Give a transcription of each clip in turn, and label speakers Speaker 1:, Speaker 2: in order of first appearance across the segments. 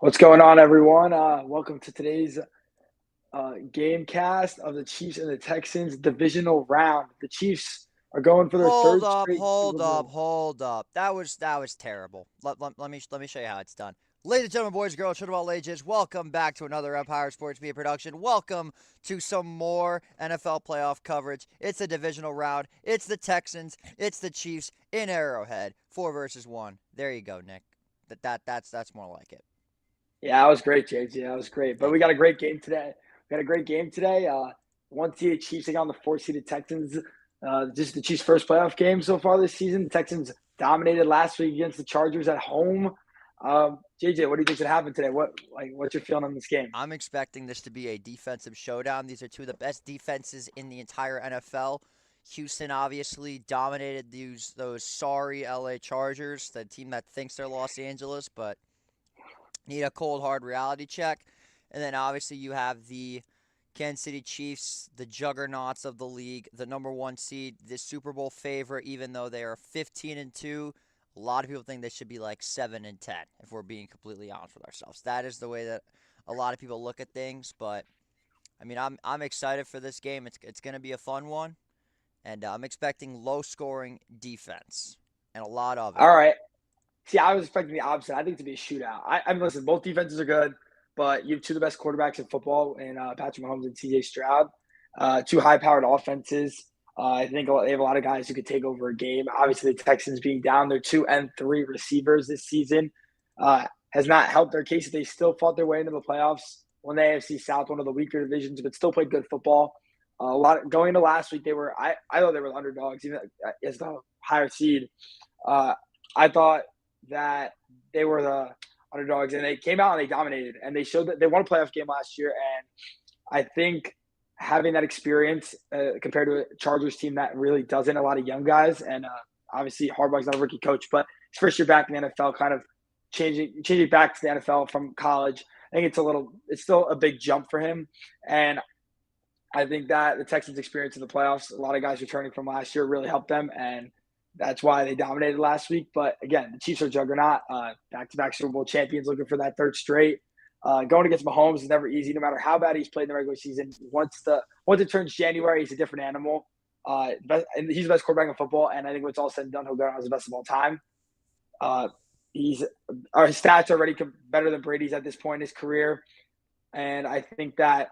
Speaker 1: What's going on, everyone? Welcome to today's game cast of the Chiefs and the Texans divisional round. The Chiefs are going for their
Speaker 2: Hold
Speaker 1: third
Speaker 2: up,
Speaker 1: straight Super
Speaker 2: hold up,
Speaker 1: Bowl.
Speaker 2: hold up. That was terrible. Let me show you how it's done. Ladies and gentlemen, boys and girls, children of all ages, welcome back to another Empire Sports Media production. Welcome to some more NFL playoff coverage. It's a divisional round. It's the Texans. It's the Chiefs in Arrowhead. 4 versus 1. There you go, Nick. That's more like it.
Speaker 1: Yeah, that was great, JJ. That was great. But we
Speaker 2: Thank
Speaker 1: got
Speaker 2: you.
Speaker 1: a great game today. We got a great game today. One seeded Chiefs taking on the four seeded Texans. Just the Chiefs' first playoff game so far this season. The Texans dominated last week against the Chargers at home. JJ, what do you think's gonna happen today? What's your feeling on this game?
Speaker 2: I'm expecting this to be a defensive showdown. These are two of the best defenses in the entire NFL. Houston obviously dominated those sorry LA Chargers, the team that thinks they're Los Angeles, but need a cold hard reality check. And then obviously you have the Kansas City Chiefs, the juggernauts of the league, the number 1 seed, the Super Bowl favorite, even though they are 15-2. A lot of people think they should be like 7-10, if we're being completely honest with ourselves. That is the way that a lot of people look at things. But I mean, I'm excited for this game. It's going to be a fun one, and I'm expecting low scoring defense and a lot of it.
Speaker 1: All right. See, I was expecting the opposite. I think to be a shootout. I mean, listen, both defenses are good, but you have two of the best quarterbacks in football in Patrick Mahomes and CJ Stroud. Two high-powered offenses. I think they have a lot of guys who could take over a game. Obviously, the Texans being down their 2 and 3 receivers this season has not helped their case. They still fought their way into the playoffs. Won the AFC South, one of the weaker divisions, but still played good football. Going into last week, I thought they were the underdogs, even as the higher seed. Uh, I thought that they were the underdogs, and they came out and they dominated, and they showed that they won a playoff game last year. And I think having that experience compared to a Chargers team that really doesn't, a lot of young guys, and obviously Harbaugh's not a rookie coach, but his first year back in the NFL, kind of changing back to the NFL from college. I think it's still a big jump for him, and I think that the Texans' experience in the playoffs, a lot of guys returning from last year, really helped them, and that's why they dominated last week. But again, the Chiefs are juggernaut, back-to-back Super Bowl champions, looking for that third straight. Going against Mahomes is never easy, no matter how bad he's played in the regular season. Once it turns January, he's a different animal. And he's the best quarterback in football, and I think when it's all said and done, he'll go down as the best of all time. Uh, his stats are already better than Brady's at this point in his career, and I think that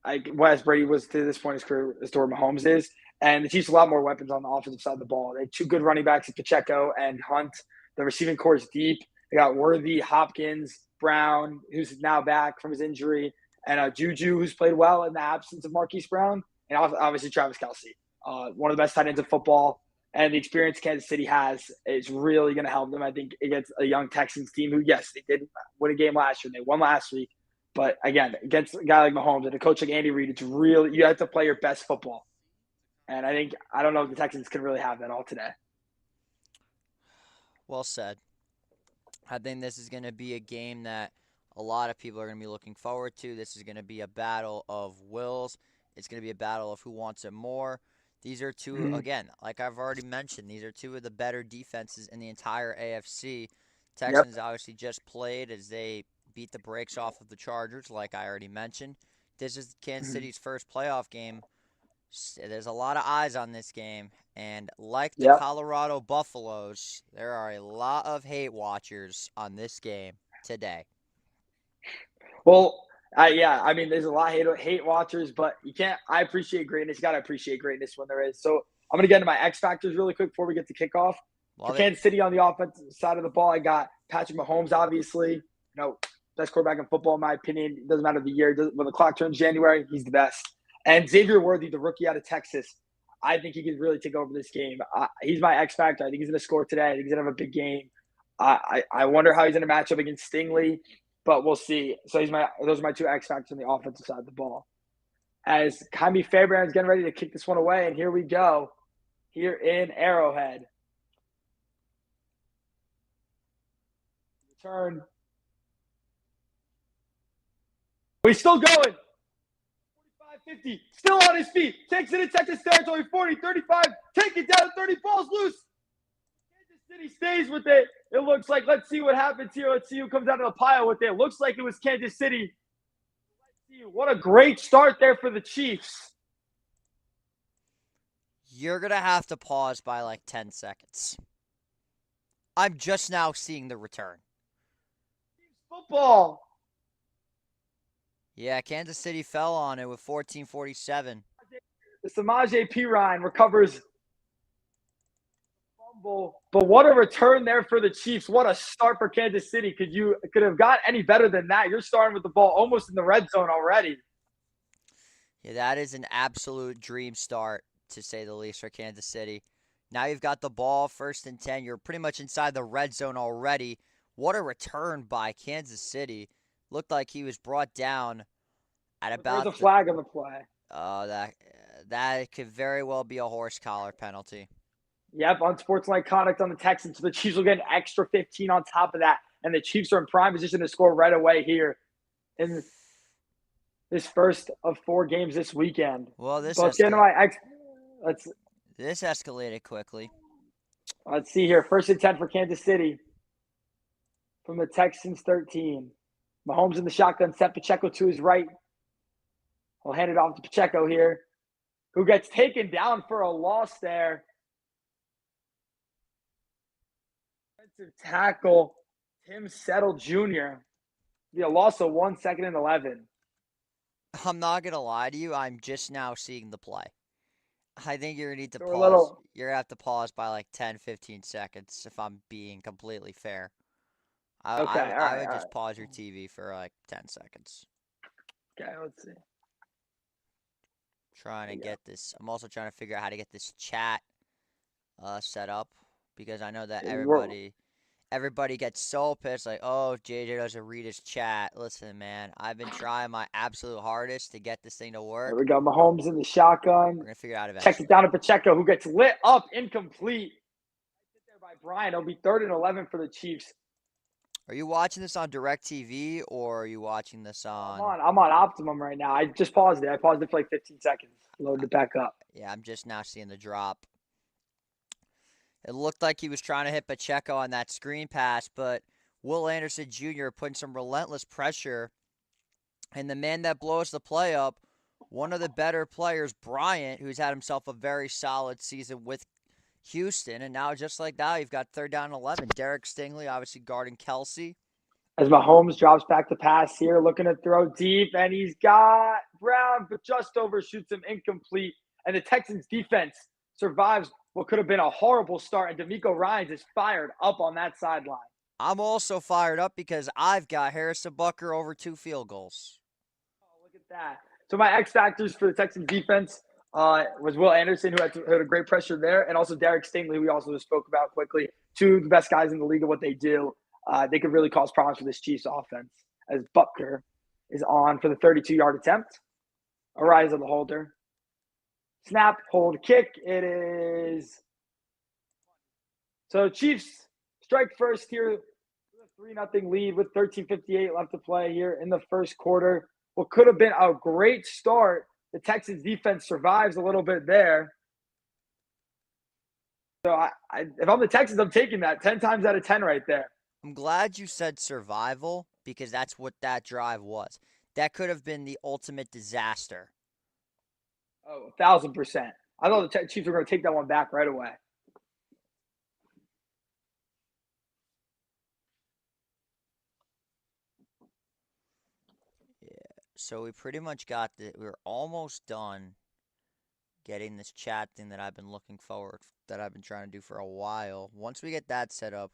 Speaker 1: as Brady was to this point in his career as to where Mahomes is. And the Chiefs have a lot more weapons on the offensive side of the ball. They have two good running backs, Pacheco and Hunt. The receiving core is deep. They got Worthy, Hopkins, Brown, who's now back from his injury, and Juju, who's played well in the absence of Marquise Brown, and obviously Travis Kelce, one of the best tight ends in football. And the experience Kansas City has is really going to help them, I think, against a young Texans team who, yes, they did win a game last year. They won last week. But again, against a guy like Mahomes and a coach like Andy Reid, it's really, you have to play your best football. And I don't know if the Texans can really have that all today.
Speaker 2: Well said. I think this is going to be a game that a lot of people are going to be looking forward to. This is going to be a battle of wills. It's going to be a battle of who wants it more. These are two,
Speaker 1: Mm-hmm.
Speaker 2: again, like I've already mentioned, these are two of the better defenses in the entire AFC.
Speaker 1: Yep.
Speaker 2: Texans obviously just played as they beat the brakes off of the Chargers, like I already mentioned. This is Kansas
Speaker 1: Mm-hmm.
Speaker 2: City's first playoff game. There's a lot of eyes on this game. And like the
Speaker 1: Yep.
Speaker 2: Colorado Buffaloes, there are a lot of hate watchers on this game today.
Speaker 1: Well, yeah, I mean, there's a lot of hate watchers, but you can't. I appreciate greatness. You got to appreciate greatness when there is. So I'm going to get into my X factors really quick before we get to kickoff. For
Speaker 2: Love it.
Speaker 1: Kansas City on the offensive side of the ball, I got Patrick Mahomes, obviously. Best quarterback in football, in my opinion. It doesn't matter the year. When the clock turns January, he's the best. And Xavier Worthy, the rookie out of Texas, I think he could really take over this game. He's my X factor. I think he's going to score today. I think he's going to have a big game. I wonder how he's going to match up against Stingley, but we'll see. So those are my two X factors on the offensive side of the ball. As Jaime Fabian's getting ready to kick this one away, and here we go, here in Arrowhead. Return. He's still going. 45, 50. Still on his feet. Takes it in Texas territory. 40, 35. Take it down. 30. Falls loose. Kansas City stays with it. It looks like, let's see what happens here. Let's see who comes out of the pile with it. Looks like it was Kansas City. Let's see. What a great start there for the Chiefs.
Speaker 2: You're going to have to pause by like 10 seconds. I'm just now seeing the return.
Speaker 1: Football.
Speaker 2: Yeah, Kansas City fell on it with 14:47.
Speaker 1: The Samaje Perine recovers fumble, but what a return there for the Chiefs. What a start for Kansas City. Could have got any better than that? You're starting with the ball almost in the red zone already.
Speaker 2: Yeah, that is an absolute dream start, to say the least, for Kansas City. Now you've got the ball, 1st and 10. You're pretty much inside the red zone already. What a return by Kansas City. Looked like he was brought down at
Speaker 1: There's
Speaker 2: about
Speaker 1: a flag on the play.
Speaker 2: that could very well be a horse collar penalty.
Speaker 1: Yep, unsportsmanlike conduct on the Texans. So the Chiefs will get an extra 15 on top of that. And the Chiefs are in prime position to score right away here in this first of 4 games this weekend.
Speaker 2: Well, this
Speaker 1: So let's get into
Speaker 2: this escalated quickly.
Speaker 1: Let's see here. 1st and 10 for Kansas City from the Texans 13. Mahomes in the shotgun, set Pacheco to his right. We'll hand it off to Pacheco here, who gets taken down for a loss there. Defensive tackle, Tim Settle Jr. Be a loss of 1 second and 11.
Speaker 2: I'm not going to lie to you. I'm just now seeing the play. I think you're going to need to
Speaker 1: So
Speaker 2: pause. You're going to have to pause by like 10, 15 seconds if I'm being completely fair. I would just pause your TV for like 10 seconds.
Speaker 1: Okay, let's see.
Speaker 2: Trying to get this. I'm also trying to figure out how to get this chat set up because I know that everybody gets so pissed like, oh, JJ doesn't read his chat. Listen, man, I've been trying my absolute hardest to get this thing to work.
Speaker 1: There we go. Mahomes in the shotgun.
Speaker 2: We're going to figure it out eventually.
Speaker 1: Checks it down to Pacheco, who gets lit up, incomplete. Hit there by Brian. It'll be 3rd and 11 for the Chiefs.
Speaker 2: Are you watching this on DirecTV or are you watching this on?
Speaker 1: I'm on Optimum right now. I just paused it. I paused it for like 15 seconds. Loaded it back up.
Speaker 2: Yeah, I'm just now seeing the drop. It looked like he was trying to hit Pacheco on that screen pass, but Will Anderson Jr. putting some relentless pressure. And the man that blows the play up, one of the better players, Bryant, who's had himself a very solid season with Houston. And now just like that, you've got 3rd down and 11. Derek Stingley obviously guarding Kelsey.
Speaker 1: As Mahomes drops back to pass here, looking to throw deep, and he's got Brown, but just overshoots him, incomplete. And the Texans defense survives what could have been a horrible start, and DeMeco Ryans is fired up on that sideline.
Speaker 2: I'm also fired up because I've got Harrison Butker over 2 field goals.
Speaker 1: Oh, look at that. So my X factors for the Texans defense was Will Anderson, who had a great pressure there, and also Derek Stingley, who we also just spoke about quickly. 2 of the best guys in the league at what they do. They could really cause problems for this Chiefs offense as Butker is on for the 32-yard attempt. A rise of the holder. Snap, hold, kick. It is. So Chiefs strike first here with a 3-0 lead with 13:58 left to play here in the first quarter. What could have been a great start. The Texans defense survives a little bit there. So if I'm the Texans, I'm taking that 10 times out of 10 right there.
Speaker 2: I'm glad you said survival because that's what that drive was. That could have been the ultimate disaster.
Speaker 1: Oh, 1,000%. I thought the Chiefs were going to take that one back right away.
Speaker 2: Yeah. So we pretty much got we're almost done getting this chat thing that I've been looking forward, that I've been trying to do for a while. Once we get that set up,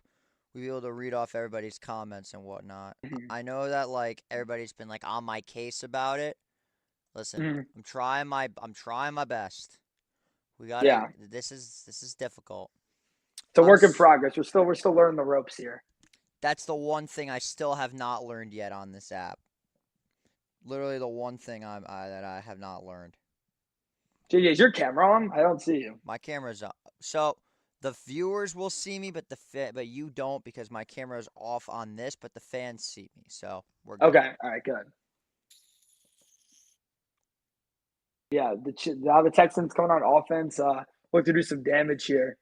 Speaker 2: we'll be able to read off everybody's comments and whatnot. I know that like everybody's been like on my case about it. Listen, I'm trying my best. We got This is difficult.
Speaker 1: It's a work in progress. We're still learning the ropes here.
Speaker 2: That's the one thing I still have not learned yet on this app. Literally the one thing that I have not learned.
Speaker 1: JJ, is your camera on? I don't see you.
Speaker 2: My camera's up. So the viewers will see me, but you don't because my camera is off on this. But the fans see me, so we're good.
Speaker 1: Okay. All right. Good. Yeah, the Texans coming on offense look to do some damage here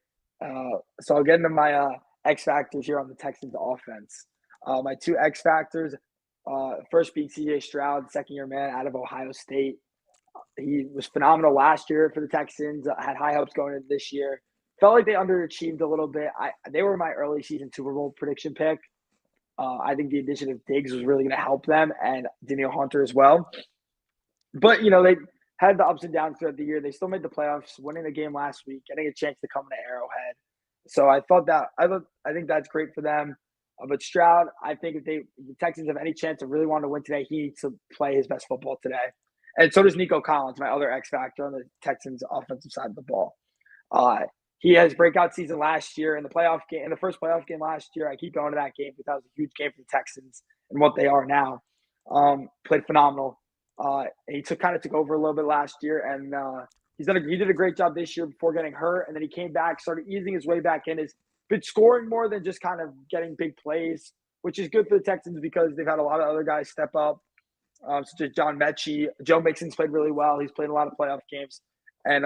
Speaker 1: So I'll get into my X factors here on the Texans offense. My two X factors, first being CJ Stroud, second year man out of Ohio State. He was phenomenal last year for the Texans. Had high hopes going into this year. Felt like they underachieved a little bit. They were my early season Super Bowl prediction pick. I think the addition of Diggs was really going to help them, and Daniel Hunter as well. But they had the ups and downs throughout the year. They still made the playoffs, winning the game last week, getting a chance to come to Arrowhead. So I think that's great for them. But Stroud, I think if the Texans have any chance of really wanting to win today, he needs to play his best football today. And so does Nico Collins, my other X factor on the Texans offensive side of the ball. Uh, he has breakout season last year in the playoff game, in the first playoff game last year. I keep going to that game because that was a huge game for the Texans and what they are now. Played phenomenal. He took over a little bit last year, and he did a great job this year before getting hurt, and then he came back, started easing his way back in. Has been scoring more than just kind of getting big plays, which is good for the Texans because they've had a lot of other guys step up, such as John Mechie. Joe Mixon's played really well. He's played a lot of playoff games, and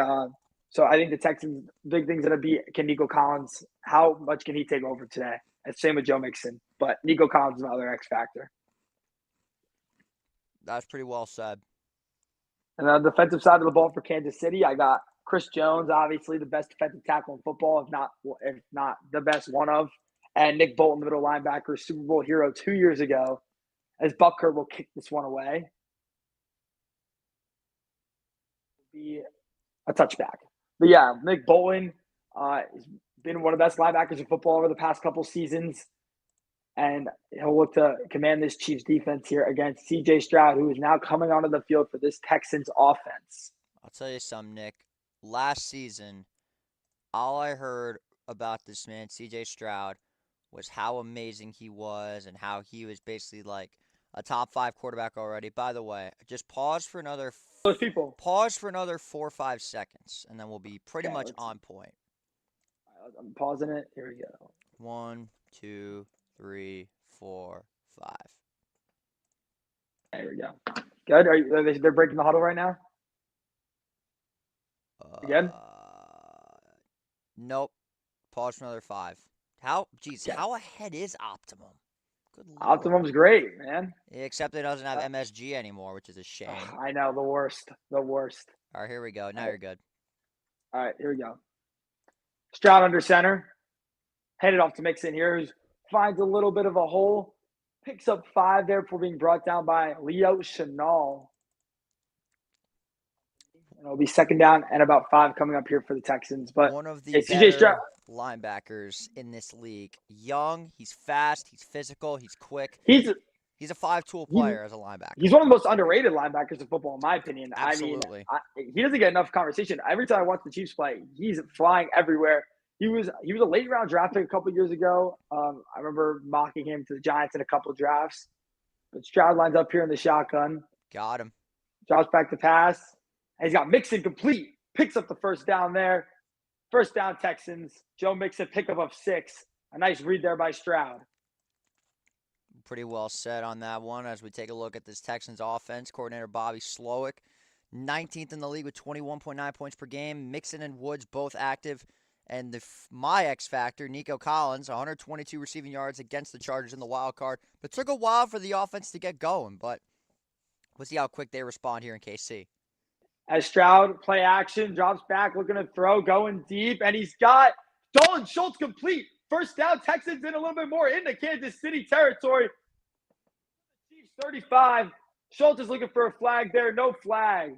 Speaker 1: so I think the Texans' big thing's going to be, can Nico Collins, how much can he take over today? And same with Joe Mixon, but Nico Collins is another X factor.
Speaker 2: That's pretty well said.
Speaker 1: And on the defensive side of the ball for Kansas City, I got Chris Jones, obviously the best defensive tackle in football, if not the best one of, and Nick Bolton, the middle linebacker, Super Bowl hero 2 years ago, as Butker will kick this one away. Be a touchback. But yeah, Nick Bolton has been one of the best linebackers in football over the past couple seasons. And he'll look to command this Chiefs defense here against CJ Stroud, who is now coming onto the field for this Texans offense.
Speaker 2: I'll tell you something, Nick. Last season, all I heard about this man, CJ Stroud, was how amazing he was and how he was basically like a top 5 quarterback already. By the way, just pause for another 4 or 5 seconds, and then we'll be pretty much on point.
Speaker 1: I'm pausing it. Here we go.
Speaker 2: 1, 2, 3, 4, 5.
Speaker 1: There we go. Good. They're breaking the huddle right now? Again?
Speaker 2: Nope. Pause for another 5. How ahead is Optimum? Good Lord.
Speaker 1: Optimum's great, man.
Speaker 2: Except it doesn't have MSG anymore, which is a shame.
Speaker 1: I know, the worst. The worst.
Speaker 2: All right, here we go. Now you're good.
Speaker 1: All right, here we go. Stroud under center. Handed off to Mixon here, who finds a little bit of a hole. Picks up 5 there before being brought down by Leo Chenal. And it'll be second down and about 5 coming up here for the Texans. But
Speaker 2: one of the better linebackers in this league. Young, he's fast, he's physical, he's quick.
Speaker 1: He's
Speaker 2: a 5-tool player as a linebacker.
Speaker 1: He's one of the most underrated linebackers in football, in my opinion.
Speaker 2: Absolutely.
Speaker 1: I mean, he doesn't get enough conversation. Every time I watch the Chiefs play, he's flying everywhere. He was a late round draft pick a couple years ago. I remember mocking him to the Giants in a couple of drafts. But Stroud lines up here in the shotgun.
Speaker 2: Got him.
Speaker 1: Drops back to pass. And he's got Mixon complete. Picks up the first down there. First down, Texans. Joe Mixon, pickup of 6. A nice read there by Stroud.
Speaker 2: Pretty well said on that one as we take a look at this Texans offense. Coordinator Bobby Slowick, 19th in the league with 21.9 points per game. Mixon and Woods both active. And my X factor, Nico Collins, 122 receiving yards against the Chargers in the wild card. But took a while for the offense to get going. But we'll see how quick they respond here in KC.
Speaker 1: As Stroud, play action, drops back, looking to throw, going deep. And he's got Dalton Schultz complete. First down, Texans in a little bit more into Kansas City territory. Chiefs 35. Schultz is looking for a flag there. No flag.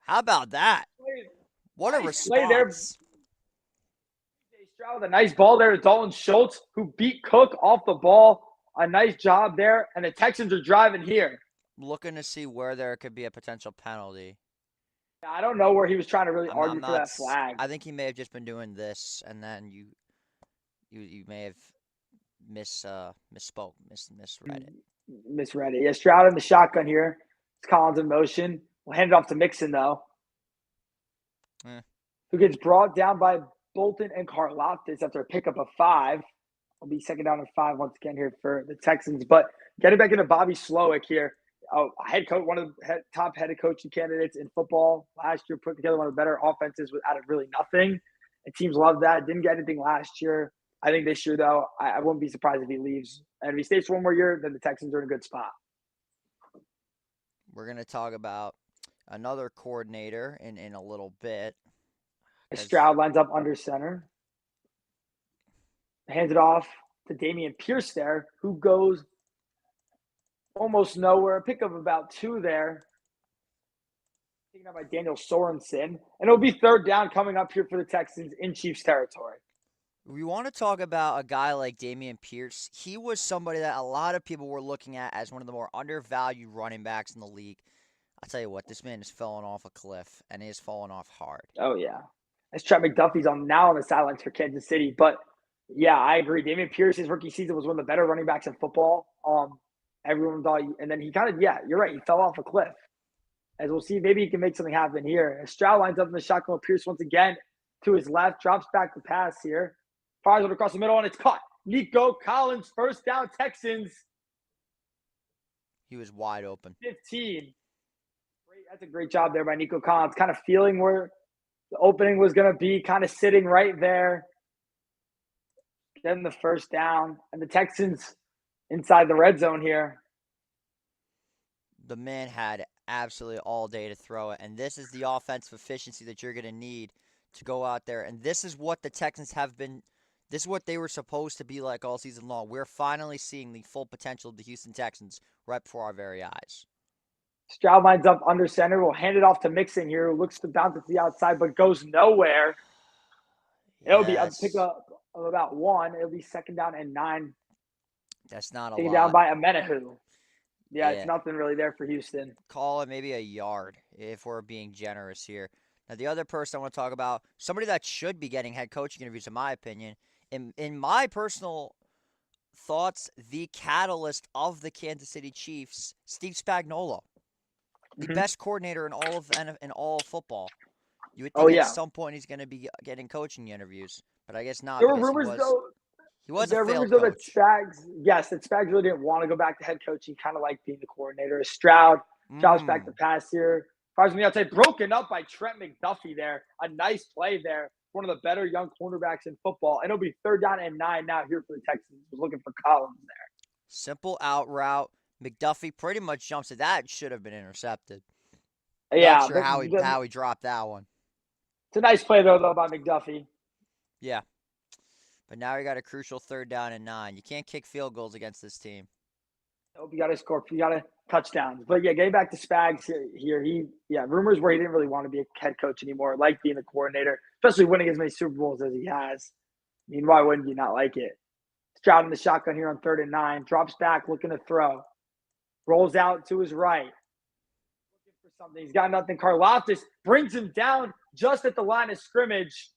Speaker 2: How about that? What a response. There.
Speaker 1: Stroud with a nice ball there to Dalton Schultz, who beat Cook off the ball. A nice job there, and the Texans are driving here.
Speaker 2: Looking to see where there could be a potential penalty.
Speaker 1: I don't know where he was trying to really argue for that flag.
Speaker 2: I think he may have just been doing this, and then you may have misread it.
Speaker 1: Misread it. Yeah, Stroud in the shotgun here. It's Collins in motion. We'll hand it off to Mixon, though. Who gets brought down by Bolton and Karlaftis after a pickup of 5. It'll be second down and 5 once again here for the Texans. But getting back into Bobby Slowick here, head coach, one of the top head coaching candidates in football last year, put together one of the better offenses out of really nothing. And teams love that. Didn't get anything last year. I think this year, though, I wouldn't be surprised if he leaves. And if he stays for one more year, then the Texans are in a good spot.
Speaker 2: We're going to talk about another coordinator in a little bit.
Speaker 1: Stroud lines up under center. Hands it off to Dameon Pierce there, who goes almost nowhere. A pick of about 2 there. Taken out by Daniel Sorensen. And it'll be third down coming up here for the Texans in Chiefs territory.
Speaker 2: We want to talk about a guy like Dameon Pierce. He was somebody that a lot of people were looking at as one of the more undervalued running backs in the league. I'll tell you what, this man is falling off a cliff, and he is falling off hard.
Speaker 1: Oh, yeah. As Trent McDuffie's now on the sidelines for Kansas City. But, yeah, I agree. Dameon Pierce, his rookie season, was one of the better running backs in football. Everyone thought – and then he kind of – yeah, you're right. He fell off a cliff. As we'll see, maybe he can make something happen here. As Stroud lines up in the shotgun with Pierce once again to his left, drops back the pass here. Fires it across the middle, and it's caught. Nico Collins, first down, Texans.
Speaker 2: He was wide open.
Speaker 1: 15. That's a great job there by Nico Collins. Kind of feeling where the opening was going to be, kind of sitting right there. Getting the first down. And the Texans inside the red zone here.
Speaker 2: The man had absolutely all day to throw it. And this is the offensive efficiency that you're going to need to go out there. And this is what the Texans have been – this is what they were supposed to be like all season long. We're finally seeing the full potential of the Houston Texans right before our very eyes.
Speaker 1: Stroud lines up under center. We'll hand it off to Mixon here, who looks to bounce it to the outside but goes nowhere. Yes. It'll be a pickup of about 1. It'll be second down and 9.
Speaker 2: That's not a
Speaker 1: taken
Speaker 2: lot.
Speaker 1: Down by Amenahu. Yeah, it's nothing really there for Houston.
Speaker 2: Call it maybe a yard if we're being generous here. Now, the other person I want to talk about, somebody that should be getting head coaching interviews, in my opinion, in my personal thoughts, the catalyst of the Kansas City Chiefs, Steve Spagnuolo, the best coordinator in all of football. You would think at some point he's going to be getting coaching interviews, but I guess not.
Speaker 1: There were rumors
Speaker 2: he was a failed
Speaker 1: coach.
Speaker 2: That
Speaker 1: Spags really didn't want to go back to head coach. He kind of liked being the coordinator. Stroud drops back the pass here. Fires on the outside, broken up by Trent McDuffie there. A nice play there. One of the better young cornerbacks in football. And it'll be third down and 9 now here for the Texans. Was looking for Collins there.
Speaker 2: Simple out route. McDuffie pretty much jumps it. That should have been intercepted.
Speaker 1: Yeah.
Speaker 2: Not sure how he dropped that one.
Speaker 1: It's a nice play, though by McDuffie.
Speaker 2: Yeah. But now you got a crucial third down and 9. You can't kick field goals against this team.
Speaker 1: Nope, you got to score. You got to touchdowns. But, yeah, getting back to Spags here, rumors where he didn't really want to be a head coach anymore, like being the coordinator, especially winning as many Super Bowls as he has. I mean, why wouldn't you not like it? Stroud in the shotgun here on 3rd and 9. Drops back, looking to throw. Rolls out to his right. Looking for something. He's got nothing. Karlaftis brings him down just at the line of scrimmage.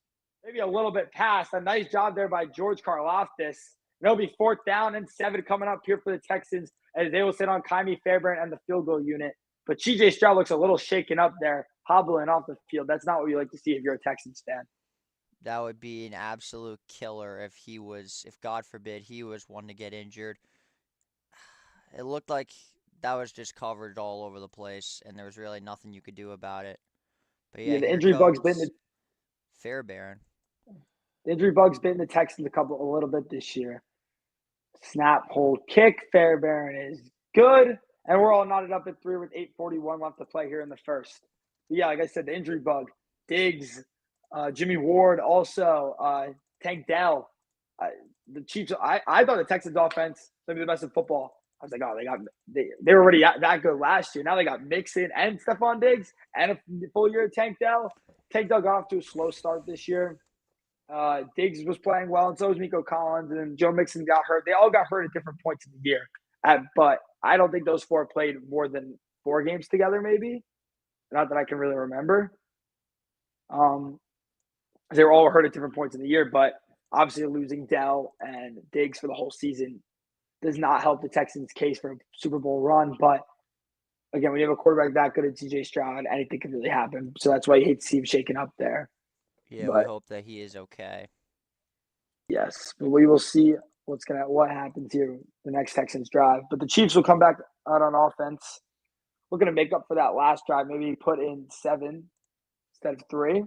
Speaker 1: Maybe a little bit past. A nice job there by George Karlaftis. It'll be 4th down and 7 coming up here for the Texans as they will sit on Kymie Fairbairn and the field goal unit. But C.J. Stroud looks a little shaken up there, hobbling off the field. That's not what you like to see if you're a Texans fan.
Speaker 2: That would be an absolute killer if God forbid, he was one to get injured. It looked like that was just covered all over the place, and there was really nothing you could do about it. But yeah,
Speaker 1: the injury bug's been
Speaker 2: Fairbairn.
Speaker 1: The injury bug's been the Texans a little bit this year. Snap, hold, kick. Fairbairn is good. And we're all knotted up at 3 with 8:41 left to play here in the first. But yeah, like I said, the injury bug. Diggs, Jimmy Ward, also Tank Dell. The Chiefs, I thought the Texans offense was maybe the best in football. I was like, they were already that good last year. Now they got Mixon and Stephon Diggs and a full year of Tank Dell. Tank Dell got off to a slow start this year. Diggs was playing well, and so was Nico Collins, and Joe Mixon got hurt. They all got hurt at different points in the year. But I don't think those 4 played more than 4 games together, maybe. Not that I can really remember. They were all hurt at different points in the year, but obviously losing Dell and Diggs for the whole season does not help the Texans' case for a Super Bowl run. But again, when you have a quarterback that good at C.J. Stroud, anything can really happen. So that's why you hate to see him shaken up there.
Speaker 2: Yeah, we hope that he is okay.
Speaker 1: Yes, but we will see what happens here the next Texans drive. But the Chiefs will come back out on offense. We're going to make up for that last drive. Maybe put in 7 instead of 3.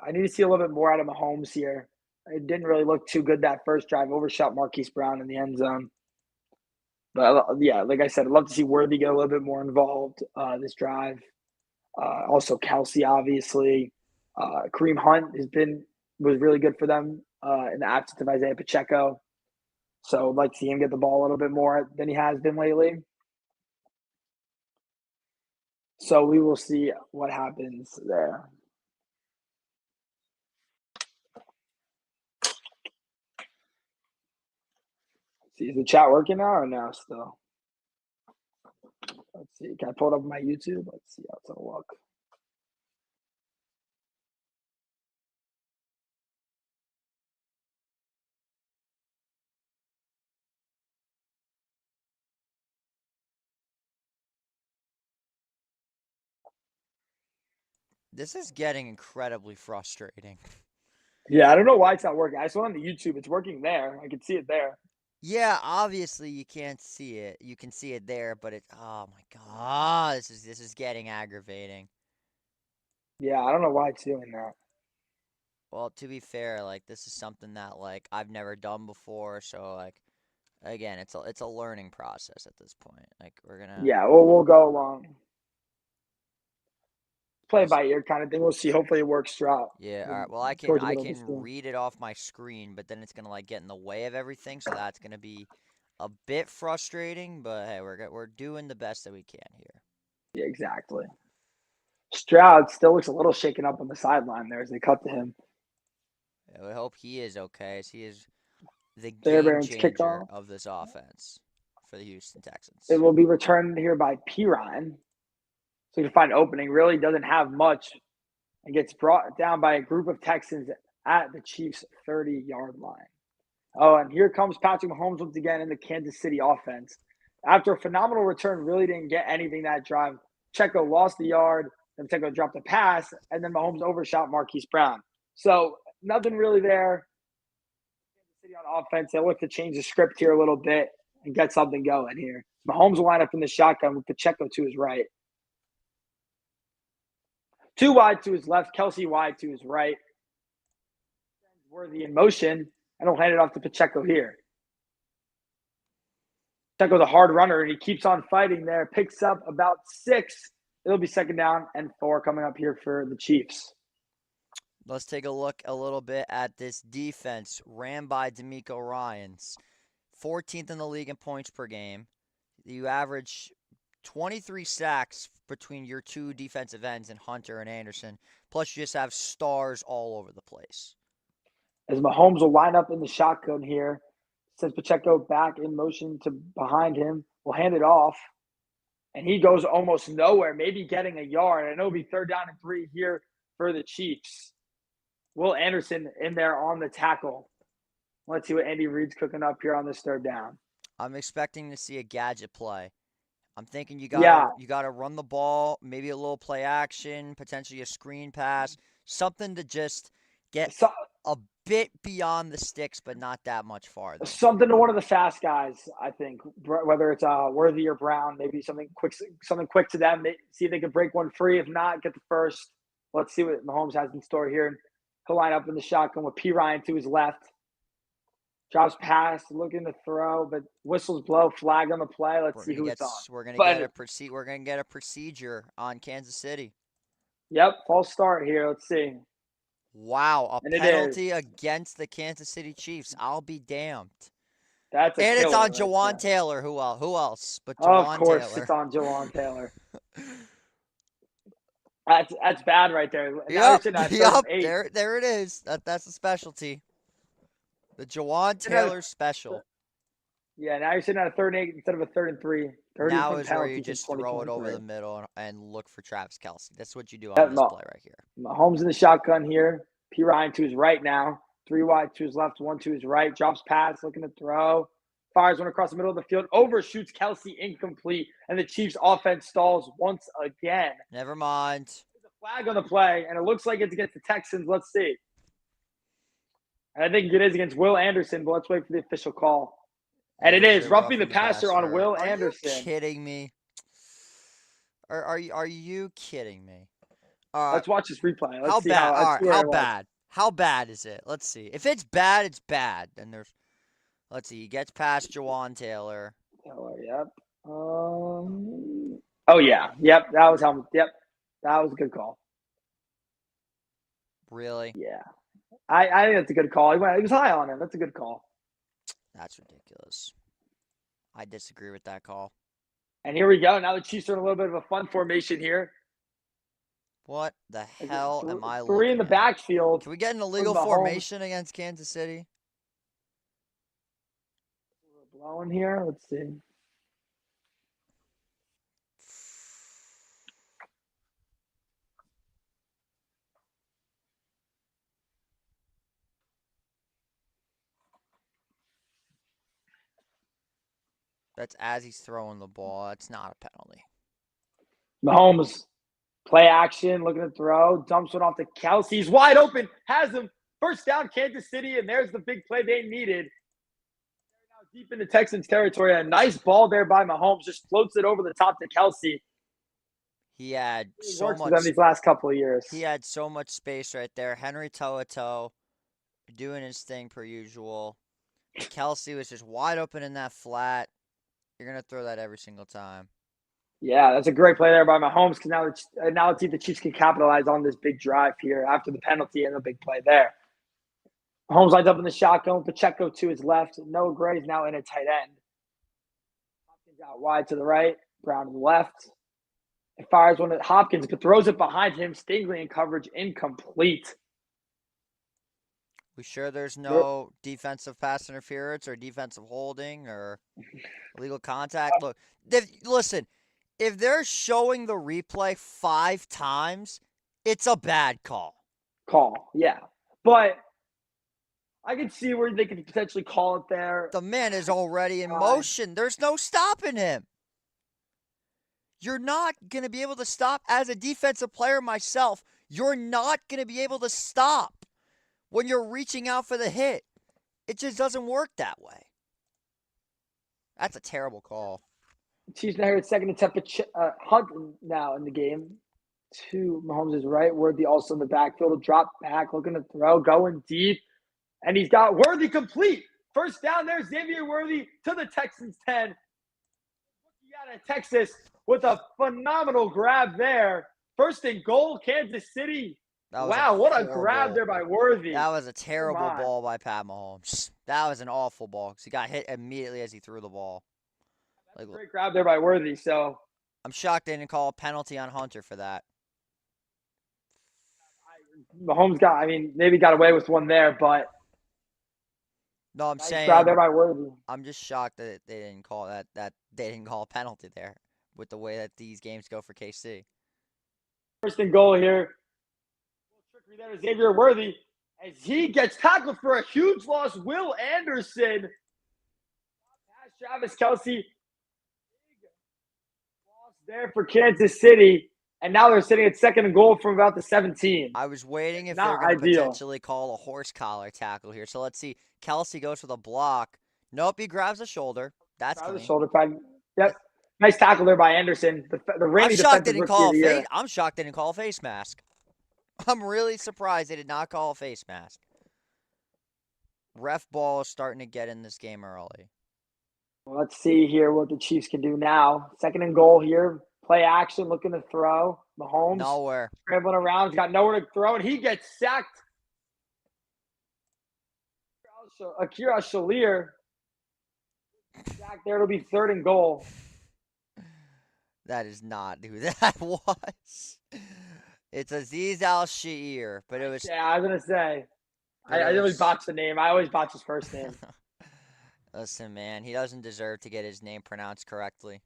Speaker 1: I need to see a little bit more out of Mahomes here. It didn't really look too good that first drive. Overshot Marquise Brown in the end zone. But yeah, like I said, I'd love to see Worthy get a little bit more involved this drive. Also, Kelsey, obviously. Kareem Hunt was really good for them in the absence of Isaiah Pacheco. So I'd like to see him get the ball a little bit more than he has been lately. So we will see what happens there. See, is the chat working now or no still? Let's see. Can I pull it up on my YouTube? Let's see how it's gonna look.
Speaker 2: This is getting incredibly frustrating.
Speaker 1: Yeah, I don't know why it's not working. I saw it on the YouTube. It's working there. I can see it there.
Speaker 2: Yeah, obviously you can't see it. You can see it there, but oh my God, this is getting aggravating.
Speaker 1: Yeah, I don't know why it's doing that.
Speaker 2: Well, to be fair, like this is something that like I've never done before, so like again, it's a learning process at this point. Like we're gonna
Speaker 1: Yeah, well, we'll go along. Play it
Speaker 2: just
Speaker 1: by ear kind of thing. We'll see. Hopefully it works throughout
Speaker 2: yeah, all right. Well,
Speaker 1: towards the
Speaker 2: I
Speaker 1: middle of the
Speaker 2: can
Speaker 1: stream.
Speaker 2: read it off my screen, but then it's gonna like get in the way of everything, so that's gonna be a bit frustrating. But hey, we're doing the best that we can here.
Speaker 1: Yeah, exactly. Stroud still looks a little shaken up on the sideline there as they cut to him.
Speaker 2: Yeah, we hope he is okay, as he is the game
Speaker 1: Fairbairn's
Speaker 2: changer
Speaker 1: kickoff.
Speaker 2: of this offense for the Houston
Speaker 1: It
Speaker 2: Texans.
Speaker 1: will be returned here by Pirine. So you can find opening. Really doesn't have much and gets brought down by a group of Texans at the Chiefs' 30-yard line. Oh, and here comes Patrick Mahomes once again in the Kansas City offense. After a phenomenal return, really didn't get anything that drive. Checo lost the yard, then Checo dropped the pass, and then Mahomes overshot Marquise Brown. So nothing really there. Kansas City on offense. They look to change the script here a little bit and get something going here. Mahomes will line up in the shotgun with Pacheco to his right. Two wide to his left, Kelsey wide to his right. Worthy in motion, and he'll hand it off to Pacheco here. Pacheco's a hard runner, and he keeps on fighting there. Picks up about 6. It'll be 2nd down and 4 coming up here for the Chiefs.
Speaker 2: Let's take a look a little bit at this defense ran by D'Amico Ryans. 14th in the league in points per game. You average 23 sacks between your two defensive ends in Hunter and Anderson. Plus, you just have stars all over the place.
Speaker 1: As Mahomes will line up in the shotgun here, sends Pacheco back in motion to behind him, will hand it off, and he goes almost nowhere, maybe getting a yard. I know it'll be 3rd down and 3 here for the Chiefs. Will Anderson in there on the tackle. Let's see what Andy Reid's cooking up here on this 3rd down.
Speaker 2: I'm expecting to see a gadget play. I'm thinking you
Speaker 1: Yeah.
Speaker 2: gotta run the ball, maybe a little play action, potentially a screen pass, something to just get a bit beyond the sticks, but not that much farther.
Speaker 1: Something to one of the fast guys, I think, whether it's Worthy or Brown, maybe something quick to them. See if they can break one free. If not, get the first. Let's see what Mahomes has in store here. He'll line up in the shotgun with Pirine to his left. Drops pass, looking to throw, but whistles blow, flag on the play. Let's see who it's on.
Speaker 2: We're gonna get a procedure on Kansas City.
Speaker 1: Yep, false start here. Let's see.
Speaker 2: Wow, a penalty against the Kansas City Chiefs. I'll be damned.
Speaker 1: That's
Speaker 2: and it's on Jawan Taylor. Who else? But Jawan Taylor.
Speaker 1: Of course, it's on Jawan Taylor. That's bad right there.
Speaker 2: Yep. There it is. That's a specialty. The Jawan Taylor special.
Speaker 1: Yeah, now you're sitting at a 3rd and 8 instead of a 3rd and 3.
Speaker 2: Now is where you just throw it over the middle and look for Travis Kelce. That's what you do on this play right here.
Speaker 1: Mahomes in the shotgun here. Pirine to his right now. 3 wide to his left, 1 to his right. Drops pass, looking to throw. Fires one across the middle of the field. Overshoots Kelce, incomplete. And the Chiefs' offense stalls once again.
Speaker 2: Never mind.
Speaker 1: There's a flag on the play, and it looks like it's against the Texans. Let's see. And I think it is against Will Anderson, but let's wait for the official call. And it is roughing the passer on Will Anderson.
Speaker 2: Are you kidding me? Are you kidding me? All right.
Speaker 1: Let's watch this replay.
Speaker 2: How
Speaker 1: Let's see
Speaker 2: bad?
Speaker 1: how.
Speaker 2: All
Speaker 1: Let's
Speaker 2: right.
Speaker 1: see where
Speaker 2: How
Speaker 1: it was.
Speaker 2: bad? How bad is it? Let's see. If it's bad, it's bad. Then there's. Let's see. He gets past Jawan Taylor.
Speaker 1: Oh, yep. Oh yeah. Yep. That was how. Yep. That was a good call.
Speaker 2: Really?
Speaker 1: Yeah. I think that's a good call. He was high on him. That's a good call.
Speaker 2: That's ridiculous. I disagree with that call.
Speaker 1: And here we go. Now the Chiefs are in a little bit of a fun formation here.
Speaker 2: What the hell am I
Speaker 1: Three in
Speaker 2: looking
Speaker 1: the
Speaker 2: at?
Speaker 1: backfield.
Speaker 2: Can we get an illegal
Speaker 1: Mahomes.
Speaker 2: formation against Kansas City?
Speaker 1: We're blowing here. Let's see.
Speaker 2: That's as he's throwing the ball. That's not a penalty.
Speaker 1: Mahomes, play action, looking to throw, dumps one off to Kelsey. He's wide open, has him. First down, Kansas City, and there's the big play they needed. They're now deep into Texans territory. A nice ball there by Mahomes, just floats it over the top to Kelsey.
Speaker 2: He had
Speaker 1: It
Speaker 2: so
Speaker 1: works with them
Speaker 2: much.
Speaker 1: these last couple of years.
Speaker 2: He had so much space right there. Henry toe-a-toe, doing his thing per usual. Kelsey was just wide open in that flat. You're gonna throw that every single time.
Speaker 1: Yeah, that's a great play there by Mahomes because now let's see if the Chiefs can capitalize on this big drive here after the penalty and the big play there. Mahomes lines up in the shotgun. Pacheco to his left. Noah Gray's now in a tight end. Hopkins out wide to the right. Brown to the left. It fires one at Hopkins, but throws it behind him. Stingley in coverage, incomplete.
Speaker 2: We sure there's no defensive pass interference or defensive holding or illegal contact? Look, listen, if they're showing the replay 5 times, it's a bad call.
Speaker 1: Yeah. But I can see where they could potentially call it there.
Speaker 2: The man is already in motion. There's no stopping him. You're not going to be able to stop. As a defensive player myself, you're not going to be able to stop when you're reaching out for the hit. It just doesn't work that way. That's a terrible call.
Speaker 1: Chiefs now here at second attempt. Hunt now in the game. To Mahomes' right. Worthy also in the backfield. Will drop back, looking to throw, going deep. And he's got Worthy complete. First down there, Xavier Worthy to the Texans 10. Out of Texas with a phenomenal grab there. First and goal, Kansas City. Wow, what a grab there by Worthy.
Speaker 2: That was a terrible ball by Pat Mahomes. That was an awful ball because he got hit immediately as he threw the ball.
Speaker 1: That's a great grab there by Worthy. So
Speaker 2: I'm shocked they didn't call a penalty on Hunter for that.
Speaker 1: Mahomes maybe got away with one there, but
Speaker 2: no, I'm saying
Speaker 1: grab there by Worthy.
Speaker 2: I'm just shocked that they didn't call that they didn't call a penalty there with the way that these games go for KC.
Speaker 1: First and goal here. Trickery there, Xavier Worthy, as he gets tackled for a huge loss. Will Anderson past Travis Kelsey. Big loss there for Kansas City. And now they're sitting at second and goal from about the 17.
Speaker 2: I was waiting if they're going to potentially call a horse collar tackle here. So let's see. Kelsey goes for the block. Nope, he grabs the shoulder. That's clean.
Speaker 1: The shoulder pad. Yep. Nice tackle there by Anderson. The reigning defensive rookie of the year.
Speaker 2: I'm shocked they didn't call a face mask. I'm really surprised they did not call a face mask. Ref ball is starting to get in this game early.
Speaker 1: Well, let's see here what the Chiefs can do now. Second and goal here. Play action, looking to throw. Mahomes.
Speaker 2: Nowhere.
Speaker 1: Scrambling around. He's got nowhere to throw, and he gets sacked. Akira Shalir. Back there, it'll be third and goal.
Speaker 2: That is not who that was. It's Aziz Al-Sha'ir, but it was...
Speaker 1: Yeah, I was going to say. I always botch the name. I always botch his first name.
Speaker 2: Listen, man, he doesn't deserve to get his name pronounced correctly.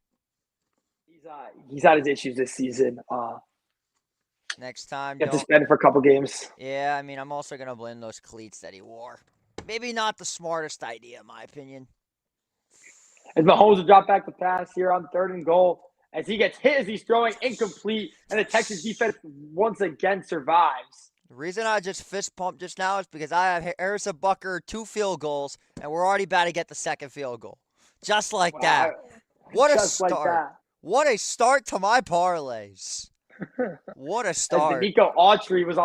Speaker 1: He's had his issues this season.
Speaker 2: Next time,
Speaker 1: you have to spend for a couple games.
Speaker 2: Yeah, I mean, I'm also going to blame those cleats that he wore. Maybe not the smartest idea, in my opinion.
Speaker 1: As Mahomes will drop back the pass here on third and goal, as he gets hit as he's throwing, incomplete, and the Texans defense once again survives.
Speaker 2: The reason I just fist pumped just now is because I have Harrison Butker 2 field goals, and we're already about to get the second field goal. Just like that. What a start. Like that. What a start to my parlays. What a
Speaker 1: As the
Speaker 2: start.
Speaker 1: Nico Autry was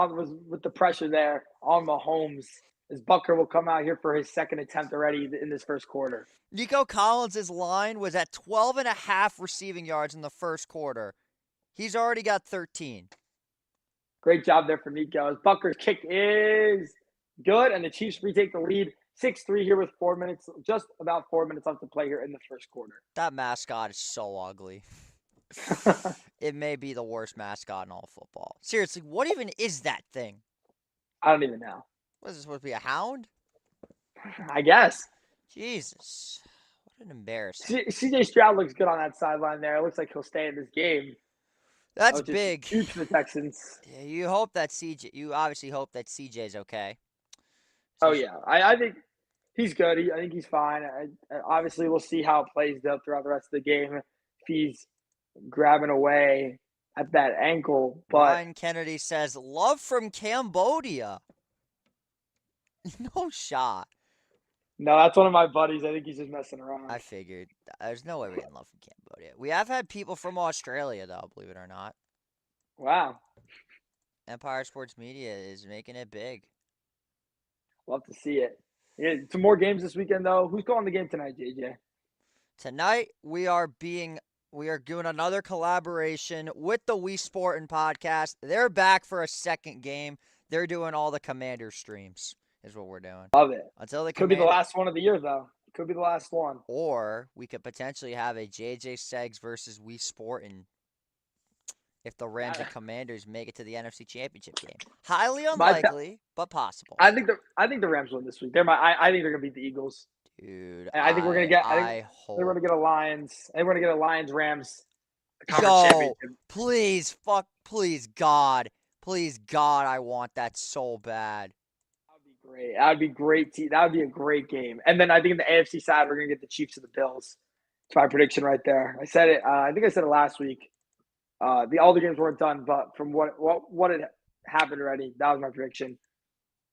Speaker 1: with the pressure there on Mahomes. As Bucker will come out here for his second attempt already in this first quarter.
Speaker 2: Nico Collins' line was at 12 and a half receiving yards in the first quarter. He's already got 13.
Speaker 1: Great job there for Nico. As Bucker's kick is good, and the Chiefs retake the lead 6-3 here with 4 minutes, just about 4 minutes left to play here in the first quarter.
Speaker 2: That mascot is so ugly. It may be the worst mascot in all football. Seriously, what even is that thing?
Speaker 1: I don't even know.
Speaker 2: What is this supposed to be, a hound?
Speaker 1: I guess.
Speaker 2: Jesus. What an embarrassment.
Speaker 1: CJ Stroud looks good on that sideline there. It looks like he'll stay in this game,
Speaker 2: That's
Speaker 1: which is
Speaker 2: big.
Speaker 1: huge for the Texans.
Speaker 2: Yeah, you obviously hope that CJ's okay.
Speaker 1: Oh,
Speaker 2: Especially,
Speaker 1: yeah. I think he's good. I think he's fine. Obviously, we'll see how it plays out throughout the rest of the game. If he's grabbing away at that ankle. But
Speaker 2: Ryan Kennedy says, love from Cambodia. No shot.
Speaker 1: no, that's one of my buddies. I think he's just messing around.
Speaker 2: I figured. There's no way we're getting love from Cambodia. We have had people from Australia, though, believe it or not.
Speaker 1: Wow.
Speaker 2: Empire Sports Media is making it big.
Speaker 1: Love to see it. Yeah, some more games this weekend, though. Who's calling the game tonight, JJ?
Speaker 2: Tonight, we are doing another collaboration with the We Sportin' podcast. They're back for a second game. They're doing all the Commander streams, is what we're doing.
Speaker 1: Love it.
Speaker 2: Until the
Speaker 1: Could be the last one of the year, though. Could be the last one.
Speaker 2: Or we could potentially have a JJ Segs versus We Sportin' if the Rams and Commanders make it to the NFC Championship game. Highly unlikely, but possible.
Speaker 1: I think the Rams win this week. I think they're gonna beat the Eagles.
Speaker 2: Dude,
Speaker 1: And I think we're gonna get.
Speaker 2: hope.
Speaker 1: We're gonna get a Lions. I think we're gonna get a Lions Rams
Speaker 2: Yo,
Speaker 1: championship.
Speaker 2: please, please, God, I want that so bad.
Speaker 1: That would be great. That would be great. That would be a great game. And then I think in the AFC side, we're gonna get the Chiefs and the Bills. It's my prediction right there. I said it. I think I said it last week. All the games weren't done, but from what had happened already, that was my prediction.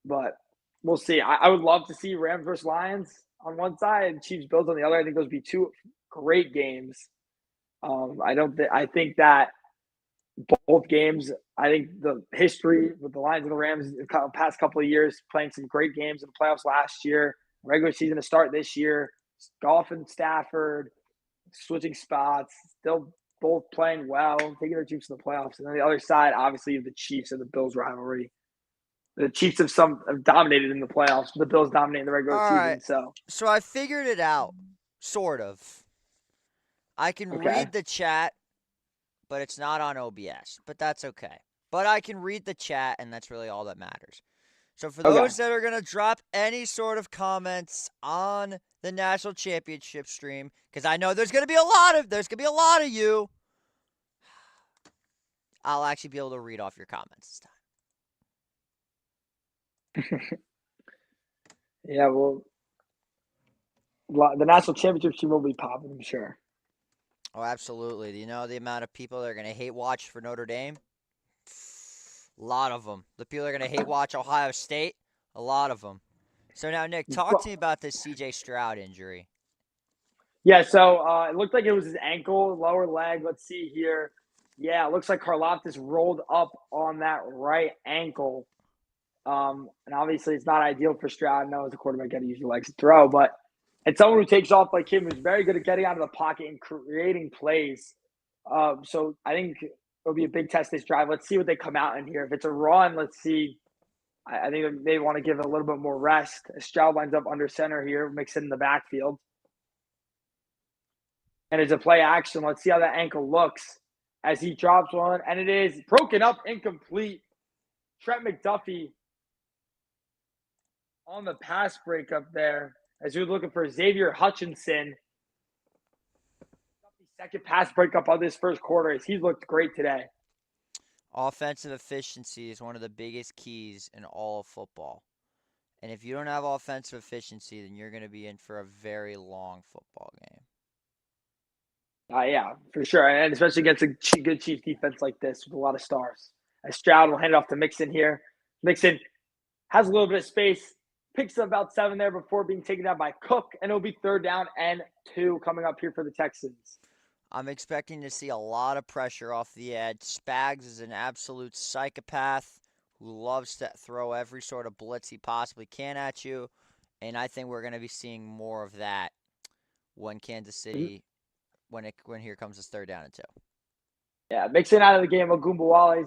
Speaker 1: But we'll see. I would love to see Rams versus Lions on one side and Chiefs Bills on the other. I think those would be two great games. I think that both games. I think the history with the Lions and the Rams in the past couple of years, playing some great games in the playoffs last year, regular season to start this year, Goff and Stafford switching spots, still both playing well, taking their teams to the playoffs. And on the other side, obviously, the Chiefs and the Bills rivalry. The Chiefs have dominated in the playoffs. The Bills dominating the regular season.
Speaker 2: Right.
Speaker 1: So
Speaker 2: I figured it out, sort of. I can read the chat, but it's not on OBS. But that's okay. But I can read the chat, and that's really all that matters. So for those that are going to drop any sort of comments on the national championship stream, because I know there's going to be a lot of you, I'll actually be able to read off your comments this time.
Speaker 1: Yeah, well, the national championship team will be popping, I'm sure.
Speaker 2: Oh, absolutely. Do you know the amount of people that are going to hate watch for Notre Dame? A lot of them. The people that are going to hate watch Ohio State? A lot of them. So now, Nick, talk to me about this C.J. Stroud injury.
Speaker 1: Yeah, so it looked like it was his ankle, lower leg. Let's see here. Yeah, it looks like Karlaftis rolled up on that right ankle. And obviously, it's not ideal for Stroud. No, as a quarterback, he usually likes to throw. But it's someone who takes off like him, who's very good at getting out of the pocket and creating plays. So I think it'll be a big test this drive. Let's see what they come out in here. If it's a run, let's see. I think they want to give it a little bit more rest. Stroud lines up under center here, mix it in the backfield. And it's a play action. Let's see how that ankle looks as he drops one. And it is broken up, incomplete. Trent McDuffie on the pass breakup there as you're looking for Xavier Hutchinson. Second pass breakup of this first quarter as he looked great today.
Speaker 2: Offensive efficiency is one of the biggest keys in all of football. And if you don't have offensive efficiency, then you're going to be in for a very long football game.
Speaker 1: Yeah, for sure. And especially against a good Chiefs defense like this with a lot of stars. As Stroud will hand it off to Mixon here. Mixon has a little bit of space, picks up about 7 there before being taken down by Cook, and it'll be 3rd down and 2 coming up here for the Texans.
Speaker 2: I'm expecting to see a lot of pressure off the edge. Spags is an absolute psychopath who loves to throw every sort of blitz he possibly can at you, and I think we're going to be seeing more of that when Kansas City when here comes this 3rd down and 2.
Speaker 1: Yeah, Mixon out of the game. Ogunbowale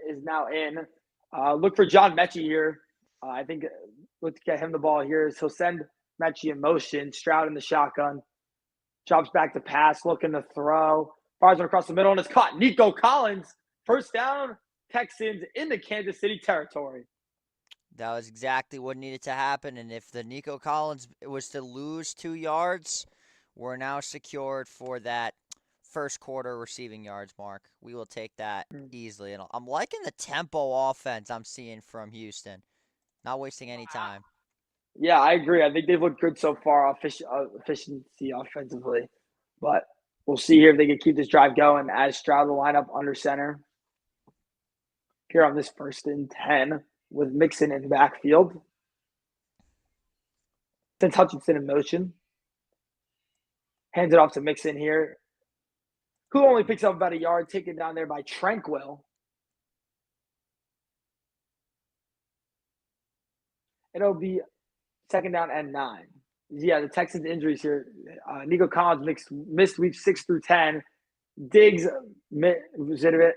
Speaker 1: is now in. Look for John Mechie here. I think let's get him the ball here. So he'll send Mechie in motion. Stroud in the shotgun. Drops back to pass, looking to throw. Fires it across the middle, and it's caught. Nico Collins, 1st down, Texans in the Kansas City territory.
Speaker 2: That was exactly what needed to happen, and if the Nico Collins was to lose 2 yards, we're now secured for that first quarter receiving yards mark. We will take that easily. And I'm liking the tempo offense I'm seeing from Houston. Not wasting any time.
Speaker 1: Yeah, I agree. I think they've looked good so far, efficiency offensively. But we'll see here if they can keep this drive going as Stroud will line up under center here on this 1st and 10 with Mixon in the backfield. Since Hutchinson in motion. Hands it off to Mixon here, who only picks up about a yard, taken down there by Tranquil. It'll be 2nd down and 9. Yeah, the Texans injuries here. Nico Collins missed week 6 through 10. Diggs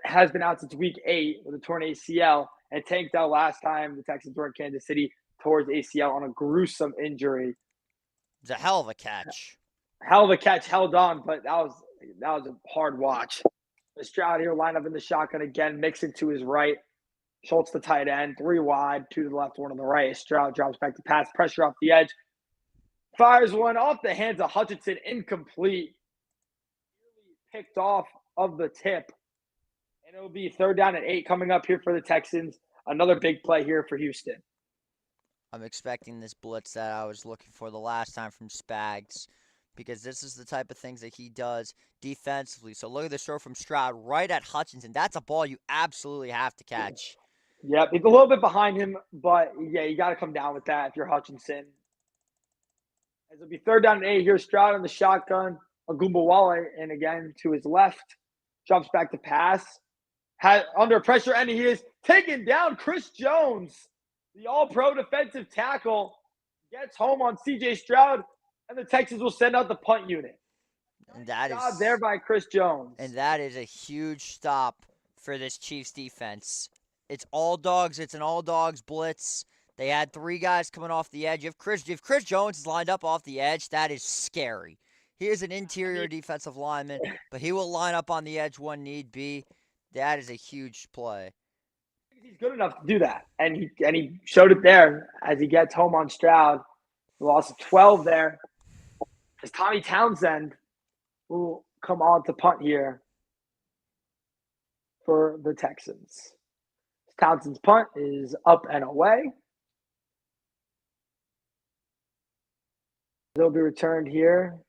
Speaker 1: has been out since week 8 with a torn ACL and tanked out last time the Texans were in Kansas City towards ACL on a gruesome injury.
Speaker 2: It's a hell of a catch.
Speaker 1: Hell of a catch, held on, but that was a hard watch. Stroud here line up in the shotgun again, Mixon to his right. Schultz the tight end, 3 wide, 2 to the left, 1 on the right. Stroud drops back to pass, pressure off the edge. Fires one off the hands of Hutchinson, incomplete. Picked off of the tip. And it'll be 3rd down and 8 coming up here for the Texans. Another big play here for Houston.
Speaker 2: I'm expecting this blitz that I was looking for the last time from Spags, because this is the type of things that he does defensively. So look at this throw from Stroud right at Hutchinson. That's a ball you absolutely have to catch.
Speaker 1: Yep, he's a little bit behind him, but yeah, you got to come down with that if you're Hutchinson. As it'll be 3rd down and 8 here, Stroud in the shotgun. Ogunbowale, and again to his left, drops back to pass. Under pressure, and he is taking down Chris Jones, the all-pro defensive tackle. Gets home on C.J. Stroud, and the Texans will send out the punt unit.
Speaker 2: And that
Speaker 1: Job
Speaker 2: is
Speaker 1: there by Chris Jones.
Speaker 2: And that is a huge stop for this Chiefs defense. It's all dogs. It's an all dogs blitz. They had 3 guys coming off the edge. If Chris Jones is lined up off the edge, that is scary. He is an interior defensive lineman, but he will line up on the edge when need be. That is a huge play.
Speaker 1: He's good enough to do that, and he showed it there as he gets home on Stroud. The loss of 12 there. As Tommy Townsend will come on to punt here for the Texans. Townsend's punt is up and away. They'll be returned here.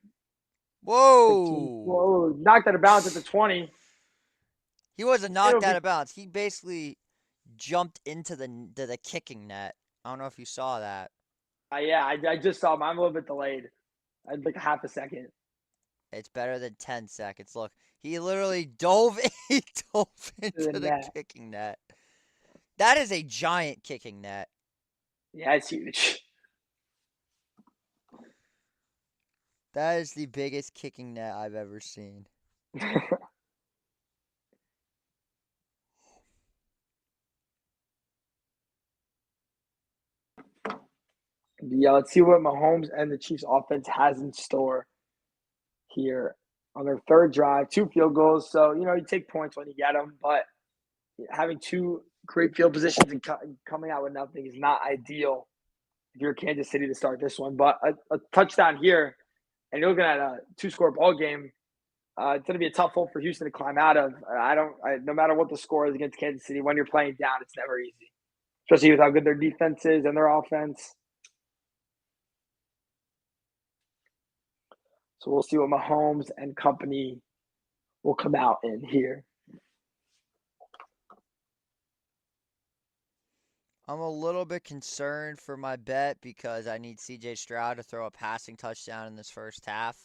Speaker 2: Whoa!
Speaker 1: Knocked out of bounds at the 20.
Speaker 2: He wasn't knocked out of bounds. He basically jumped into the kicking net. I don't know if you saw that.
Speaker 1: Yeah, I just saw him. I'm a little bit delayed. I'd like a half a second.
Speaker 2: It's better than 10 seconds. Look, he literally dove into the kicking net. That is a giant kicking net.
Speaker 1: Yeah, it's huge.
Speaker 2: That is the biggest kicking net I've ever seen.
Speaker 1: Yeah, let's see what Mahomes and the Chiefs offense has in store here on their 3rd drive. 2 field goals. So, you take points when you get them, but having 2 great field positions and coming out with nothing is not ideal if you're Kansas City to start this one. But a touchdown here, and you're looking at a 2-score ball game. It's going to be a tough hole for Houston to climb out of. No matter what the score is against Kansas City, when you're playing down, it's never easy, especially with how good their defense is and their offense. So we'll see what Mahomes and company will come out in here.
Speaker 2: I'm a little bit concerned for my bet because I need C.J. Stroud to throw a passing touchdown in this first half.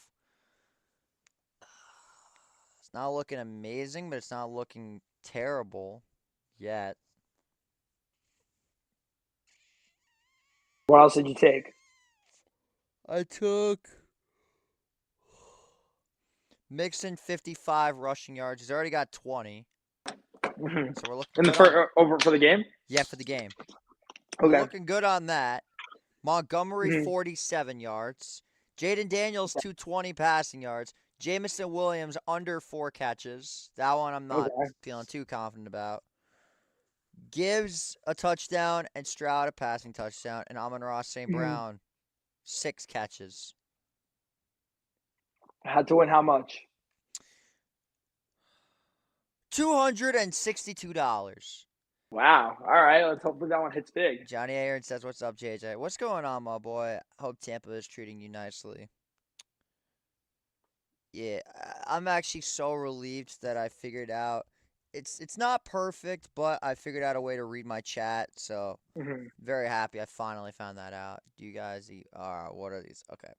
Speaker 2: It's not looking amazing, but it's not looking terrible yet.
Speaker 1: What else did you take?
Speaker 2: I took Mixon 55 rushing yards. He's already got 20.
Speaker 1: Mhm.
Speaker 2: So we're looking
Speaker 1: In the
Speaker 2: good on
Speaker 1: over for the game.
Speaker 2: yeah, for the game. We're
Speaker 1: Okay.
Speaker 2: looking good on that. Montgomery
Speaker 1: Mhm.
Speaker 2: 47 yards. Jaden Daniels 220 passing yards. Jamison Williams under 4 catches. That one I'm not
Speaker 1: Okay.
Speaker 2: feeling too confident about. Gibbs a touchdown and Stroud a passing touchdown, and Amon-Ra St.
Speaker 1: Mhm.
Speaker 2: Brown 6 catches.
Speaker 1: Had to win how much?
Speaker 2: $262.
Speaker 1: Wow. All right. Let's hope that one hits big.
Speaker 2: Johnny Aaron says, "What's up, JJ? What's going on, my boy? Hope Tampa is treating you nicely." Yeah, I'm actually so relieved that I figured out it's not perfect, but I figured out a way to read my chat, so
Speaker 1: Mhm.
Speaker 2: very happy I finally found that out. Do you guys what are these? Okay.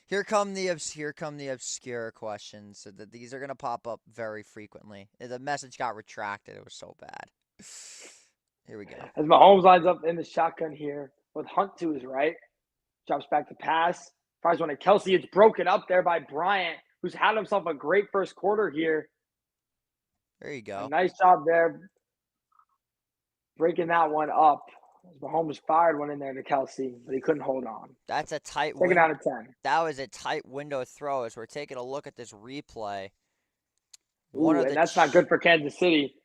Speaker 2: Here come the obscure questions. So that these are gonna pop up very frequently. The message got retracted. It was so bad. Here we go.
Speaker 1: As Mahomes lines up in the shotgun here with Hunt to his right, drops back to pass. Tries one at Kelsey. It's broken up there by Bryant, who's had himself a great first quarter here.
Speaker 2: There you
Speaker 1: A
Speaker 2: go.
Speaker 1: nice job there breaking that one up. As Mahomes fired one in there to Kelsey, but he couldn't hold on.
Speaker 2: That's a tight
Speaker 1: Second
Speaker 2: win.
Speaker 1: down and 10.
Speaker 2: That was a tight window throw as we're taking a look at this replay. One
Speaker 1: Ooh,
Speaker 2: of
Speaker 1: and
Speaker 2: the
Speaker 1: that's not good for Kansas City.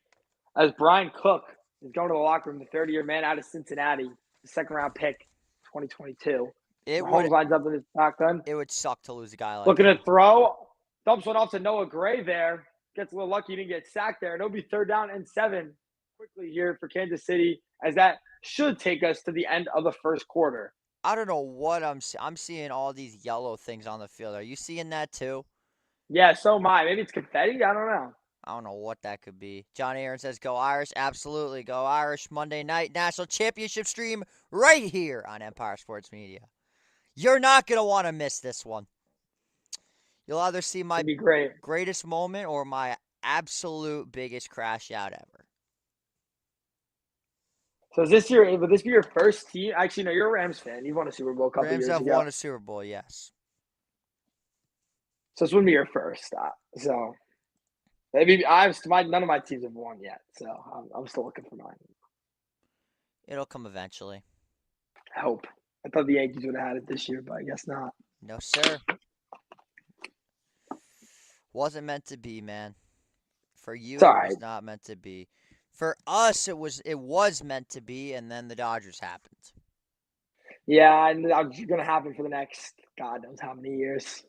Speaker 1: As Brian Cook is going to the locker room, the 30-year man out of Cincinnati, the second round pick, 2022.
Speaker 2: it would
Speaker 1: Mahomes lines up in his shotgun.
Speaker 2: it would suck to lose a guy like
Speaker 1: Looking
Speaker 2: him.
Speaker 1: to throw. Dumps one off to Noah Gray there. Gets a little lucky he didn't get sacked there. And it'll be third down and 7 quickly here for Kansas City, as that should take us to the end of the first quarter.
Speaker 2: I don't know what I'm seeing all these yellow things on the field. Are you seeing that too?
Speaker 1: Yeah, so am I. Maybe it's confetti. I don't know.
Speaker 2: I don't know what that could be. Johnny Aaron says, "Go Irish!" Absolutely, go Irish! Monday night national championship stream right here on Empire Sports Media. You're not gonna want to miss this one. You'll either see my
Speaker 1: It'd be great.
Speaker 2: greatest moment or my absolute biggest crash out ever.
Speaker 1: So is this your? Would this be your first team? Actually, no. You're a Rams fan. You won a Super Bowl a couple
Speaker 2: Rams
Speaker 1: years
Speaker 2: have
Speaker 1: ago.
Speaker 2: won a Super Bowl, yes.
Speaker 1: So this wouldn't be your first. So maybe none of my teams have won yet. So I'm still looking for mine.
Speaker 2: It'll come eventually.
Speaker 1: I hope. I thought the Yankees would have had it this year, but I guess not.
Speaker 2: No, sir. Wasn't meant to be, man. For
Speaker 1: It's
Speaker 2: you,
Speaker 1: all
Speaker 2: it
Speaker 1: right.
Speaker 2: was not meant to be. For us, it was meant to be, and then the Dodgers happened.
Speaker 1: Yeah, and it's gonna happen for the next God knows how many years.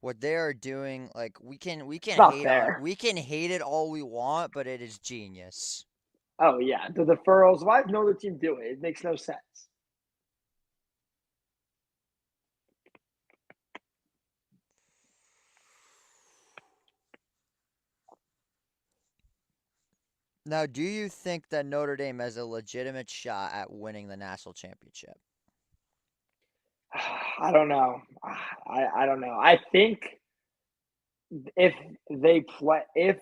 Speaker 2: What they are doing, like we can
Speaker 1: It's not fair.
Speaker 2: hate it all we want, but it is genius.
Speaker 1: Oh yeah, the deferrals. Why does no other team do it? It makes no sense.
Speaker 2: Now, do you think that Notre Dame has a legitimate shot at winning the national championship?
Speaker 1: I don't know. I don't know. I think if if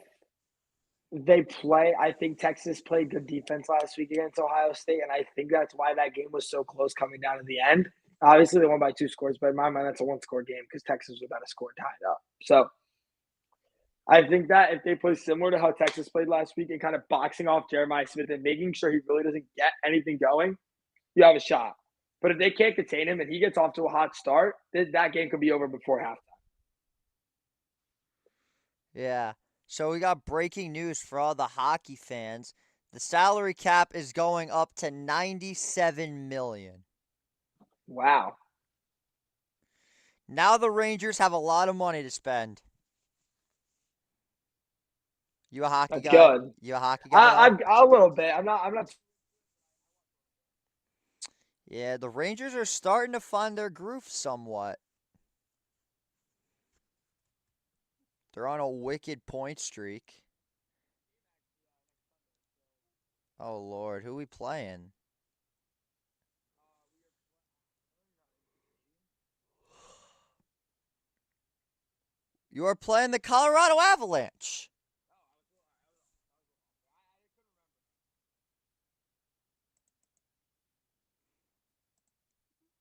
Speaker 1: they play, I think Texas played good defense last week against Ohio State, and I think that's why that game was so close coming down to the end. Obviously, they won by 2 scores, but in my mind, that's a one-score game because Texas was about to score tied up. So I think that if they play similar to how Texas played last week and kind of boxing off Jeremiah Smith and making sure he really doesn't get anything going, you have a shot. But if they can't contain him and he gets off to a hot start, that game could be over before halftime.
Speaker 2: Yeah. So we got breaking news for all the hockey fans. The salary cap is going up to 97 million.
Speaker 1: Wow.
Speaker 2: Now the Rangers have a lot of money to spend. You a hockey
Speaker 1: That's
Speaker 2: guy?
Speaker 1: good.
Speaker 2: You a hockey guy at
Speaker 1: I,
Speaker 2: all?
Speaker 1: I'm a little bit. I'm not.
Speaker 2: Yeah, the Rangers are starting to find their groove somewhat. They're on a wicked point streak. Oh Lord, who we playing? You are playing the Colorado Avalanche.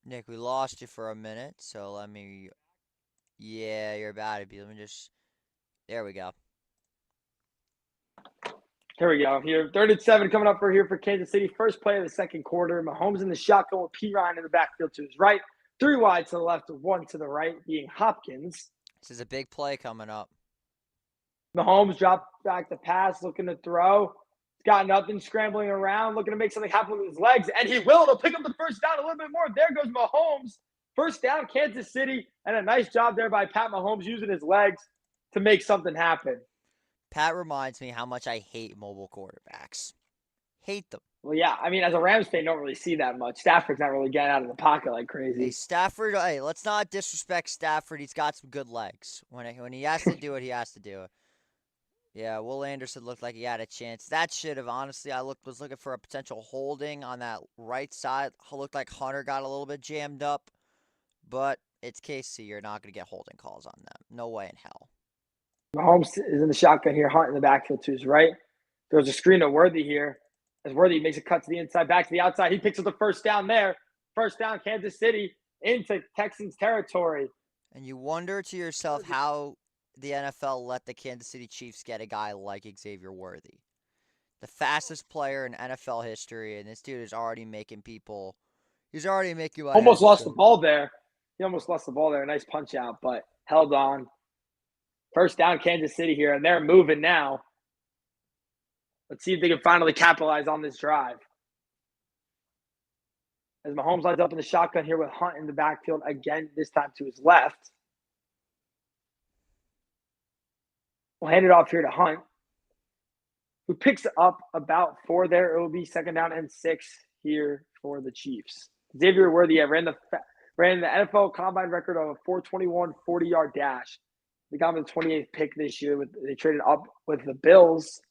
Speaker 2: Nick, we lost you for a minute, so let me. Yeah, you're about to be. Let me just. There we go.
Speaker 1: Here we go. Here, 37 coming up for Kansas City. First play of the second quarter. Mahomes in the shotgun with P. Ryan in the backfield to his right. 3 wide to the left, 1 to the right, being Hopkins.
Speaker 2: This is a big play coming up.
Speaker 1: Mahomes dropped back the pass, looking to throw. He's got nothing, scrambling around, looking to make something happen with his legs, and he will. He'll pick up the first down a little bit more. There goes Mahomes. First down, Kansas City, and a nice job there by Pat Mahomes using his legs to make something happen.
Speaker 2: Pat reminds me how much I hate mobile quarterbacks. Hate them.
Speaker 1: Well, yeah, I mean, as a Rams fan, don't really see that much. Stafford's not really getting out of the pocket like
Speaker 2: Hey,
Speaker 1: crazy.
Speaker 2: Stafford. Hey, let's not disrespect Stafford. He's got some good legs. When he has to do it, he has to do it. Yeah, Will Anderson looked like he had a chance. That should have honestly. Was looking for a potential holding on that right side. Looked like Hunter got a little bit jammed up, but it's KC. You're not going to get holding calls on them. No way in hell.
Speaker 1: Mahomes is in the shotgun here, Hunt in the backfield to his right. There's a screen to Worthy here. As Worthy makes a cut to the inside, back to the outside. He picks up the first down there. First down, Kansas City into Texans territory.
Speaker 2: And you wonder to yourself how the NFL let the Kansas City Chiefs get a guy like Xavier Worthy, the fastest player in NFL history, and this dude is already making people. He's already making my
Speaker 1: Almost
Speaker 2: head
Speaker 1: lost the
Speaker 2: spin.
Speaker 1: ball there. He almost lost the ball there. A nice punch out, but held on. First down, Kansas City here, and they're moving now. Let's see if they can finally capitalize on this drive. As Mahomes lines up in the shotgun here with Hunt in the backfield again, this time to his left. We'll hand it off here to Hunt, who picks up about 4 there. It will be second down and 6 here for the Chiefs. Xavier Worthy ran the NFL combine record of a 4.21 40-yard dash. They got him the 28th pick this year. They traded up with the Bills.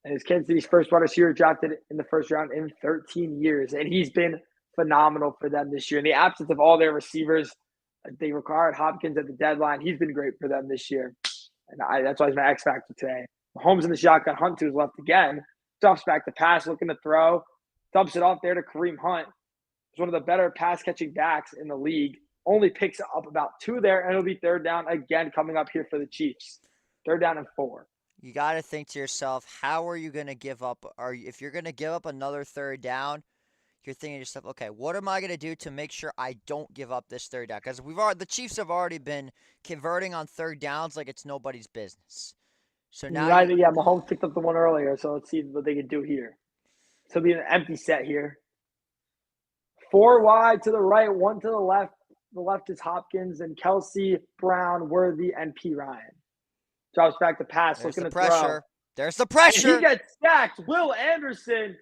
Speaker 1: And it's Kansas City's first wide receiver drafted in the first round in 13 years. And he's been phenomenal for them this year. In the absence of all their receivers, they required Hopkins at the deadline. He's been great for them this year. And that's why he's my X factor today. Mahomes in the shotgun, Hunt to his left again. Dumps back the pass, looking to throw. Dumps it off there to Kareem Hunt. He's one of the better pass-catching backs in the league. Only picks up about 2 there, and it'll be third down again coming up here for the Chiefs. Third down and 4.
Speaker 2: You got to think to yourself, how are you going to give up? If you're going to give up another third down, you're thinking to yourself, okay, what am I going to do to make sure I don't give up this third down? Because the Chiefs have already been converting on third downs like it's nobody's business. So now,
Speaker 1: Mahomes picked up the one earlier, so let's see what they can do here. So it'll be an empty set here. 4 wide to the right, 1 to the left. The left is Hopkins and Kelsey, Brown, Worthy, and P. Ryan. Drops back the pass,
Speaker 2: there's
Speaker 1: looking
Speaker 2: the
Speaker 1: to
Speaker 2: pressure.
Speaker 1: throw.
Speaker 2: There's the pressure.
Speaker 1: And he gets sacked. Will Anderson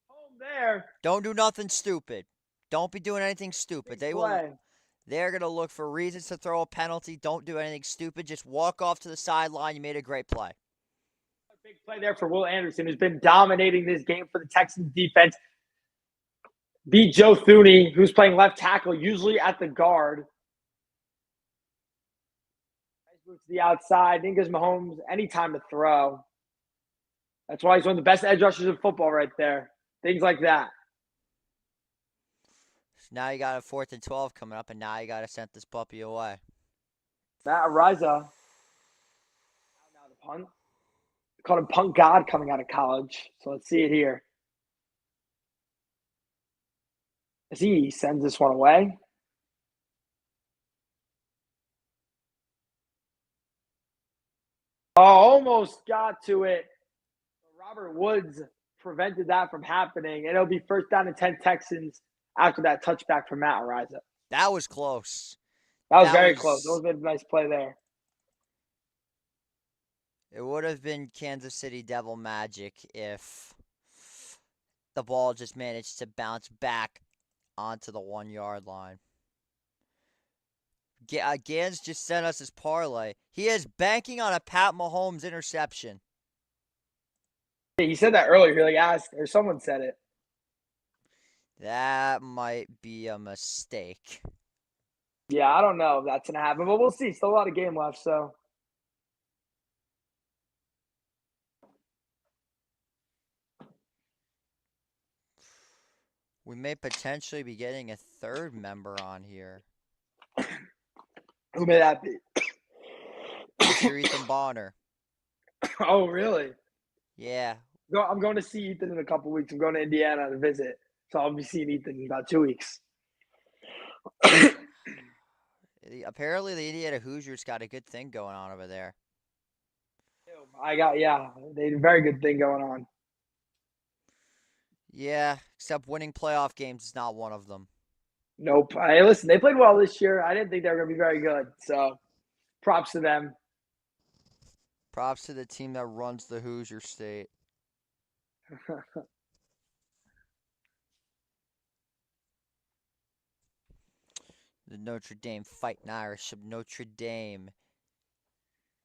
Speaker 1: home there.
Speaker 2: Don't do nothing stupid. Don't be doing anything stupid. They're going to look for reasons to throw a penalty. Don't do anything stupid. Just walk off to the sideline. You made a great play.
Speaker 1: Big play there for Will Anderson, who's been dominating this game for the Texans defense. Beat Joe Thuney, who's playing left tackle, usually at the guard. Move to the outside. Then gives Mahomes any time to throw. That's why he's one of the best edge rushers in football right there. Things like that.
Speaker 2: So now you got a 4th and 12 coming up, and now you got to send this puppy away.
Speaker 1: Matt Ariza. Now the punt. They called him Punt God coming out of college. So let's see it here. As he sends this one away. Oh, almost got to it. Robert Woods prevented that from happening. And it'll be first down and 10 Texans after that touchback from Matt Ariza.
Speaker 2: That was close.
Speaker 1: That was very close. That was a nice play there.
Speaker 2: It would have been Kansas City Devil magic if the ball just managed to bounce back onto the 1-yard line. Gans just sent us his parlay. He is banking on a Pat Mahomes interception.
Speaker 1: He said that earlier. He asked, or someone said it.
Speaker 2: That might be a mistake.
Speaker 1: Yeah, I don't know if that's gonna happen, but we'll see. Still a lot of game left, so
Speaker 2: We may potentially be getting a third member on here.
Speaker 1: who may that be?
Speaker 2: Mr. Ethan Bonner.
Speaker 1: Oh, really?
Speaker 2: Yeah.
Speaker 1: I'm going to see Ethan in a couple weeks. I'm going to Indiana to visit, so I'll be seeing Ethan in about 2 weeks.
Speaker 2: Apparently, the Indiana Hoosiers got a good thing going on over there.
Speaker 1: They had a very good thing going on.
Speaker 2: Yeah, except winning playoff games is not one of them.
Speaker 1: Nope. Hey, listen, they played well this year. I didn't think they were going to be very good, so props to them.
Speaker 2: Props to the team that runs the Hoosier State. The Notre Dame Fighting Irish of Notre Dame.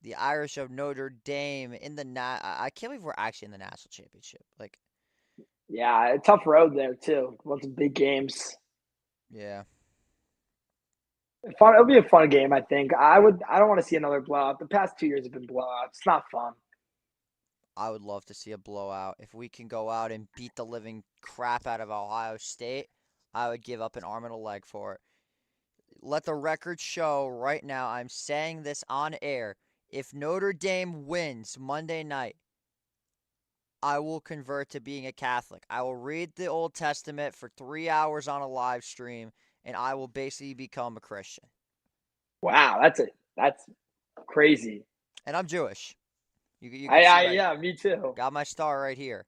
Speaker 2: The Irish of Notre Dame in the I can't believe we're actually in the national championship. Like,
Speaker 1: Yeah, a tough road there too. Won some big games.
Speaker 2: yeah,
Speaker 1: Fun. It'll be a fun game. I think. I would. I don't want to see another blowout. The past 2 years have been blowouts. It's not fun.
Speaker 2: I would love to see a blowout. If we can go out and beat the living crap out of Ohio State, I would give up an arm and a leg for it. Let the record show right now, I'm saying this on air. If Notre Dame wins Monday night, I will convert to being a Catholic. I will read the Old Testament for 3 hours on a live stream, and I will basically become a Christian.
Speaker 1: Wow, that's crazy.
Speaker 2: And I'm Jewish. You can see
Speaker 1: Yeah, me too.
Speaker 2: got my star right here.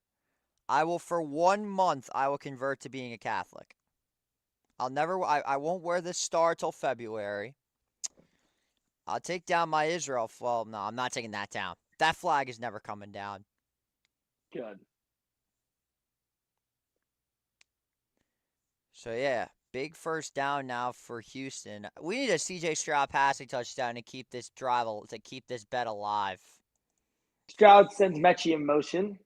Speaker 2: I will for 1 month. I will convert to being a Catholic. I won't wear this star till February. I'll take down my Israel. Well, no, I'm not taking that down. That flag is never coming down.
Speaker 1: Good.
Speaker 2: So yeah, big first down now for Houston. We need a CJ Stroud passing touchdown to keep this bet alive.
Speaker 1: Stroud sends Mechie in motion,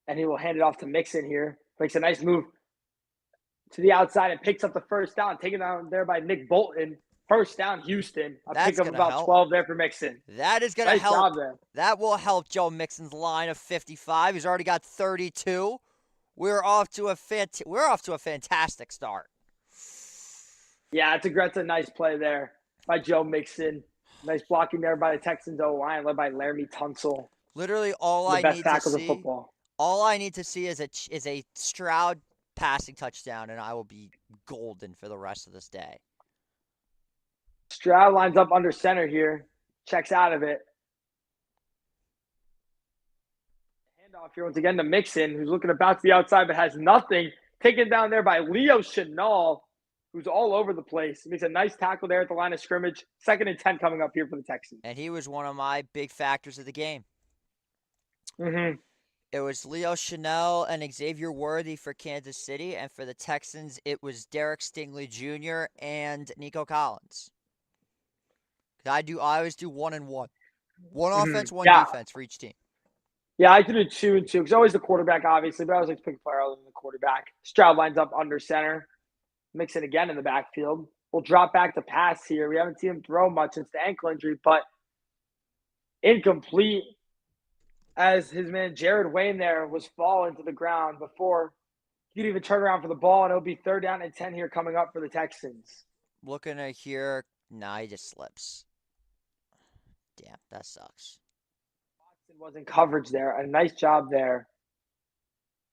Speaker 1: and he will hand it off to Mixon here. Makes a nice move to the outside and picks up the first down, taken down there by Nick Bolton. First down, Houston. A
Speaker 2: That's
Speaker 1: pick of
Speaker 2: gonna
Speaker 1: about
Speaker 2: help.
Speaker 1: 12 there for Mixon.
Speaker 2: That is gonna
Speaker 1: Nice
Speaker 2: help.
Speaker 1: job there.
Speaker 2: That will help Joe Mixon's line of 55. He's already got 32. We're off to a fantastic start.
Speaker 1: Yeah, that's a nice play there by Joe Mixon. Nice blocking there by the Texans O-line, led by Laramie Tunsil.
Speaker 2: Literally, all
Speaker 1: The
Speaker 2: I
Speaker 1: best
Speaker 2: need to
Speaker 1: tackles in
Speaker 2: see,
Speaker 1: football.
Speaker 2: is a Stroud passing touchdown, and I will be golden for the rest of this day.
Speaker 1: Stroud lines up under center here. Checks out of it. Handoff here once again to Mixon, who's looking about to the outside but has nothing. Taken down there by Leo Chenal, who's all over the place. He makes a nice tackle there at the line of scrimmage. 2nd and 10 coming up here for the Texans.
Speaker 2: And he was one of my big factors of the game.
Speaker 1: Mm-hmm.
Speaker 2: It was Leo Chenal and Xavier Worthy for Kansas City, and for the Texans, it was Derek Stingley Jr. and Nico Collins. I always do 1 and 1. One offense, one defense for each team.
Speaker 1: Yeah, I could do 2 and 2 because always the quarterback, obviously, but I always like to pick a player other than the quarterback. Stroud lines up under center. Mixon again in the backfield. We'll drop back to pass here. We haven't seen him throw much since the ankle injury, but incomplete as his man Jared Wayne there was falling to the ground before he could even turn around for the ball, and it'll be 3rd down and 10 here coming up for the Texans.
Speaker 2: Looking at here, he just slips. Damn, that sucks.
Speaker 1: Watson was in coverage there. A nice job there.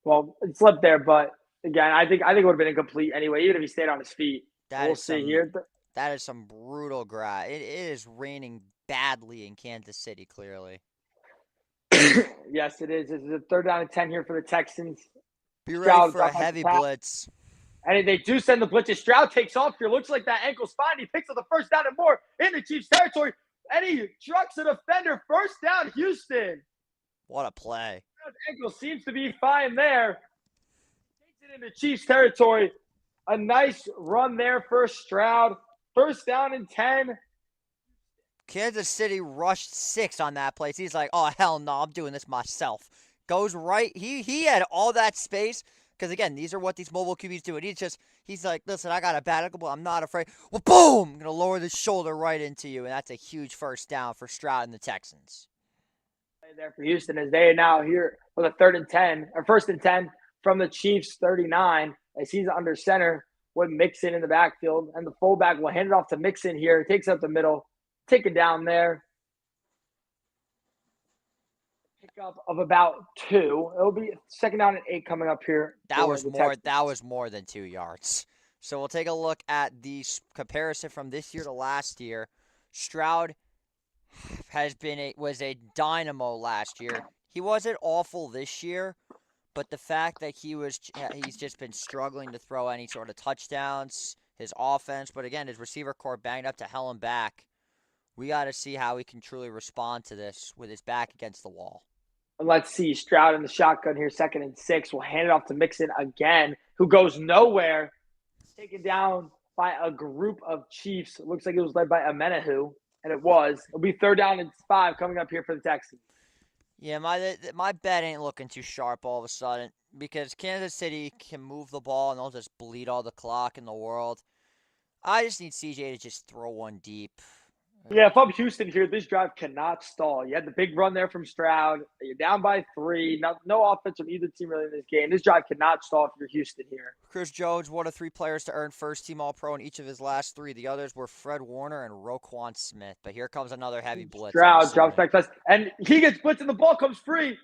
Speaker 1: Well, it slipped there, but again, I think it would have been incomplete anyway, even if he stayed on his feet. We'll see here.
Speaker 2: That is some brutal grass. It is raining badly in Kansas City, clearly.
Speaker 1: Yes, it is. This is a 3rd down and 10 here for the Texans.
Speaker 2: Be ready for a heavy blitz.
Speaker 1: And they do send the blitz. Stroud takes off here. Looks like that ankle's fine. He picks up the first down and more in the Chiefs' territory. And he trucks a defender. First down, Houston.
Speaker 2: What a play.
Speaker 1: Stroud's ankle seems to be fine there. Takes it into Chiefs' territory. A nice run there for Stroud. First down and 10.
Speaker 2: Kansas City rushed 6 on that play. He's like, oh, hell no, I'm doing this myself. Goes right. He had all that space. Because again, these are what these mobile QBs do. And he's like, listen, I got a bad ankle, but I'm not afraid. Well, boom! I'm gonna lower the shoulder right into you, and that's a huge first down for Stroud and the Texans.
Speaker 1: There for Houston as they are now here with a 3rd and 10 or 1st and 10 from the Chiefs 39 as he's under center with Mixon in the backfield, and the fullback will hand it off to Mixon here. Takes up the middle, take it down there. Pickup of about 2. It'll be 2nd down and 8 coming up here
Speaker 2: That
Speaker 1: for
Speaker 2: was
Speaker 1: the
Speaker 2: more.
Speaker 1: Texans.
Speaker 2: That was more than 2 yards. So we'll take a look at the comparison from this year to last year. Stroud was a dynamo last year. He wasn't awful this year, but the fact that he's just been struggling to throw any sort of touchdowns, his offense, but again, his receiver core banged up to hell and back. We got to see how he can truly respond to this with his back against the wall.
Speaker 1: And let's see, Stroud in the shotgun here, 2nd and 6. We'll hand it off to Mixon again, who goes nowhere. Taken down by a group of Chiefs. It looks like it was led by Amenahu, and it was. It'll be 3rd down and 5 coming up here for the Texans.
Speaker 2: Yeah, my bet ain't looking too sharp all of a sudden because Kansas City can move the ball and they'll just bleed all the clock in the world. I just need CJ to just throw one deep.
Speaker 1: Yeah, if I'm Houston here, this drive cannot stall. You had the big run there from Stroud. You're down by 3. No offense from either team really in this game. This drive cannot stall if you're Houston here.
Speaker 2: Chris Jones, one of 3 players to earn first-team All-Pro in each of his last 3. The others were Fred Warner and Roquan Smith. But here comes another heavy blitz.
Speaker 1: Stroud drops back fast, and he gets blitzed, and the ball comes free.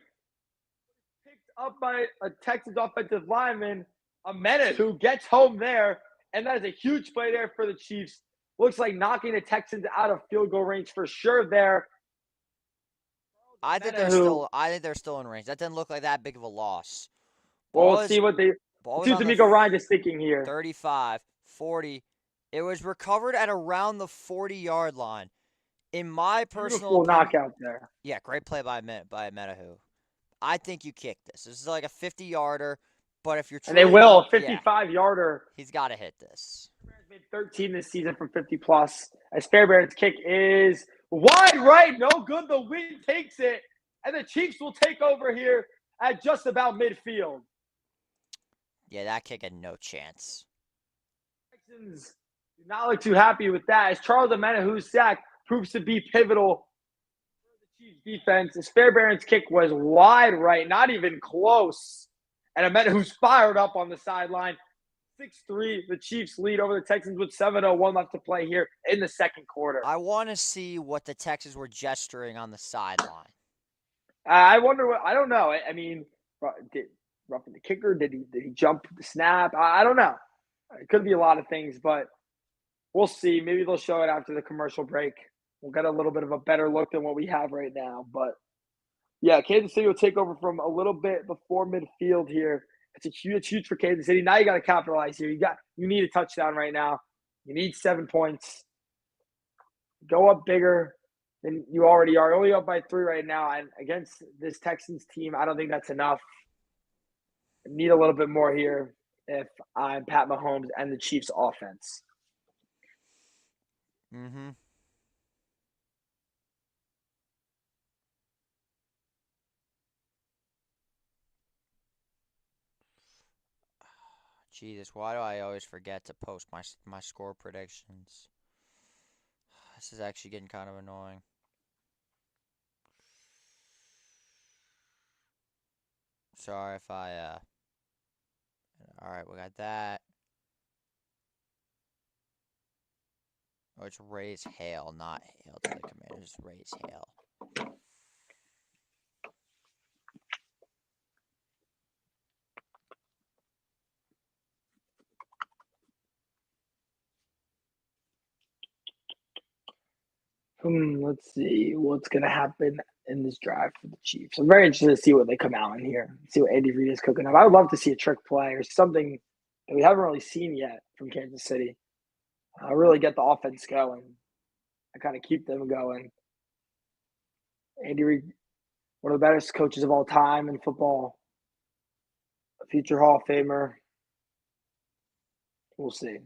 Speaker 1: Picked up by a Texans offensive lineman, Amenahu, who gets home there, and that is a huge play there for the Chiefs. Looks like knocking the Texans out of field goal range for sure there.
Speaker 2: I think they're still in range. That didn't look like that big of a loss.
Speaker 1: Well, let's see what D'Amico Ryan is thinking here.
Speaker 2: 35, 40. It was recovered at around the 40-yard line. In my personal opinion,
Speaker 1: knockout there.
Speaker 2: Yeah, great play by Amenahu. I think you kick this. This is like a 50-yarder, but if you're truly,
Speaker 1: and they will, a 55-yarder.
Speaker 2: He's got to hit this.
Speaker 1: Made 13 this season from 50+. As Fairbairn's kick is wide right, no good. The wind takes it, and the Chiefs will take over here at just about midfield.
Speaker 2: Yeah, that kick had no chance.
Speaker 1: Texans do not look too happy with that, as Charles Amenahu's sack proves to be pivotal for the Chiefs defense. As Fairbairn's kick was wide right, not even close. And Amenahu's fired up on the sideline. 6-3, the Chiefs lead over the Texans with 7:01 left to play here in the 2nd quarter.
Speaker 2: I want to see what the Texans were gesturing on the sideline.
Speaker 1: I wonder what – I don't know. I mean, did roughing the kicker? Did he jump the snap? I don't know. It could be a lot of things, but we'll see. Maybe they'll show it after the commercial break. We'll get a little bit of a better look than what we have right now. But, yeah, Kansas City will take over from a little bit before midfield here. It's huge for Kansas City. Now you got to capitalize here. You need a touchdown right now. You need 7 points. Go up bigger than you already are. Only up by 3 right now. And against this Texans team, I don't think that's enough. I need a little bit more here if I'm Pat Mahomes and the Chiefs offense.
Speaker 2: Mm-hmm. Jesus, why do I always forget to post my score predictions? This is actually getting kind of annoying. Sorry if I, Alright, we got that. Oh, it's raise hail, not hail to the Commanders. Raise hail.
Speaker 1: Let's see what's going to happen in this drive for the Chiefs. I'm very interested to see what they come out in here, see what Andy Reid is cooking up. I would love to see a trick play or something that we haven't really seen yet from Kansas City. Really get the offense going and kind of keep them going. Andy Reid, one of the best coaches of all time in football, a future Hall of Famer. We'll see.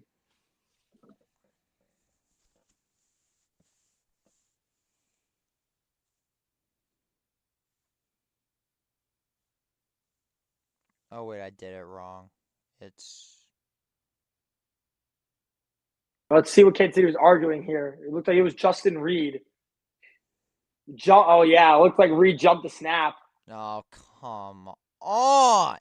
Speaker 2: Oh wait, I did it wrong. It's
Speaker 1: Let's see what Kansas City was arguing here. It looked like it was Justin Reed. Oh yeah, it looked like Reed jumped the snap.
Speaker 2: oh come on.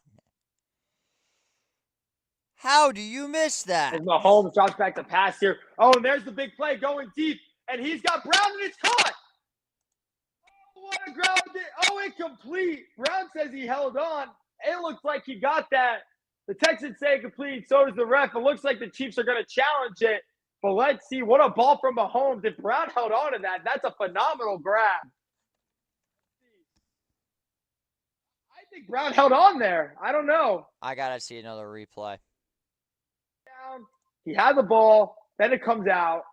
Speaker 2: How do you miss that?
Speaker 1: As Mahomes drops back the pass here. Oh, and there's the big play going deep, and he's got Brown, and it's caught. Oh, what a ground! Oh, incomplete. Brown says he held on. It looks like he got that. The Texans say complete. So does the ref. It looks like the Chiefs are going to challenge it. But let's see. What a ball from Mahomes. If Brown held on to that, that's a phenomenal grab. I think Brown held on there. I don't know.
Speaker 2: I gotta see another replay.
Speaker 1: He had the ball. Then it comes out.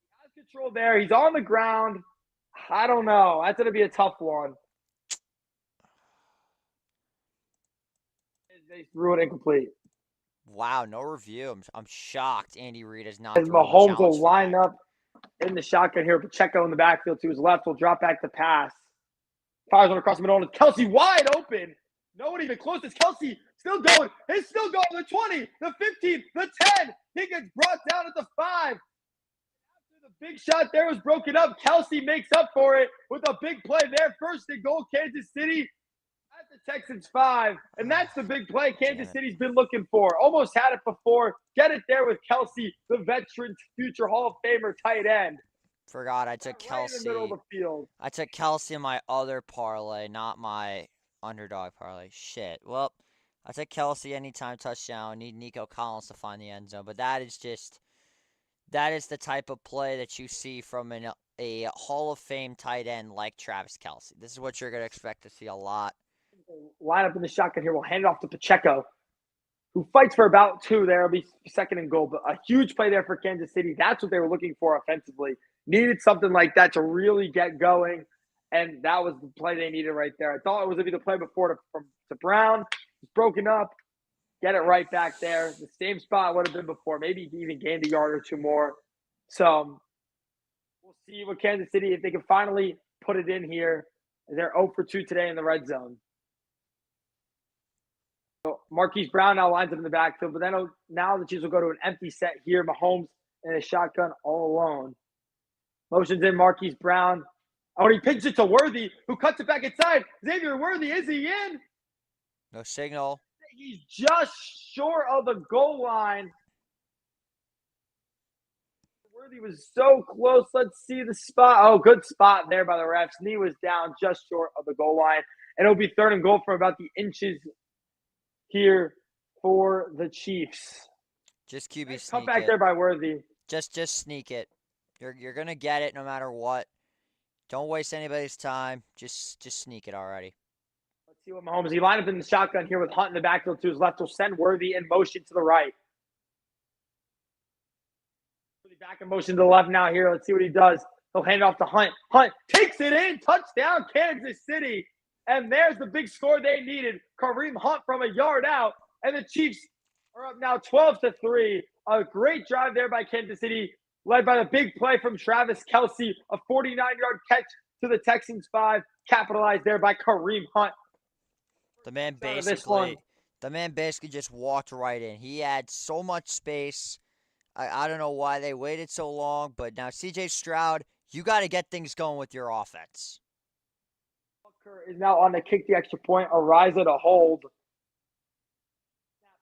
Speaker 1: He has control there. He's on the ground. I don't know. That's going to be a tough one. They threw it incomplete.
Speaker 2: Wow, no review. I'm shocked Andy Reid has not
Speaker 1: As
Speaker 2: thrown the
Speaker 1: Mahomes
Speaker 2: challenge
Speaker 1: will
Speaker 2: for that.
Speaker 1: line up in the shotgun here. Pacheco in the backfield to his left will drop back the pass. Fires one across the middle, and Kelsey wide open. No one even close. It's Kelsey still going. It's still going. The 20, the 15, the 10. He gets brought down at the 5. After the big shot there was broken up, Kelsey makes up for it with a big play there. First and goal, Kansas City at the Texans 5. And that's the big play Kansas City's been looking for. Almost had it before. Get it there with Kelsey, the veteran future Hall of Famer tight end.
Speaker 2: Forgot I took
Speaker 1: Right in the middle of
Speaker 2: Kelsey.
Speaker 1: the field.
Speaker 2: I took Kelsey in my other parlay, not my underdog parlay. Shit. Well, I took Kelsey anytime touchdown. Need Nico Collins to find the end zone, but that is the type of play that you see from a Hall of Fame tight end like Travis Kelsey. This is what you're gonna expect to see a lot.
Speaker 1: Line up in the shotgun here. We'll hand it off to Pacheco, who fights for about 2 there. It'll be second and goal, but a huge play there for Kansas City. That's what they were looking for offensively. Needed something like that to really get going, and that was the play they needed right there. I thought it was going to be the play before to Brown. It's broken up. Get it right back there. The same spot it would have been before. Maybe he even gained a yard or 2 more. So we'll see what Kansas City, if they can finally put it in here. They're 0 for 2 today in the red zone. Marquise Brown now lines up in the backfield, but then now the Chiefs will go to an empty set here. Mahomes in a shotgun all alone. Motions in Marquise Brown. Oh, and he pitches it to Worthy, who cuts it back inside. Xavier Worthy, is he in?
Speaker 2: No signal.
Speaker 1: He's just short of the goal line. Worthy was so close. Let's see the spot. Oh, good spot there by the refs. Knee was down just short of the goal line. And it'll be third and goal from about the inches here for the Chiefs.
Speaker 2: Just QB
Speaker 1: Nice
Speaker 2: sneak
Speaker 1: comeback
Speaker 2: it.
Speaker 1: there by Worthy.
Speaker 2: Just sneak it. You're gonna get it no matter what. Don't waste anybody's time. Just sneak it already.
Speaker 1: Let's see what Mahomes. He lined up in the shotgun here with Hunt in the backfield to his left. Will send Worthy in motion to the right. Back in motion to the left now here. Let's see what he does. He'll hand it off to Hunt. Hunt takes it in. Touchdown, Kansas City. And there's the big score they needed. Kareem Hunt from a yard out. And the Chiefs are up now 12-3. A great drive there by Kansas City, led by the big play from Travis Kelsey. A 49-yard catch to the Texans 5. Capitalized there by Kareem Hunt.
Speaker 2: The man basically just walked right in. He had so much space. I don't know why they waited so long, but now CJ Stroud, you got to get things going with your offense.
Speaker 1: Walker is now on the kick the extra point. Ariza to hold.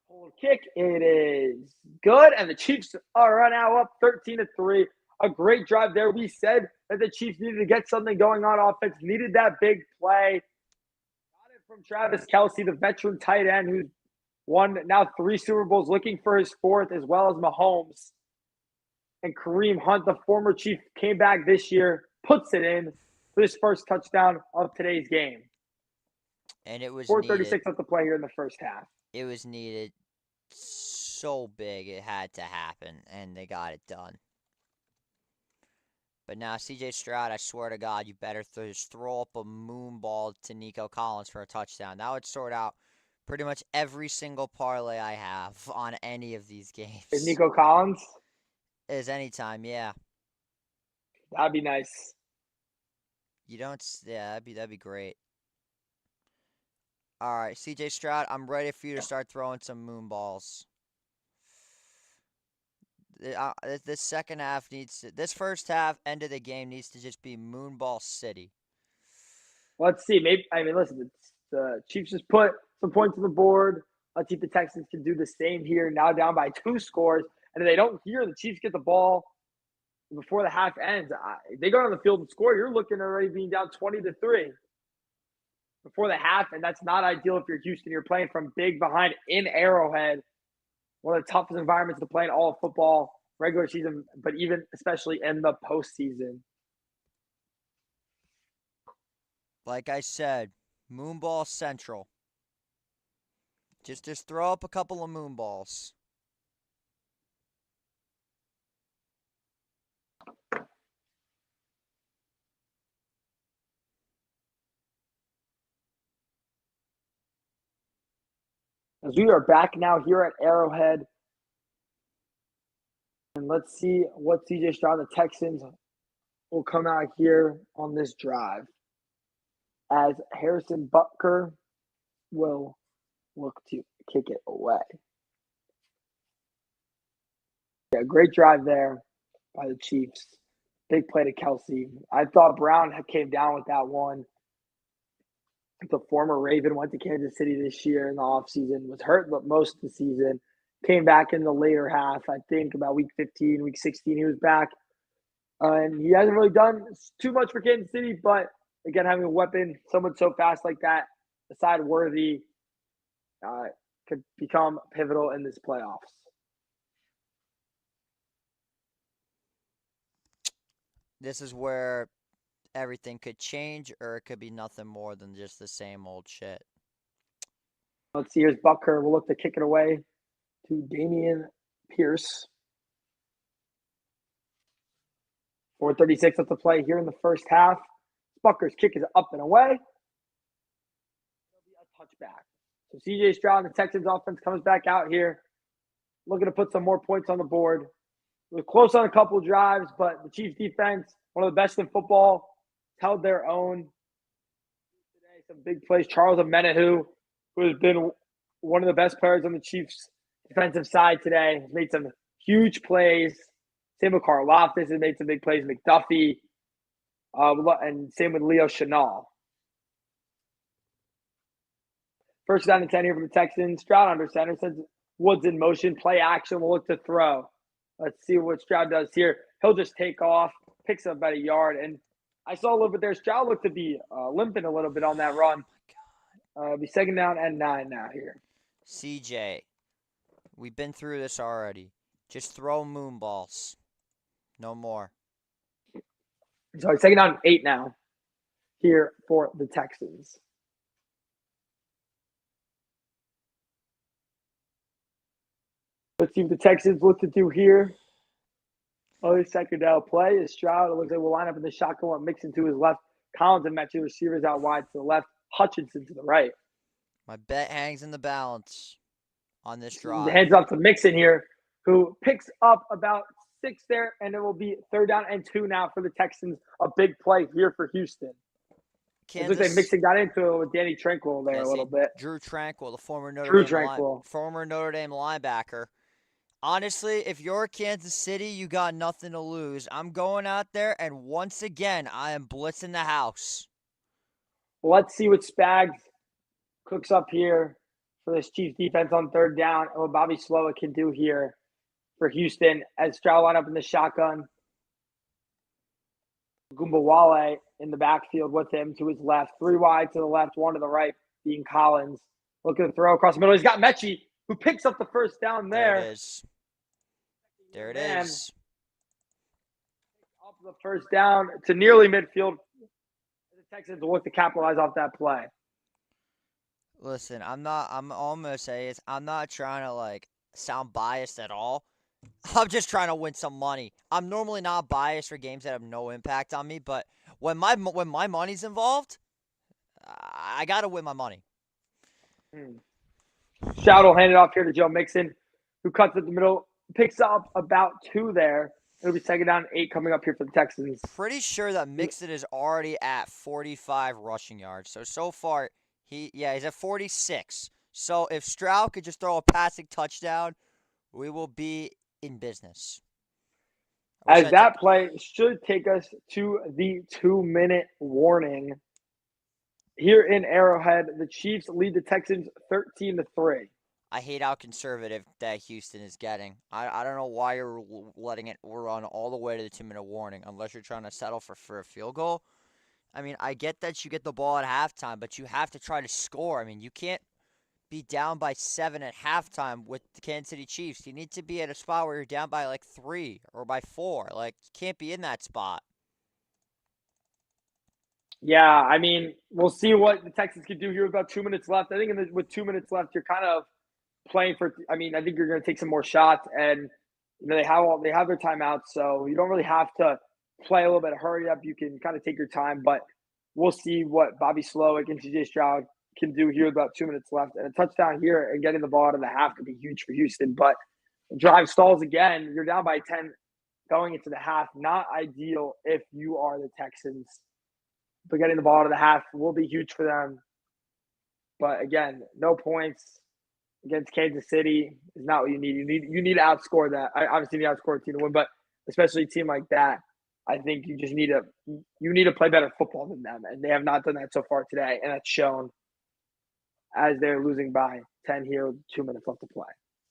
Speaker 1: Hold kick. It is good, and the Chiefs are now up 13-3. A great drive there. We said that the Chiefs needed to get something going on offense, needed that big play. Got it from Travis Kelsey, the veteran tight end who's won now 3 Super Bowls, looking for his 4th, as well as Mahomes. And Kareem Hunt, the former Chief, came back this year, puts it in for his first touchdown of today's game.
Speaker 2: And it was
Speaker 1: 4:36 left to play here in the first half.
Speaker 2: It was needed so big it had to happen, and they got it done. But now CJ Stroud, I swear to God, you better just throw up a moon ball to Nico Collins for a touchdown. That would sort out pretty much every single parlay I have on any of these games.
Speaker 1: Is Nico Collins?
Speaker 2: Is anytime, yeah.
Speaker 1: That'd be nice.
Speaker 2: Yeah, that'd be great. All right, CJ Stroud, I'm ready for you to start throwing some moon balls. This second half this first half, end of the game needs to just be Moonball City.
Speaker 1: Let's see. Maybe listen. The Chiefs just put some points on the board. Let's see if the Texans can do the same here. Now down by 2 scores, and if they don't hear the Chiefs get the ball before the half ends, they go on the field and score. You're looking already being down 20-3 before the half, and that's not ideal if you're Houston. You're playing from big behind in Arrowhead, one of the toughest environments to play in all of football, regular season, but even especially in the postseason.
Speaker 2: Like I said, Moonball Central. Just throw up a couple of moonballs.
Speaker 1: As we are back now here at Arrowhead, and let's see what CJ Stroud and the Texans will come out here on this drive. As Harrison Butker will look to kick it away. Yeah, great drive there by the Chiefs. Big play to Kelsey. I thought Brown came down with that one. The former Raven went to Kansas City this year in the offseason, was hurt most of the season, came back in the later half. I think about week 15, week 16, he was back. And he hasn't really done too much for Kansas City, but again, having a weapon, someone so fast like that, aside Worthy, could become pivotal in this playoffs.
Speaker 2: This is where everything could change, or it could be nothing more than just the same old shit.
Speaker 1: Let's see. Here's Butker. We'll look to kick it away to Damian Pierce. 4:36 left to play here in the first half. Butker's kick is up and away. It'll be a touchback. So CJ Stroud and the Texans offense comes back out here, looking to put some more points on the board. It was close on a couple of drives, but the Chiefs defense, one of the best in football, held their own. Today, some big plays. Charles Omenihu, who has been one of the best players on the Chiefs defensive side today, has made some huge plays. Same with Karlaftis has made some big plays. McDuffie, and same with Leo Chenal. First down and 10 here for the Texans. Stroud under center, sends Woods in motion. Play action. We'll look to throw. Let's see what Stroud does here. He'll just take off, picks up about a yard. And I saw a little bit there. Stroud looked to be limping a little bit on that run. Be second down and 9 now here.
Speaker 2: CJ, we've been through this already. Just throw moonballs. No more.
Speaker 1: Sorry, second down and 8 now here for the Texans. Let's see what the Texans look to do here. Other second down play is Stroud. It looks like we'll line up in the shotgun with Mixon to his left. Collins and Metchie receivers out wide to the left. Hutchinson to the right.
Speaker 2: My bet hangs in the balance on this drive.
Speaker 1: The hands off to Mixon here, who picks up about 6 there, and it will be third down and 2 now for the Texans. A big play here for Houston. It looks like Mixon got into it with Danny Tranquill there a little bit.
Speaker 2: Drew Tranquill, the former Notre Dame linebacker. Honestly, if you're Kansas City, you got nothing to lose. I'm going out there, and once again, I am blitzing the house.
Speaker 1: Let's see what Spags cooks up here for this Chiefs defense on third down, and what Bobby Slowick can do here for Houston as Stroud line up in the shotgun. Gumbawale in the backfield with him to his left. 3 wide to the left, 1 to the right, being Collins. Looking to throw across the middle. He's got Metchie, who picks up the first down there.
Speaker 2: There it is. There it is.
Speaker 1: Off the first down to nearly midfield. The Texans will look to capitalize off that play.
Speaker 2: Listen, I'm all I'm going to say is I'm not trying to, sound biased at all. I'm just trying to win some money. I'm normally not biased for games that have no impact on me, but when my money's involved, I got to win my money.
Speaker 1: Stroud will hand it off here to Joe Mixon, who cuts it the middle, picks up about 2 there. It'll be second down and 8 coming up here for the Texans.
Speaker 2: Pretty sure that Mixon is already at 45 rushing yards. So far, He's at 46. So if Stroud could just throw a passing touchdown, we will be in business. I wish
Speaker 1: As
Speaker 2: I took.
Speaker 1: that play should take us to the 2-minute warning. Here in Arrowhead, the Chiefs lead the Texans 13-3.
Speaker 2: I hate how conservative that Houston is getting. I don't know why you're letting it run all the way to the 2-minute warning unless you're trying to settle for a field goal. I mean, I get that you get the ball at halftime, but you have to try to score. I mean, you can't be down by 7 at halftime with the Kansas City Chiefs. You need to be at a spot where you're down by like 3 or by 4. Like, you can't be in that spot.
Speaker 1: Yeah, I mean, we'll see what the Texans can do here with about 2 minutes left. I think with 2 minutes left, you're kind of playing for. I mean, I think you're going to take some more shots, and they have their timeouts, so you don't really have to play a little bit of hurry up. You can kind of take your time, but we'll see what Bobby Slowick and CJ Stroud can do here with about 2 minutes left. And a touchdown here and getting the ball out of the half could be huge for Houston. But drive stalls again. You're down by 10 going into the half. Not ideal if you are the Texans. But getting the ball out of the half will be huge for them. But again, no points against Kansas City is not what you need. You need to outscore that. I obviously need to outscore a team to win, but especially a team like that, I think you just need to play better football than them, and they have not done that so far today, and that's shown as they're losing by 10 here with 2 minutes left to play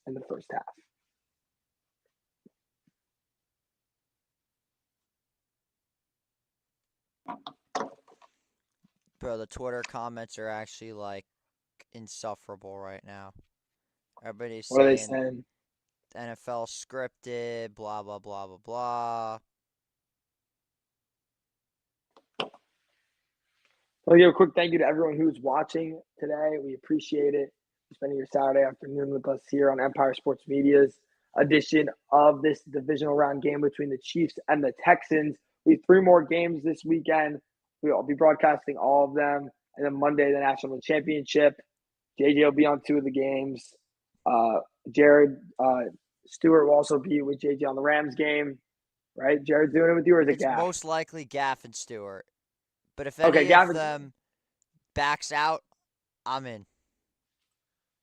Speaker 1: in the first half.
Speaker 2: Bro, the Twitter comments are actually like insufferable right now. Everybody's
Speaker 1: What are they
Speaker 2: saying
Speaker 1: saying?
Speaker 2: NFL scripted, blah, blah, blah, blah, blah.
Speaker 1: I'll give a quick thank you to everyone who's watching today. We appreciate it. For spending your Saturday afternoon with us here on Empire Sports Media's edition of this divisional round game between the Chiefs and the Texans. We have 3 more games this weekend. We'll be broadcasting all of them. And then Monday, the National Championship. JJ will be on 2 of the games. Jared Stewart will also be with JJ on the Rams game. Right? Jared's doing it with you, or is it
Speaker 2: It's
Speaker 1: Gaff?
Speaker 2: most likely Gaff and Stewart. But if
Speaker 1: Okay,
Speaker 2: any of
Speaker 1: Gaff
Speaker 2: them backs out, I'm in.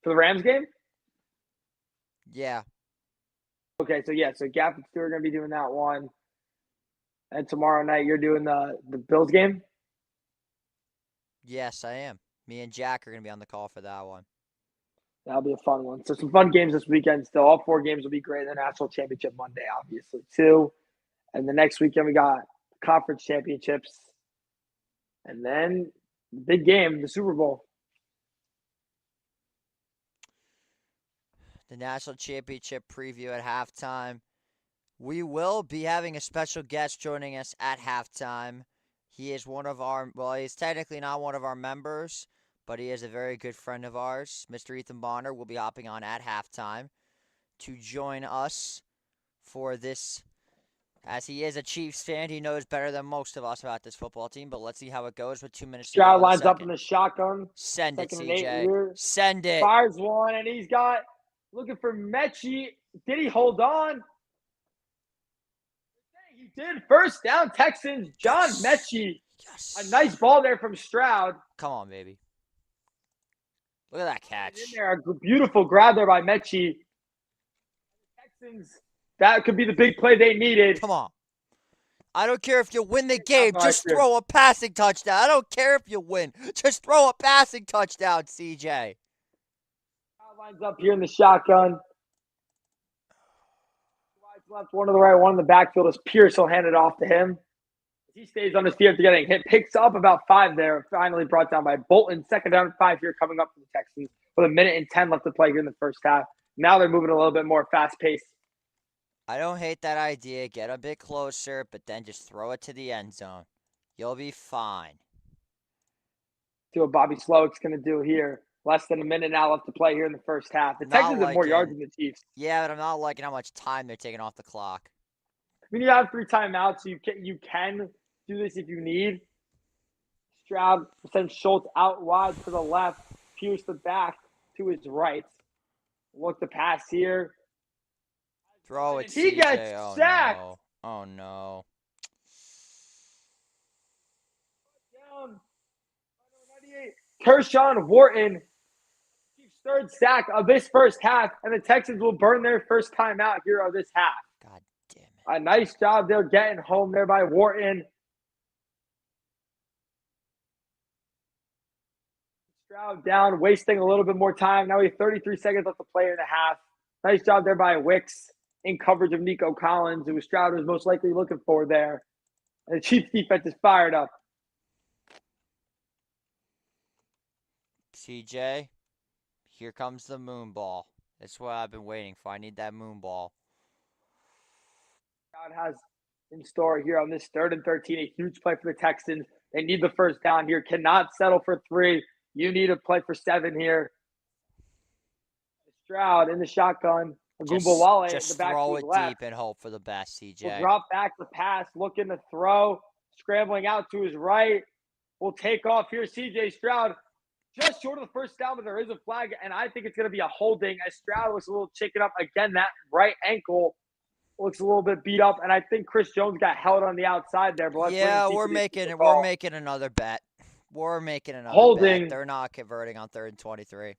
Speaker 1: for the Rams game?
Speaker 2: Yeah.
Speaker 1: Okay, so Gaff and Stewart are going to be doing that one. And tomorrow night, you're doing the Bills game?
Speaker 2: Yes, I am. Me and Jack are going to be on the call for that one.
Speaker 1: That'll be a fun one. So some fun games this weekend still. All 4 games will be great. The National Championship Monday, obviously, too. And the next weekend, we got conference championships. And then the big game, the Super Bowl.
Speaker 2: The National Championship preview at halftime. We will be having a special guest joining us at halftime. He is he's technically not one of our members, but he is a very good friend of ours. Mr. Ethan Bonner will be hopping on at halftime to join us for this. As he is a Chiefs fan, he knows better than most of us about this football team, but let's see how it goes with 2 minutes to go
Speaker 1: Stroud
Speaker 2: in the
Speaker 1: lines up in
Speaker 2: second.
Speaker 1: the shotgun.
Speaker 2: Send it,
Speaker 1: 2nd and 8
Speaker 2: CJ.
Speaker 1: here.
Speaker 2: Send it.
Speaker 1: Fires one, and he's got looking for Mechie. Did he hold on? He did. First down, Texans. John Mechie.
Speaker 2: Yes.
Speaker 1: A nice ball there from Stroud.
Speaker 2: Come on, baby. Look at that catch.
Speaker 1: In there, a beautiful grab there by Mechie. Texans, that could be the big play they needed.
Speaker 2: Come on. I don't care if you win the game. Just throw a passing touchdown. I don't care if you win. Just throw a passing touchdown, CJ.
Speaker 1: Lines up here in the shotgun. Left, one to the right, one in the backfield as Pierce will hand it off to him. He stays on his feet after getting hit. Picks up about 5 there. Finally brought down by Bolton. 2nd down and 5 here coming up for the Texans with 1:10 left to play here in the first half. Now they're moving a little bit more fast-paced.
Speaker 2: I don't hate that idea. Get a bit closer, but then just throw it to the end zone. You'll be fine.
Speaker 1: See what Bobby Slowick's going to do here. Less than a minute now left to play here in the first half. The Texans have more yards than the Chiefs.
Speaker 2: Yeah, but I'm not liking how much time they're taking off the clock.
Speaker 1: I mean, you have 3 timeouts, so you can do this if you need. Stroud sends Schultz out wide to the left. Pierce the back to his right. Look the pass here.
Speaker 2: Throw it,
Speaker 1: He
Speaker 2: CJ.
Speaker 1: gets sacked.
Speaker 2: No. Oh, no.
Speaker 1: Down. 98. Kershawn Wharton, third sack of this first half, and the Texans will burn their first timeout here of this half.
Speaker 2: God damn it.
Speaker 1: A nice job there getting home there by Wharton. Stroud down, wasting a little bit more time. Now we have 33 seconds left to play in the half. Nice job there by Wicks in coverage of Nico Collins, who Stroud was most likely looking for there. And the Chiefs defense is fired up.
Speaker 2: CJ, here comes the moon ball. That's what I've been waiting for. I need that moon ball.
Speaker 1: Stroud has in store here on this 3rd and 13, a huge play for the Texans. They need the first down here. Cannot settle for 3. You need a play for 7 here. Stroud in the shotgun. Agumbawale
Speaker 2: Just
Speaker 1: in the
Speaker 2: throw
Speaker 1: backfield
Speaker 2: it
Speaker 1: left.
Speaker 2: deep and hope for the best, CJ.
Speaker 1: Will drop back the pass, looking to throw, scrambling out to his right. Will take off here. CJ Stroud just short of the first down, but there is a flag, and I think it's going to be a holding as Stroud looks a little chicken up. Again, that right ankle looks a little bit beat up, and I think Chris Jones got held on the outside there. But
Speaker 2: we're making another bet. We're making another
Speaker 1: holding.
Speaker 2: Bet. They're not converting on 3rd and 23.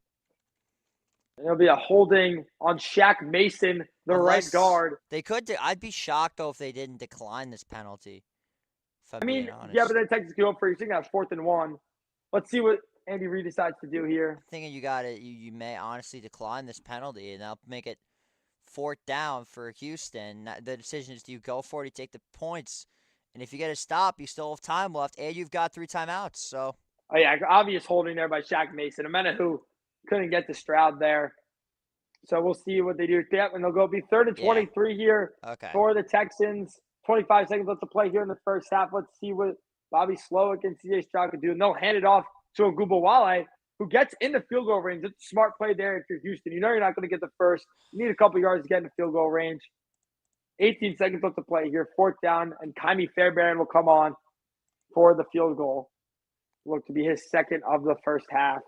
Speaker 1: There'll be a holding on Shaq Mason, the right guard.
Speaker 2: They could. I'd be shocked though if they didn't decline this penalty.
Speaker 1: I mean, yeah, but then Texas can go for you. Think that's 4th and 1. Let's see what Andy Reid decides to do here.
Speaker 2: I'm thinking you got it. You may honestly decline this penalty, and that'll make it 4th down for Houston. The decision is: do you go for it? You take the points, and if you get a stop, you still have time left, and you've got 3 timeouts. So.
Speaker 1: Oh yeah, obvious holding there by Shaq Mason. Amenahu couldn't get to Stroud there. So we'll see what they do. And they'll go be 3rd and 23 here for the Texans. 25 seconds left to play here in the first half. Let's see what Bobby Slowick and CJ Stroud can do. And they'll hand it off to Agumbawale, who gets in the field goal range. It's a smart play there if you're Houston. You know you're not going to get the first. You need a couple yards to get in the field goal range. 18 seconds left to play here. 4th down, and Kaimi Fairbairn will come on for the field goal. Look to be his second of the first half.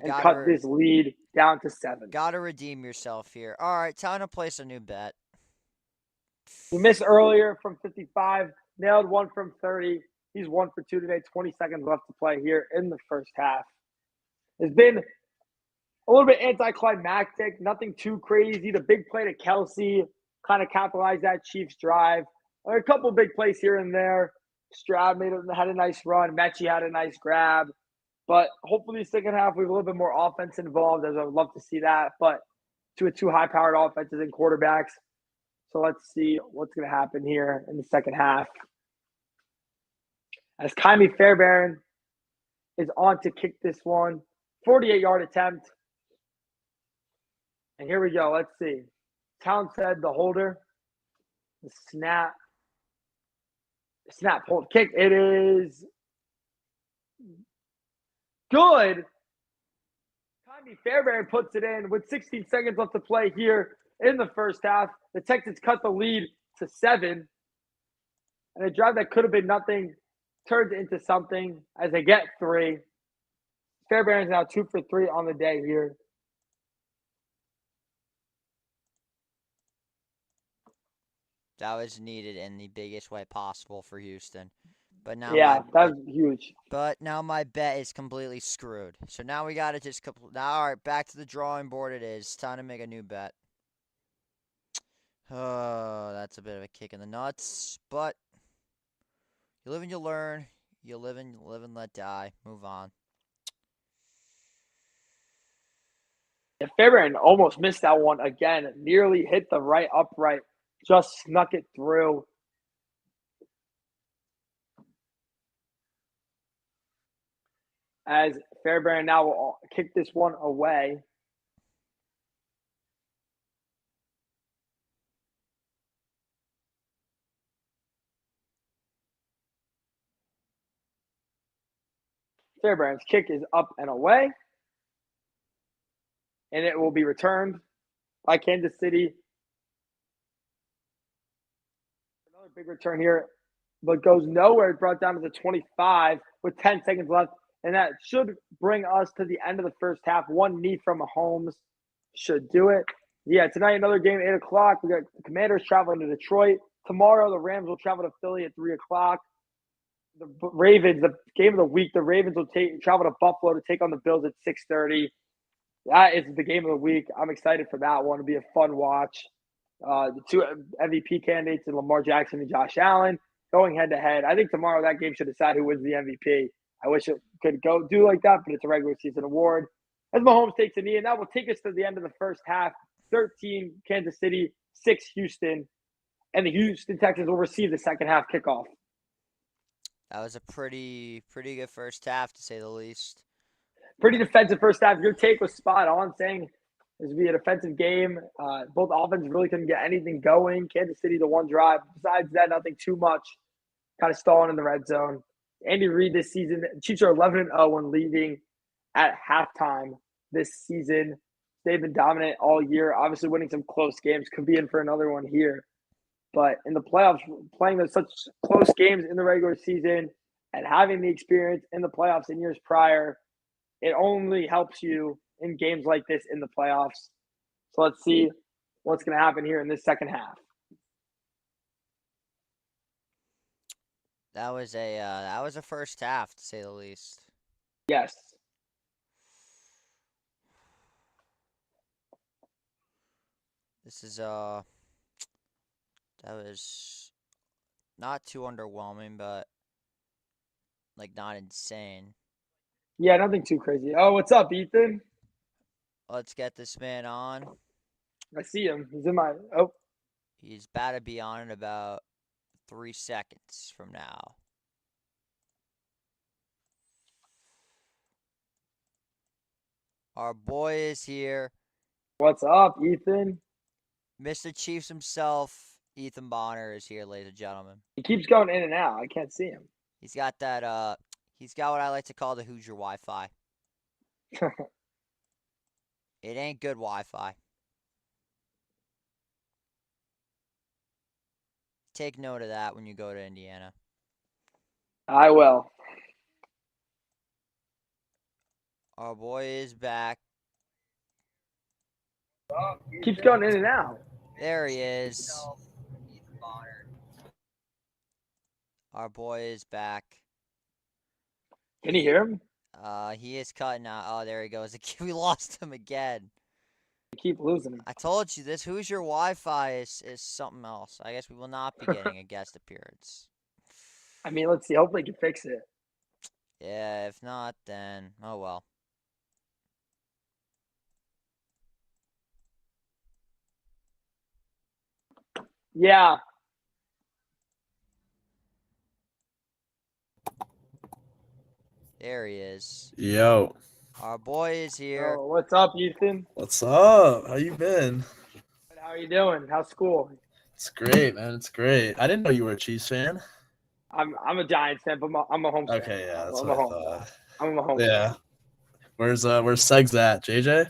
Speaker 1: And cut this lead down to 7.
Speaker 2: Got to redeem yourself here. All right, time to place a new bet.
Speaker 1: He missed earlier from 55, nailed 1 from 30. He's 1 for 2 today. 20 seconds left to play here in the first half. It's been a little bit anticlimactic, nothing too crazy. The big play to Kelsey kind of capitalized that Chiefs drive. A couple big plays here and there. Stroud had a nice run. Mechie had a nice grab. But hopefully second half we have a little bit more offense involved, as I would love to see that. But two high-powered offenses and quarterbacks. So let's see what's going to happen here in the second half. As Kaimi Fairbairn is on to kick this one. 48-yard attempt. And here we go. Let's see. Townsend, the holder. The snap. Snap, hold, kick. It is good. Kaimi Fairbairn puts it in with 16 seconds left to play here in the first half. The Texans cut the lead to 7. And a drive that could have been nothing turns into something as they get 3. Fairbairn's now 2 for 3 on the day here.
Speaker 2: That was needed in the biggest way possible for Houston. But now
Speaker 1: that was huge.
Speaker 2: But now my bet is completely screwed. So now we got to just all right, back to the drawing board it is. Time to make a new bet. Oh, that's a bit of a kick in the nuts. But you live and you learn. You live and let die. Move on.
Speaker 1: Yeah, Fairbairn almost missed that one again. Nearly hit the right upright. Just snuck it through. As Fairbairn now will kick this one away. Fairbairn's kick is up and away. And it will be returned by Kansas City. Another big return here, but goes nowhere. It's brought down to the 25 with 10 seconds left. And that should bring us to the end of the first half. One knee from Mahomes should do it. Yeah, tonight another game at 8 o'clock. We got the Commanders traveling to Detroit. Tomorrow the Rams will travel to Philly at 3 o'clock. the Ravens, the game of the week. The Ravens will travel to Buffalo to take on the Bills at 6:30. That is the game of the week. I'm excited for that one. It'll be a fun watch. The two MVP candidates in Lamar Jackson and Josh Allen going head to head. I think tomorrow that game should decide who wins the MVP. I wish it could go do like that, but it's a regular season award. As Mahomes takes a knee, and that will take us to the end of the first half. 13 Kansas City, 6 Houston, and the Houston Texans will receive the second half kickoff.
Speaker 2: That was a pretty good first half, to say the least.
Speaker 1: Pretty defensive first half. Your take was spot on, saying this would be a defensive game. Both offenses really couldn't get anything going. Kansas City, the one drive. Besides that, nothing too much. Kind of stalling in the red zone. Andy Reid this season, Chiefs are 11-0 when leading at halftime this season. They've been dominant all year. Obviously, winning some close games. Could be in for another one here. But in the playoffs, playing those such close games in the regular season and having the experience in the playoffs in years prior, it only helps you in games like this in the playoffs. So let's see what's going to happen here in this second half.
Speaker 2: That was a first half, to say the least.
Speaker 1: Yes.
Speaker 2: This is that was not too underwhelming, but like not insane.
Speaker 1: Yeah, nothing too crazy. Oh, what's up, Ethan?
Speaker 2: Let's get this man on.
Speaker 1: I see him. He's in my. Oh,
Speaker 2: He's about to be on in about 3 seconds from now. Our boy is here.
Speaker 1: what's up, Ethan?
Speaker 2: Mr. Chiefs himself, Ethan Bonner, is here, ladies and gentlemen.
Speaker 1: He keeps going in and out. I can't see him.
Speaker 2: He's got that, he's got what I like to call the Hoosier Wi-Fi. It ain't good Wi-Fi. Take note of that when you go to Indiana.
Speaker 1: I will.
Speaker 2: Our boy is back.
Speaker 1: Keeps going in and out.
Speaker 2: There he is. Our boy is back.
Speaker 1: Can you hear him?
Speaker 2: He is cutting out. Oh, there he goes. We lost him again.
Speaker 1: I keep losing him.
Speaker 2: I told you this. Who's your Wi-Fi is something else. I guess we will not be getting a guest appearance.
Speaker 1: I mean, let's see. Hopefully, he can fix it.
Speaker 2: Yeah, if not, then oh well.
Speaker 1: Yeah.
Speaker 2: There he is.
Speaker 3: Yo.
Speaker 2: Our boy is here.
Speaker 1: Oh, what's up, Ethan?
Speaker 3: What's up? How you been?
Speaker 1: How are you doing? How's school?
Speaker 3: It's great, man. It's great. I didn't know you were a Chiefs fan.
Speaker 1: I'm a Giants fan, but I'm a home fan.
Speaker 3: Okay, yeah, that's
Speaker 1: I'm
Speaker 3: what
Speaker 1: a
Speaker 3: I
Speaker 1: home
Speaker 3: thought.
Speaker 1: I'm a home
Speaker 3: Yeah.
Speaker 1: fan.
Speaker 3: Where's Segs at, JJ?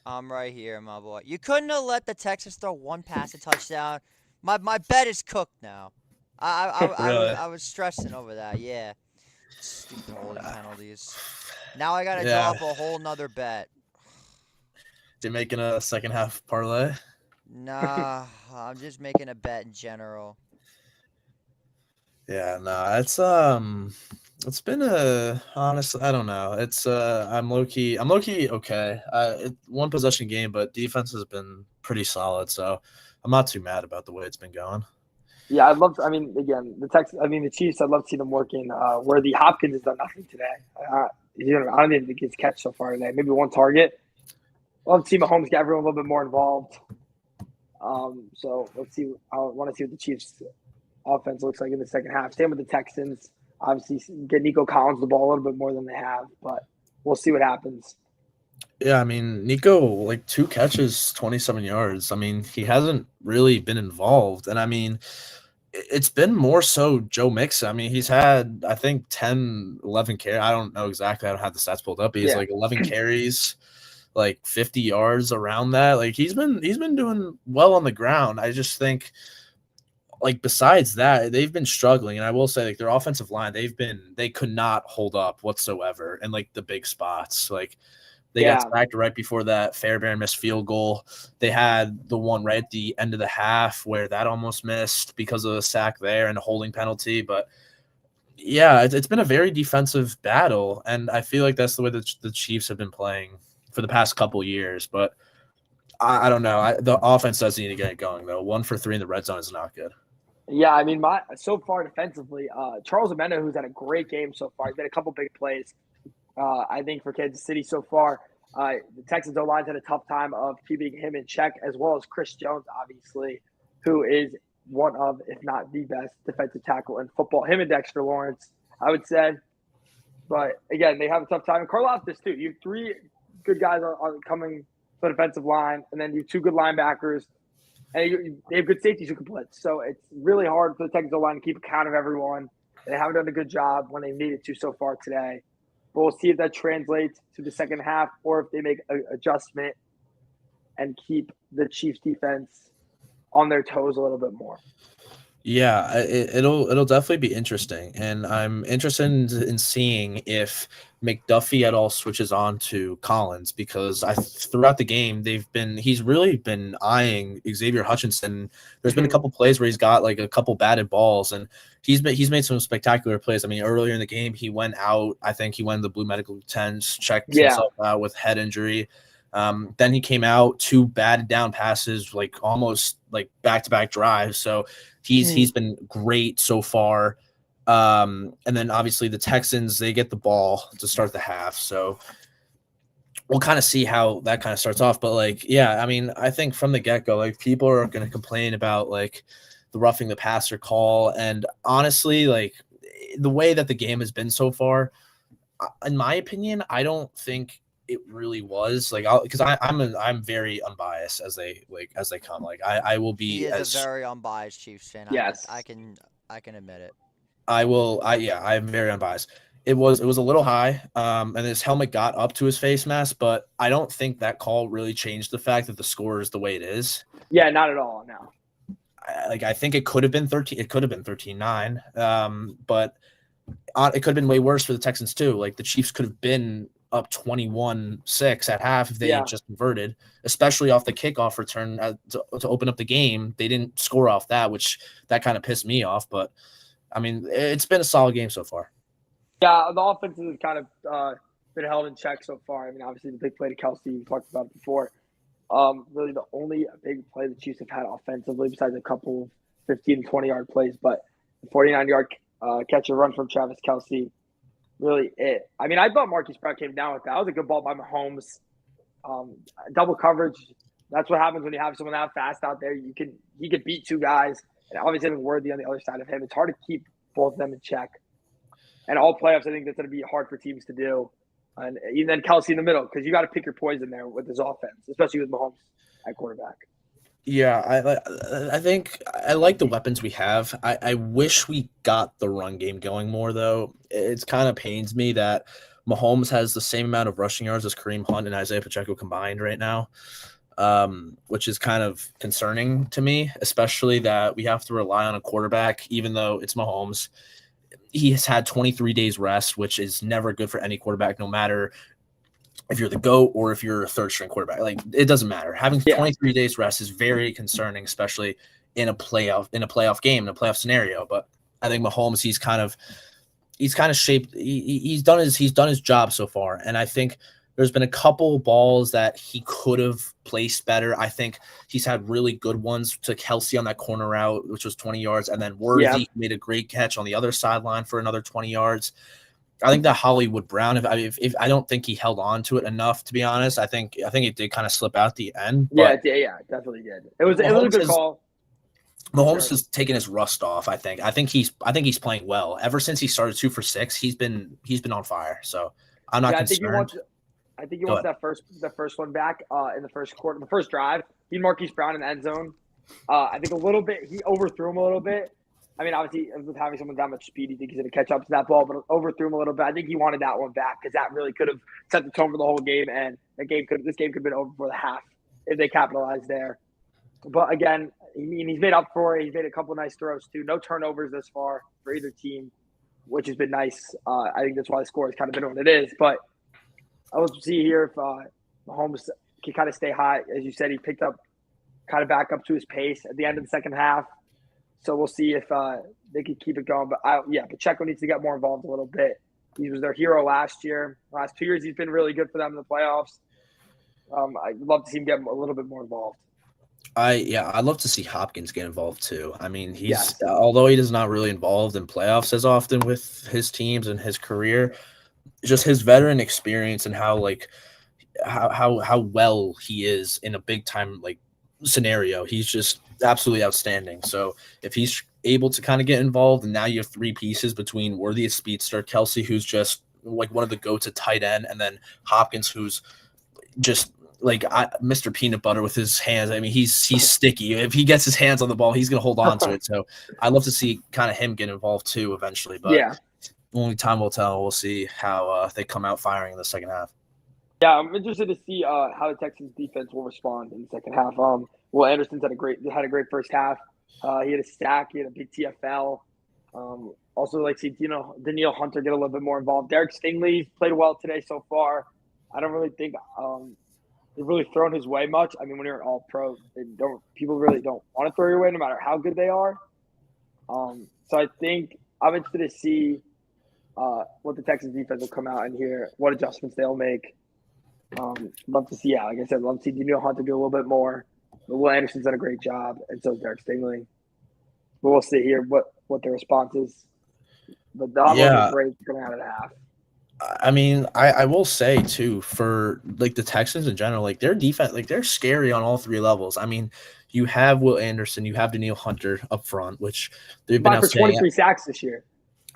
Speaker 2: I'm right here, my boy. You couldn't have let the Texans throw one passing touchdown. My bet is cooked now.
Speaker 3: Really?
Speaker 2: I was stressing over that. Yeah. Stupid holding penalties. Now I gotta
Speaker 3: Yeah.
Speaker 2: drop a whole nother bet.
Speaker 3: You're making a second half parlay?
Speaker 2: Nah, I'm just making a bet in general.
Speaker 3: Yeah, no, it's been honestly, I don't know. I'm low key okay. One possession game, but defense has been pretty solid, so I'm not too mad about the way it's been going.
Speaker 1: Yeah, I'd love to. I mean, again, the Chiefs. I'd love to see them working where the Hopkins has done nothing today. I don't even think he's catch so far today. Maybe one target. Love to see Mahomes get everyone a little bit more involved. So let's see. I want to see what the Chiefs' offense looks like in the second half. Same with the Texans. Obviously, get Nico Collins the ball a little bit more than they have, but we'll see what happens.
Speaker 3: Yeah, I mean, Nico, like 2 catches, 27 yards. I mean, he hasn't really been involved. And I mean, it's been more so Joe Mixon. I mean, he's had, I think, 10, 11 carries. I don't know exactly. I don't have the stats pulled up. He's like 11 carries, like 50 yards around that. Like he's been doing well on the ground. I just think, like, besides that, they've been struggling. And I will say, like, their offensive line, they could not hold up whatsoever in like the big spots. Like, they got sacked right before that Fairbairn missed field goal. They had the one right at the end of the half where that almost missed because of a sack there and a holding penalty. But Yeah, it's been a very defensive battle, and I feel like that's the way the Chiefs have been playing for the past couple years. But I don't know. The offense does need to get it going though. 1 for 3 in the red zone is not good.
Speaker 1: Yeah, I mean, so far defensively, Charles Amena, who's had a great game so far, he's made a couple big plays. I think for Kansas City so far, the Texans O-line's had a tough time of keeping him in check, as well as Chris Jones, obviously, who is one of, if not the best defensive tackle in football. Him and Dexter Lawrence, I would say. But again, they have a tough time. And Karlaftis too. You have 3 good guys on coming to the defensive line, and then you have 2 good linebackers, and they have good safeties who can blitz. So it's really hard for the Texans O-line to keep account of everyone. They haven't done a good job when they needed to so far today. But we'll see if that translates to the second half or if they make an adjustment and keep the Chiefs defense on their toes a little bit more.
Speaker 3: Yeah, it'll definitely be interesting, and I'm interested in seeing if McDuffie at all switches on to Collins, because throughout the game he's really been eyeing Xavier Hutchinson. There's been a couple plays where he's got like a couple batted balls, and he's made some spectacular plays. I mean, earlier in the game he went out. I think he went to the Blue Medical Tents, checked himself out with head injury. Then he came out 2 batted down passes, like almost like back-to-back drives. So he's been great so far. And then obviously the Texans, they get the ball to start the half. So we'll kind of see how that kind of starts off. But like, yeah, I mean, I think from the get-go, like people are going to complain about like the roughing the passer call. And honestly, like the way that the game has been so far, in my opinion, I don't think it really was like, because I'm very unbiased as they come. Like I will be.
Speaker 2: He is a very unbiased Chiefs fan.
Speaker 1: Yes,
Speaker 2: I can admit it.
Speaker 3: I'm very unbiased. It was a little high, and his helmet got up to his face mask, but I don't think that call really changed the fact that the score is the way it is.
Speaker 1: Yeah, not at all. No.
Speaker 3: I think it could have been 13. It could have been 13-9, but it could have been way worse for the Texans too. Like the Chiefs could have been up 21-6 at half if they had just converted, especially off the kickoff return to open up the game. They didn't score off that, which that kind of pissed me off. But I mean, it's been a solid game so far.
Speaker 1: Yeah, the offense has kind of been held in check so far. I mean, obviously the big play to Kelsey, we talked about it before. Really the only big play the Chiefs have had offensively, besides a couple 15 and 20-yard plays, but the 49-yard catch and run from Travis Kelsey, really it. I mean, I thought Marquise Brown came down with that. That was a good ball by Mahomes. Double coverage. That's what happens when you have someone that fast out there. He could beat 2 guys, and obviously having Worthy on the other side of him. It's hard to keep both of them in check. And all playoffs, I think that's going to be hard for teams to do. And even then Kelsey in the middle, because you got to pick your poison there with his offense, especially with Mahomes at quarterback.
Speaker 3: Yeah, I think I like the weapons we have. I wish we got the run game going more, though. It's kind of pains me that Mahomes has the same amount of rushing yards as Kareem Hunt and Isaiah Pacheco combined right now, which is kind of concerning to me, especially that we have to rely on a quarterback, even though it's Mahomes. He has had 23 days rest, which is never good for any quarterback, no matter if you're the GOAT or if you're a third-string quarterback. Like, it doesn't matter. Having 23 days rest is very concerning, especially in a playoff game, in a playoff scenario. But I think Mahomes, he's kind of shaped. He's done his job so far, and I think there's been a couple balls that he could have placed better. I think he's had really good ones to Kelsey on that corner route, which was 20 yards, and then Worthy made a great catch on the other sideline for another 20 yards. I think that Hollywood Brown, if I don't think he held on to it enough, to be honest. I think it did kind of slip out the end.
Speaker 1: But it definitely did. It was a good call.
Speaker 3: Mahomes has taken his rust off. I think he's playing well. Ever since he started 2 for 6, he's been on fire. So I'm not concerned.
Speaker 1: I think he wants the first one back in the first quarter, the first drive. He Marquise Brown in the end zone. I think a little bit he overthrew him a little bit. I mean, obviously, with having someone that much speed, you think he's going to catch up to that ball, but overthrew him a little bit. I think he wanted that one back because that really could have set the tone for the whole game, and this game could have been over for the half if they capitalized there. But again, I mean, he's made up for it. He's made a couple of nice throws too. No turnovers this far for either team, which has been nice. I think that's why the score has kind of been what it is. But I will see here if Mahomes can kind of stay high. As you said, he picked up kind of back up to his pace at the end of the second half. So we'll see if they can keep it going. But Pacheco needs to get more involved a little bit. He was their hero last year. Last 2 years, he's been really good for them in the playoffs. I'd love to see him get a little bit more involved.
Speaker 3: I'd love to see Hopkins get involved too. I mean,
Speaker 1: Yes.
Speaker 3: although he is not really involved in playoffs as often with his teams and his career, just his veteran experience and how well he is in a big time scenario. He's just absolutely outstanding. So if he's able to kind of get involved, and now you have three pieces between Worthy as speedster, Kelsey, who's just like one of the go-to tight end, and then Hopkins, who's just Mr. Peanut Butter with his hands. I mean, he's sticky. If he gets his hands on the ball, he's gonna hold on to it. So I'd love to see kind of him get involved too eventually. But only time will tell. We'll see how they come out firing in the second half.
Speaker 1: Yeah, I'm interested to see how the Texans defense will respond in the second half. Will Anderson's had a great first half. He had a sack. He had a big TFL. Also, see Danielle Hunter get a little bit more involved. Derek Stingley played well today so far. I don't really think they've really thrown his way much. I mean, when you're an all-pro, people really don't want to throw your way no matter how good they are. So I think I'm interested to see what the Texans defense will come out and here, what adjustments they'll make. Love to see, like I said, love to see Danielle Hunter do a little bit more. But Will Anderson's done a great job, and so is Derek Stingley. But we'll see here what their response is. But the was great coming out of the half.
Speaker 3: I mean, I will say too, for the Texans in general, their defense, they're scary on all three levels. I mean, you have Will Anderson, you have Danielle Hunter up front, which they've been
Speaker 1: for 23 sacks this year.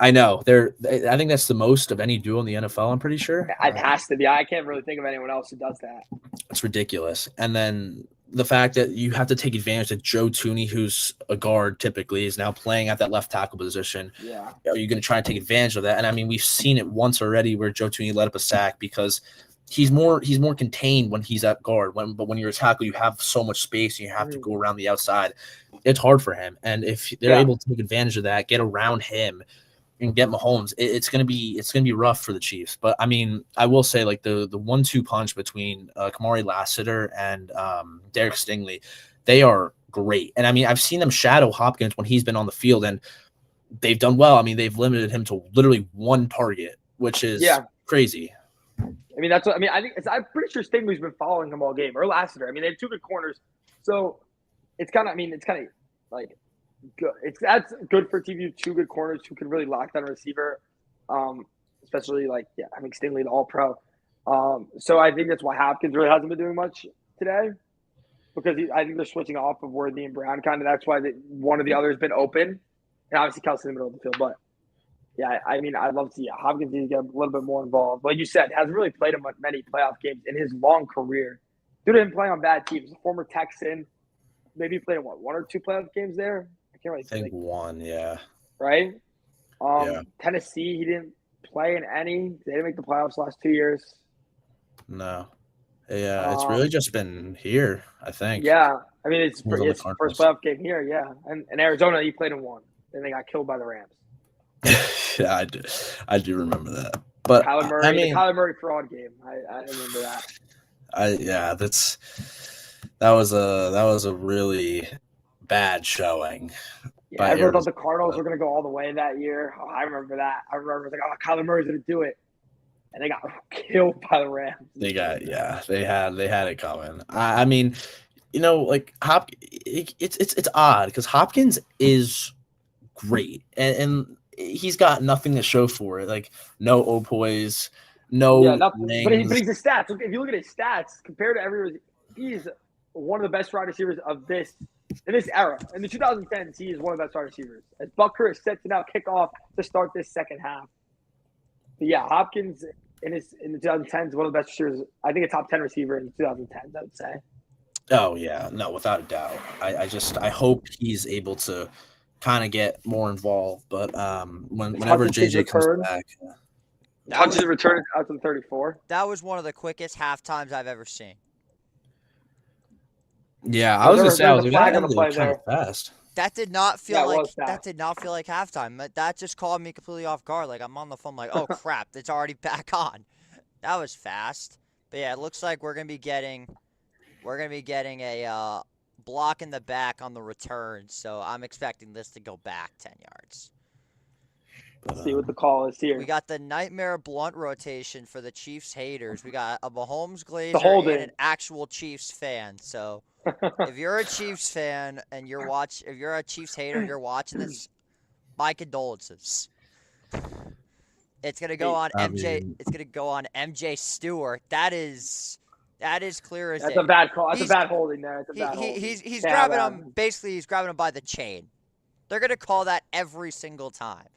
Speaker 3: I know. I think that's the most of any duo in the NFL, I'm pretty sure.
Speaker 1: It has to be. I can't really think of anyone else who does that.
Speaker 3: It's ridiculous. And then the fact that you have to take advantage that Joe Tooney, who's a guard typically, is now playing at that left tackle position.
Speaker 1: Yeah.
Speaker 3: Are you going to try and take advantage of that? And I mean, we've seen it once already where Joe Tooney let up a sack because he's more contained when he's at guard. But when you're a tackle, you have so much space and you have to go around the outside. It's hard for him. And if they're able to take advantage of that, get around him and get Mahomes, it's gonna be rough for the Chiefs. But I mean, I will say the 1-2 punch between Kamari Lassiter and Derek Stingley, they are great. And I mean, I've seen them shadow Hopkins when he's been on the field, and they've done well. I mean, they've limited him to literally one target, which is crazy.
Speaker 1: I mean, that's what I mean. I'm pretty sure Stingley's been following him all game, or Lassiter. I mean, they have two good corners, so it's kind of like. Good. That's good for TV. Two good corners who can really lock down a receiver, especially I think Stingley, the All-Pro. So I think that's why Hopkins really hasn't been doing much today, because I think they're switching off of Worthy and Brown kind of. That's why one of the others been open, and obviously Kelsey in the middle of the field. But yeah, I mean, I'd love to see Hopkins need to get a little bit more involved. Like you said, hasn't really played in many playoff games in his long career. Dude didn't play on bad teams. A former Texan, maybe played in one or two playoff games there. I
Speaker 3: think one, yeah.
Speaker 1: Right? Tennessee, he didn't play in any. They didn't make the playoffs last 2 years.
Speaker 3: No. Yeah, it's really just been here, I think.
Speaker 1: Yeah. I mean, it's first playoff game here, yeah. And in Arizona, he played in one. Then they got killed by the Rams.
Speaker 3: Yeah, I do remember that. But
Speaker 1: Kyler Murray, the Kyler Murray fraud game. I remember that.
Speaker 3: That was a really bad showing.
Speaker 1: Yeah, everyone thought the Cardinals were going to go all the way that year. Oh, I remember that. I remember Kyler Murray's going to do it, and they got killed by the Rams.
Speaker 3: They had it coming. I mean, it's odd because Hopkins is great, and he's got nothing to show for it. No opoise, no.
Speaker 1: But he's the stats. If you look at his stats compared to everyone, he's one of the best wide receivers of this. In this era, in the 2010s, he is one of the best wide receivers. As Bucker is set to now kick off to start this second half. But yeah, Hopkins in the 2010s, one of the best receivers. I think a top 10 receiver in the 2010s, I would say.
Speaker 3: Oh yeah, no, without a doubt. I hope he's able to kind of get more involved. But whenever JJ comes back,
Speaker 1: Hunt's return out to the 34.
Speaker 2: That was one of the quickest half times I've ever seen.
Speaker 3: Yeah, I was gonna say that was kind of fast.
Speaker 2: That did not feel like halftime. That just caught me completely off guard. I'm on the phone, oh crap, it's already back on. That was fast. But yeah, it looks like we're gonna be getting a block in the back on the return, so I'm expecting this to go back 10 yards.
Speaker 1: Let's see what the call is here.
Speaker 2: We got the nightmare blunt rotation for the Chiefs haters. We got a Mahomes
Speaker 1: The
Speaker 2: glazer and
Speaker 1: holding.
Speaker 2: an actual Chiefs fan. So if you're a Chiefs fan and if you're a Chiefs hater and you're watching this, my condolences. It's gonna go on MJ. It's gonna go on MJ Stewart. That is clear as day.
Speaker 1: That's a bad call. That's a bad holding there. That's a bad holding.
Speaker 2: He's grabbing him. Basically, he's grabbing him by the chain. They're gonna call that every single time.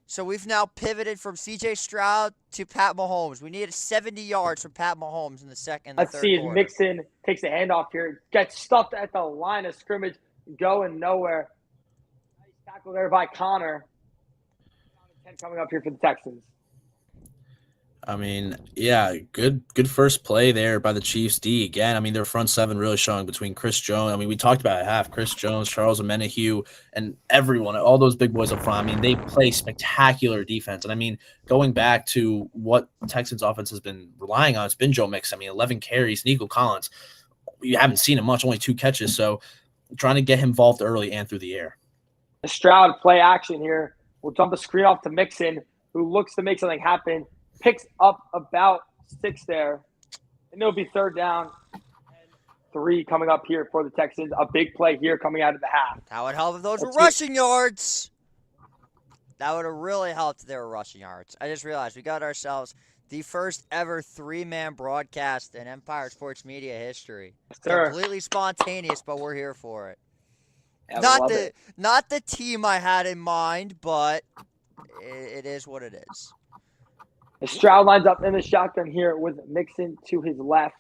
Speaker 2: So we've now pivoted from C.J. Stroud to Pat Mahomes. We needed 70 yards from Pat Mahomes in the third quarter.
Speaker 1: Let's see as Mixon takes the handoff here. Gets stuffed at the line of scrimmage. Going nowhere. Nice tackle there by Connor. 10 coming up here for the Texans.
Speaker 3: I mean, yeah, good first play there by the Chiefs D. Again, I mean, their front seven really showing between Chris Jones. I mean, we talked about it half. Chris Jones, Charles Omenihu, and everyone, all those big boys up front. I mean, they play spectacular defense. And I mean, going back to what Texans offense has been relying on, it's been Joe Mixon. I mean, 11 carries, Nico Collins. You haven't seen him much, only 2 catches. So trying to get him involved early and through the air.
Speaker 1: The Stroud play action here. We'll dump a screen off to Mixon, who looks to make something happen. Picks up about 6 there. And it'll be 3rd down. 3 coming up here for the Texans. A big play here coming out of the half.
Speaker 2: That would help if those were rushing yards. That would have really helped if they were rushing yards. I just realized we got ourselves the first ever 3-man broadcast in Empire Sports Media history.
Speaker 1: Sure.
Speaker 2: Completely spontaneous, but we're here for it.
Speaker 1: Yeah,
Speaker 2: not the team I had in mind, but it is what it is.
Speaker 1: Stroud lines up in the shotgun here with Mixon to his left.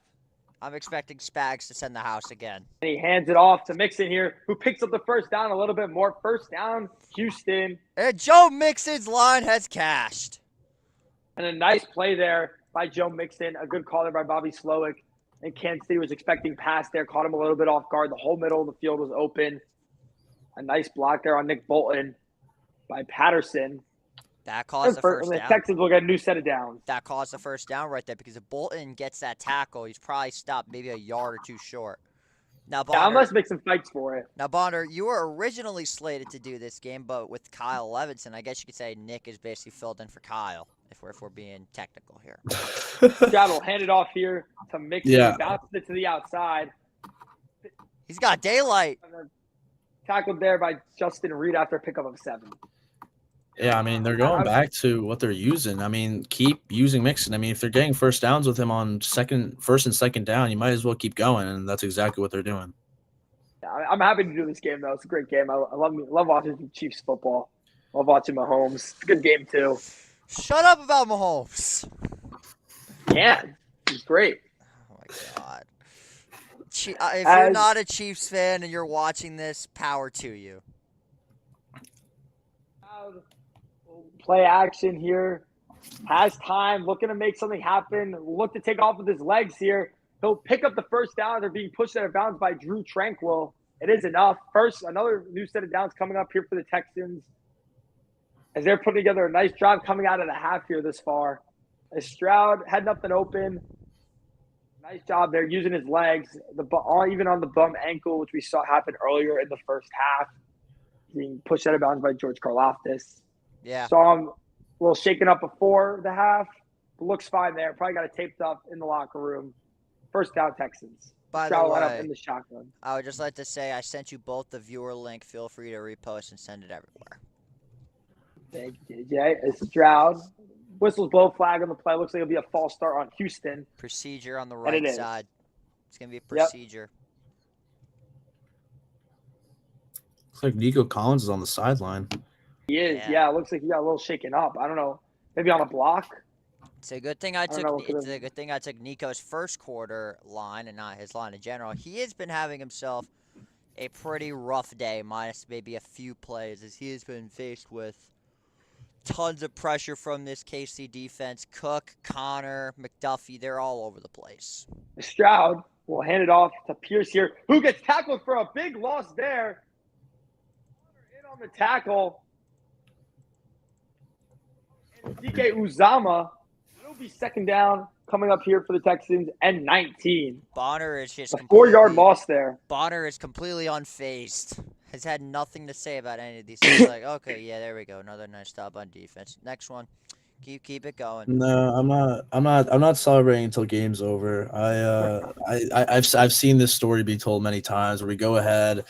Speaker 2: I'm expecting Spags to send the house again.
Speaker 1: And he hands it off to Mixon here, who picks up the first down a little bit more. First down, Houston.
Speaker 2: And Joe Mixon's line has cashed.
Speaker 1: And a nice play there by Joe Mixon. A good call there by Bobby Slowick. And Kansas City was expecting pass there. Caught him a little bit off guard. The whole middle of the field was open. A nice block there on Nick Bolton by Patterson.
Speaker 2: That caused the first
Speaker 1: down.
Speaker 2: The
Speaker 1: Texans will get a new set of downs.
Speaker 2: That caused the first down right there because if Bolton gets that tackle, he's probably stopped maybe a yard or 2 short. Now, Bonder,
Speaker 1: unless Mixon fights for it.
Speaker 2: Now, Bonder, you were originally slated to do this game, but with Kyle Levinson, I guess you could say Nick is basically filled in for Kyle, if we're being technical here.
Speaker 1: Stroud will hand it off here to Mixon.
Speaker 3: Yeah.
Speaker 1: He bounces it to the outside.
Speaker 2: He's got daylight.
Speaker 1: Tackled there by Justin Reed after a pickup of 7.
Speaker 3: Yeah, I mean, they're going back to what they're using. I mean, keep using Mixon. I mean, if they're getting first downs with him on first and second down, you might as well keep going, and that's exactly what they're doing.
Speaker 1: Yeah, I'm happy to do this game, though. It's a great game. I love watching Chiefs football. Love watching Mahomes. It's a good game, too.
Speaker 2: Shut up about Mahomes.
Speaker 1: Yeah, he's great.
Speaker 2: Oh, my God. If you're not a Chiefs fan and you're watching this, power to you.
Speaker 1: Play action here. Has time. Looking to make something happen. Look to take off with his legs here. He'll pick up the first down. They're being pushed out of bounds by Drew Tranquill. It is enough. First, another new set of downs coming up here for the Texans. As they're putting together a nice drive coming out of the half here this far. As Stroud had nothing open. Nice job there using his legs. Even on the bum ankle, which we saw happen earlier in the first half. Being pushed out of bounds by George Karlaftis.
Speaker 2: Yeah.
Speaker 1: Saw him a little shaken up before the half. But looks fine there. Probably got it taped up in the locker room. First down, Texans.
Speaker 2: By the way,
Speaker 1: up in the shotgun.
Speaker 2: I would just like to say I sent you both the viewer link. Feel free to repost and send it everywhere.
Speaker 1: Thank you, DJ. It's Stroud. Whistles blow flag on the play. Looks like it'll be a false start on Houston.
Speaker 2: Procedure on the right side. It's going to be a procedure.
Speaker 3: Looks like Nico Collins is on the sideline.
Speaker 1: He is. Yeah, it looks like he got a little shaken up. I don't know. Maybe on a block.
Speaker 2: It's a good thing I took Nico's first quarter line and not his line in general. He has been having himself a pretty rough day, minus maybe a few plays, as he has been faced with tons of pressure from this KC defense. Cook, Connor, McDuffie, they're all over the place.
Speaker 1: Stroud will hand it off to Pierce here, who gets tackled for a big loss there. In on the tackle. And DK Uzama. It'll be second down coming up here for the Texans, and 19.
Speaker 2: Bonner is just
Speaker 1: A 4-yard
Speaker 2: completely
Speaker 1: loss there.
Speaker 2: Bonner is completely unfazed. Has had nothing to say about any of these things. Like, okay, yeah, there we go. Another nice stop on defense. Next one. Keep it going.
Speaker 3: No, I'm not. I'm not celebrating until game's over. I've seen this story be told many times where we go ahead,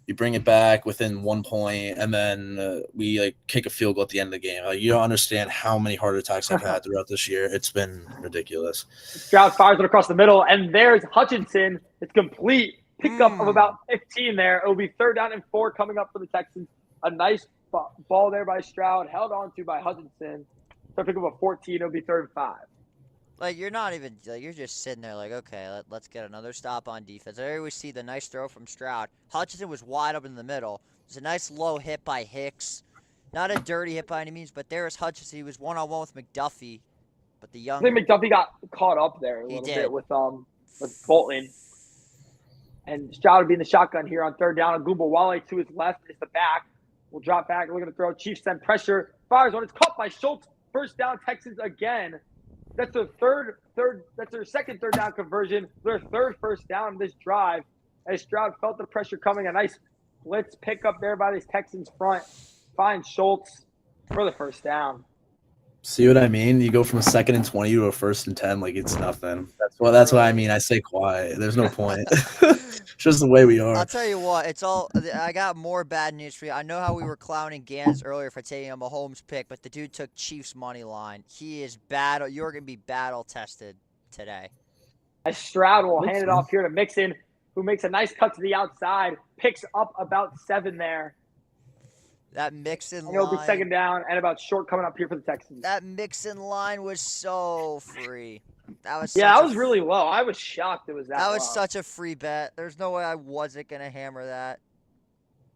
Speaker 3: we bring it back within 1 point, and then we like kick a field goal at the end of the game. Like, you don't understand how many heart attacks I've had throughout this year. It's been ridiculous.
Speaker 1: Stroud fires it across the middle, and there's Hutchinson. It's complete. Pickup of about 15 there. It'll be 3rd down and 4 coming up for the Texans. A nice ball there by Stroud, held on to by Hutchinson. So pick up a 14. It'll be 3rd and 5.
Speaker 2: Like, you're not even, like, you're just sitting there like, okay, let's get another stop on defense. I always see the nice throw from Stroud. Hutchinson was wide open in the middle. It's a nice low hit by Hicks. Not a dirty hit by any means, but there's Hutchinson. He was one-on-one with McDuffie. But the young...
Speaker 1: I think McDuffie got caught up there a little bit with Bolton. And Stroud would be in the shotgun here on 3rd down. Wale to his left is the back. Will drop back, looking to throw. Chiefs send pressure. Fires on. It's caught by Schultz. 1st down, Texans again. That's their that's their second 3rd down conversion. Their 3rd 1st down in this drive. As Stroud felt the pressure coming. A nice blitz pickup there by this Texans front. Finds Schultz for the 1st down.
Speaker 3: See what I mean? You go from a 2nd and 20 to a 1st and 10 like it's nothing. That's what I mean. I say quiet. There's no point. It's just the way we are.
Speaker 2: I'll tell you what. I got more bad news for you. I know how we were clowning Gans earlier for taking a Mahomes pick, but the dude took Chiefs money line. He is battle. You're gonna be battle tested today.
Speaker 1: As Stroud will hand it off here to Mixon, who makes a nice cut to the outside, picks up about 7 there.
Speaker 2: That Mixon line.
Speaker 1: It'll be 2nd down and about short coming up here for the Texans.
Speaker 2: That Mixon line was so free. That was
Speaker 1: really low. I was shocked it was that low.
Speaker 2: That was such a free bet. There's no way I wasn't going to hammer that.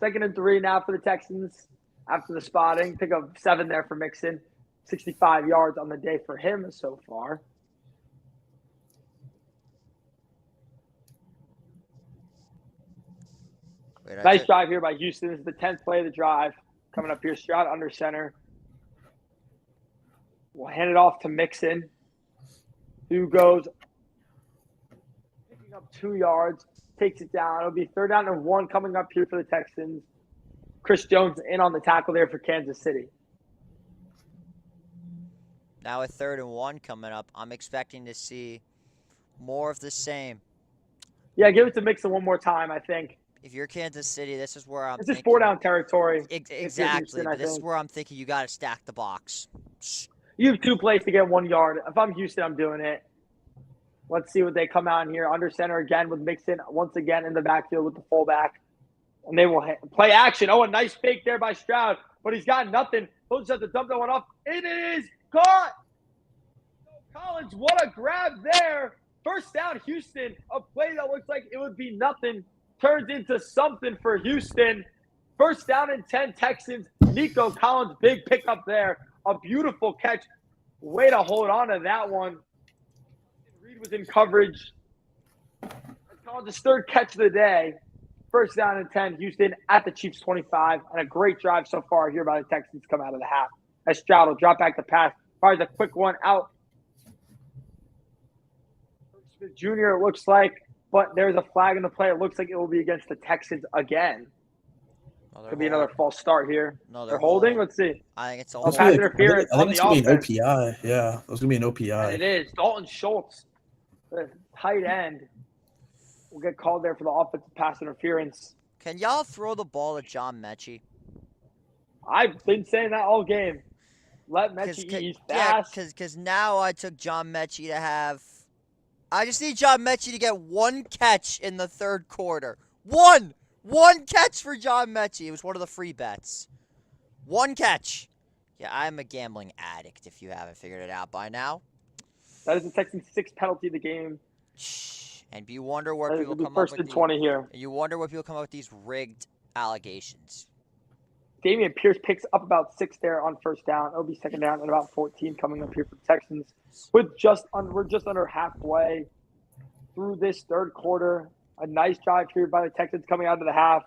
Speaker 1: 2nd and 3 now for the Texans after the spotting. Pick up 7 there for Mixon. 65 yards on the day for him so far. Nice drive here by Houston. This is the 10th play of the drive. Coming up here, Stroud under center. We'll hand it off to Mixon, who goes picking up 2 yards, takes it down. It'll be 3rd down and 1 coming up here for the Texans. Chris Jones in on the tackle there for Kansas City.
Speaker 2: Now a 3rd and 1 coming up. I'm expecting to see more of the same.
Speaker 1: Yeah, give it to Mixon one more time, I think.
Speaker 2: If you're Kansas City, this is where I'm
Speaker 1: thinking. This is 4-down territory.
Speaker 2: Exactly. But this is where I'm thinking you got to stack the box.
Speaker 1: You have 2 plays to get 1 yard. If I'm Houston, I'm doing it. Let's see what they come out in here. Under center again with Mixon once again in the backfield with the fullback. And they will play action. Oh, a nice fake there by Stroud. But he's got nothing. He'll just have to dump that one off. It is caught. Collins, what a grab there. 1st down, Houston. A play that looks like it would be nothing turns into something for Houston. 1st down and 10 Texans. Nico Collins, big pickup there. A beautiful catch. Way to hold on to that one. Reed was in coverage. Collins' 3rd catch of the day. 1st down and 10. Houston at the Chiefs 25. And a great drive so far here by the Texans come out of the half. As Stroud will drop back the pass. Fires a quick one out. Smith Jr. it looks like. But there's a flag in the play. It looks like it will be against the Texans again. Could be another false start here.
Speaker 2: No,
Speaker 1: they're holding. Let's see.
Speaker 2: I think it's
Speaker 1: all pass interference.
Speaker 3: I think it's going to be an OPI. Yeah, it was going to be an OPI.
Speaker 1: And it is. Dalton Schultz, the tight end, will get called there for the offensive pass interference.
Speaker 2: Can y'all throw the ball to John Mechie?
Speaker 1: I've been saying that all game. Let Mechie eat. He's fast.
Speaker 2: Yeah, because now I took John Mechie to have. I just need John Mechie to get 1 catch in the 3rd quarter. One catch for John Mechie. It was one of the free bets. 1 catch. Yeah, I'm a gambling addict if you haven't figured it out by now.
Speaker 1: That is the Texans' 6th penalty of the game.
Speaker 2: And you wonder where people come up with
Speaker 1: 1st and 20 here.
Speaker 2: You wonder where people come up with these rigged allegations.
Speaker 1: Damian Pierce picks up about 6 there on 1st down. It'll be 2nd down and about 14 coming up here for the Texans. We're just under halfway through this 3rd quarter. A nice drive here by the Texans coming out of the half.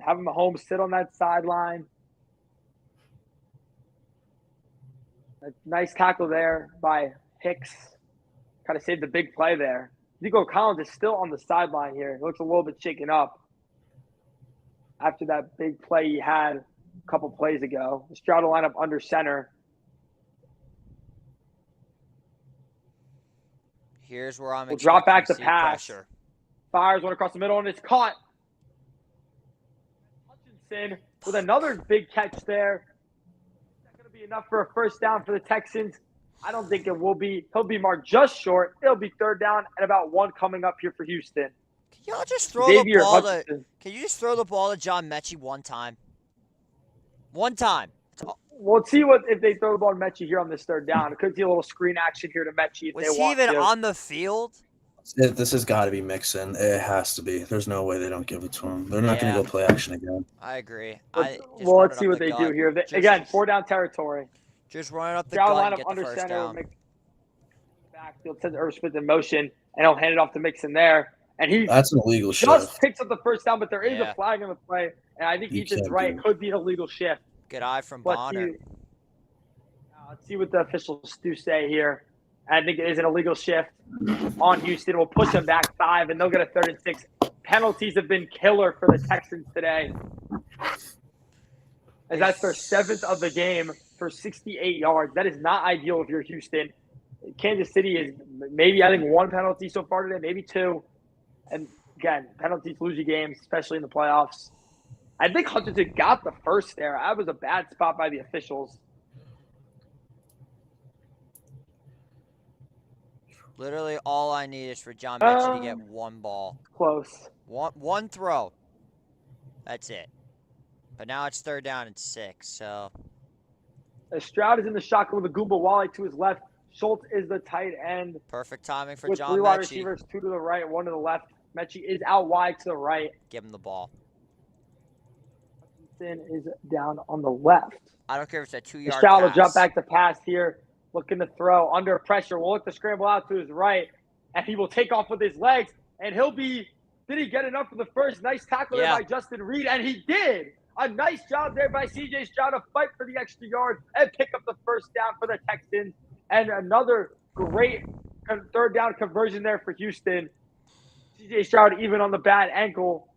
Speaker 1: Having Mahomes sit on that sideline. A nice tackle there by Hicks. kind of saved the big play there. Nico Collins is still on the sideline here. He looks a little bit shaken up after that big play he had a couple plays ago. Stroud will line up under center.
Speaker 2: Here's where I'm
Speaker 1: We'll drop back to pass.
Speaker 2: Pressure.
Speaker 1: Fires one across the middle, and it's caught. Hutchinson with another big catch there. Not going to be enough for a first down for the Texans. I don't think it will be. He'll be marked just short. It'll be third down and about 1 coming up here for Houston.
Speaker 2: Can y'all just throw
Speaker 1: Xavier
Speaker 2: the ball
Speaker 1: Hutchinson.
Speaker 2: Can you just throw the ball to John Mechie one time? One time.
Speaker 1: We'll see if they throw the ball to Mechie here on this third down. It could be a little screen action here to Mechie if
Speaker 2: Was
Speaker 1: they
Speaker 2: he
Speaker 1: want
Speaker 2: even
Speaker 1: to.
Speaker 2: on the field?
Speaker 3: This has got to be Mixon. It has to be. There's no way they don't give it to him. They're not going to go play action again.
Speaker 2: I agree.
Speaker 1: Let's see what they do here. Again, 4-down territory.
Speaker 2: Just running up the
Speaker 1: Stroud
Speaker 2: gut
Speaker 1: line
Speaker 2: and
Speaker 1: up
Speaker 2: get the
Speaker 1: under
Speaker 2: first
Speaker 1: center.
Speaker 2: down.
Speaker 1: Backfield sends Irv Smith in motion, and he'll hand it off to Mixon there. And
Speaker 3: that's an illegal shift.
Speaker 1: Just picks up the first down, but there is a flag on the play, and I think Ethan's right. It could be an illegal shift.
Speaker 2: Good eye from Bonner.
Speaker 1: Let's see what the officials do say here. I think it is an illegal shift on Houston. We'll push them back 5, and they'll get a 3rd and 6. Penalties have been killer for the Texans today, as that's their 7th of the game for 68 yards. That is not ideal if you're Houston. Kansas City is maybe, I think, 1 penalty so far today, maybe 2. And, again, penalties lose you games, especially in the playoffs. I think Hutchinson got the first there. That was a bad spot by the officials.
Speaker 2: Literally all I need is for John Mechie to get 1 ball.
Speaker 1: Close.
Speaker 2: One throw. That's it. But now it's 3rd down and 6, so.
Speaker 1: Stroud is in the shotgun with a Goomba Wally to his left. Schultz is the tight end.
Speaker 2: Perfect timing for
Speaker 1: with
Speaker 2: John
Speaker 1: 3 wide
Speaker 2: Mechie.
Speaker 1: receivers, 2 to the right, 1 to the left. Mechie is out wide to the right.
Speaker 2: Give him the ball.
Speaker 1: Hutchinson is down on the left.
Speaker 2: I don't care if it's a 2-yard
Speaker 1: Stroud will
Speaker 2: pass.
Speaker 1: drop back to pass here, looking to throw under pressure. We'll look to scramble out to his right, and he will take off with his legs, and he'll be – did he get enough for the first? Nice tackle there by Justin Reed, and he did. A nice job there by C.J. Stroud to fight for the extra yard and pick up the first down for the Texans. And another great 3rd down conversion there for Houston. C.J. Stroud, even on the bad ankle,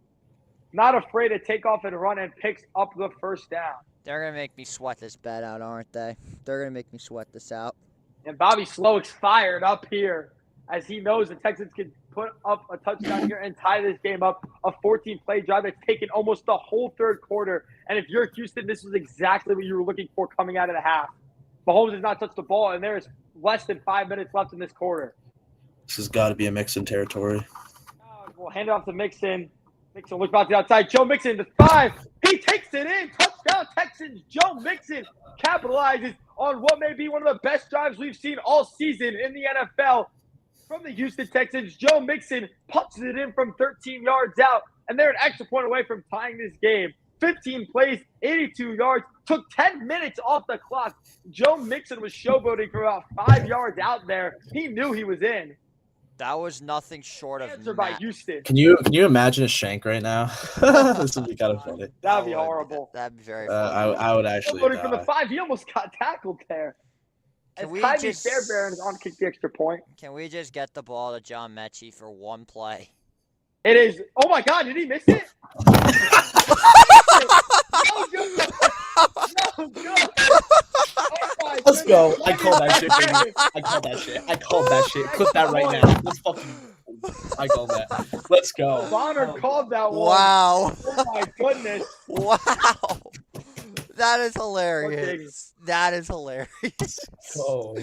Speaker 1: not afraid to take off and run and picks up the first down.
Speaker 2: They're going to make me sweat this bet out, aren't they? They're going to make me sweat this out.
Speaker 1: And Bobby Slowick's fired up here as he knows the Texans can put up a touchdown here and tie this game up. A 14-play drive that's taken almost the whole 3rd quarter. And if you're Houston, this is exactly what you were looking for coming out of the half. Mahomes has not touched the ball, and there is less than 5 minutes left in this quarter.
Speaker 3: This has got to be a Mixon territory.
Speaker 1: We'll hand it off to Mixon. Mixon looks back to the outside. Joe Mixon to 5. He takes it in. Touchdown, Texans. Joe Mixon capitalizes on what may be one of the best drives we've seen all season in the NFL. From the Houston Texans, Joe Mixon punches it in from 13 yards out, and they're an extra point away from tying this game. 15 plays, 82 yards, took 10 minutes off the clock. Joe Mixon was showboating for about 5 yards out there. He knew he was in.
Speaker 2: That was nothing short of
Speaker 1: Answer by Houston.
Speaker 3: Can you imagine a shank right now? This would be kind of funny.
Speaker 1: That'd be horrible.
Speaker 2: That'd be very funny.
Speaker 3: I would actually
Speaker 1: Showboating from the 5, he almost got tackled there. As Kylie Fairbairn is on to kick the extra point.
Speaker 2: Can we just get the ball to John Mechie for 1 play?
Speaker 1: It is. Oh my God! Did he miss it? No good. No good. Oh
Speaker 3: Let's go. I call that shit, baby. I call that shit. I call that shit. Clip that right now. Let's fucking. I call that. Let's go.
Speaker 1: Bonner called that one.
Speaker 2: Wow.
Speaker 1: Oh my goodness.
Speaker 2: Wow. That is hilarious. That is hilarious.
Speaker 3: Oh,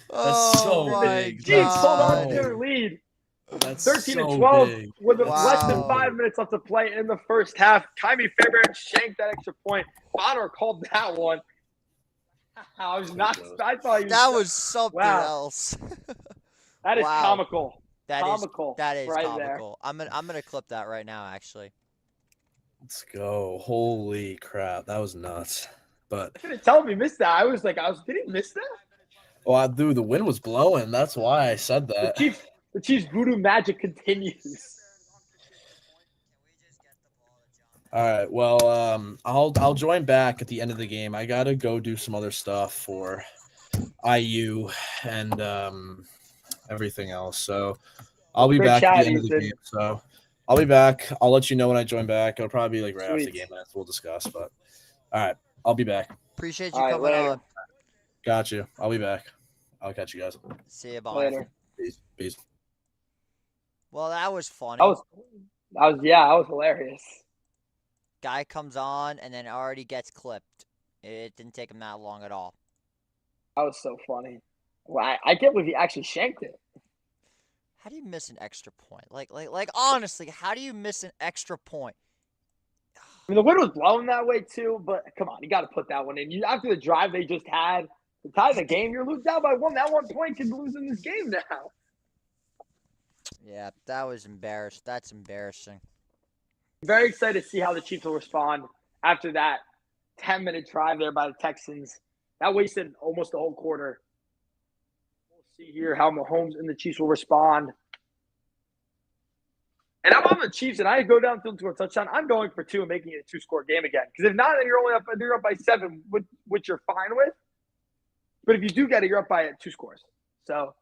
Speaker 3: that's so
Speaker 2: my
Speaker 3: big.
Speaker 1: Chiefs hold on
Speaker 3: Oh.
Speaker 1: to their lead.
Speaker 3: That's
Speaker 1: 13
Speaker 3: so
Speaker 1: and 12
Speaker 3: big.
Speaker 1: with less than
Speaker 2: Wow.
Speaker 1: 5 minutes left to play in the first half. Kylie Fairbairn shanked that extra point. Bonner called that one. I was not. I thought he was.
Speaker 2: That was something
Speaker 1: Wow.
Speaker 2: else.
Speaker 1: That is
Speaker 2: Wow.
Speaker 1: comical.
Speaker 2: That is
Speaker 1: Comical.
Speaker 2: that is
Speaker 1: right
Speaker 2: comical. I'm gonna clip that right now, actually.
Speaker 3: Let's go. Holy crap. That was nuts. But
Speaker 1: I couldn't tell him he missed that. I was like, did he miss that?
Speaker 3: well, dude, the wind was blowing. That's why I said that.
Speaker 1: The Chiefs' voodoo magic continues.
Speaker 3: All right. Well, I'll join back at the end of the game. I gotta go do some other stuff for IU and everything else. So I'll be
Speaker 1: Great
Speaker 3: back at
Speaker 1: chat,
Speaker 3: the end of the
Speaker 1: Ethan.
Speaker 3: game. So I'll be back. I'll let you know when I join back. It'll probably be like right after the
Speaker 1: Sweet.
Speaker 3: game minutes. We'll discuss. But all right, I'll be back.
Speaker 2: Appreciate
Speaker 1: All
Speaker 2: you
Speaker 1: right,
Speaker 2: coming
Speaker 1: later.
Speaker 2: on.
Speaker 3: Got you. I'll be back. I'll catch you guys.
Speaker 2: See you, bye.
Speaker 1: Later.
Speaker 3: Peace. Peace.
Speaker 2: Well, that was funny.
Speaker 1: That was hilarious.
Speaker 2: Guy comes on and then already gets clipped. It didn't take him that long at all.
Speaker 1: That was so funny. Well, I can't believe he actually shanked it.
Speaker 2: How do you miss an extra point? Like honestly, how do you miss an extra point?
Speaker 1: I mean, the wind was blowing that way too, but come on, you got to put that one in. You after the drive they just had to tie the game, you're losing down by one. That 1 point could lose in this game now.
Speaker 2: Yeah, that was embarrassing. That's embarrassing.
Speaker 1: Very excited to see how the Chiefs will respond after that 10-minute drive there by the Texans. That wasted almost the whole quarter. We'll see here how Mahomes and the Chiefs will respond. And I'm on the Chiefs, and I go downfield to a touchdown. I'm going for 2 and making it a 2-score game again. Because if not, then you're up by 7, which you're fine with. But if you do get it, you're up by 2 scores. So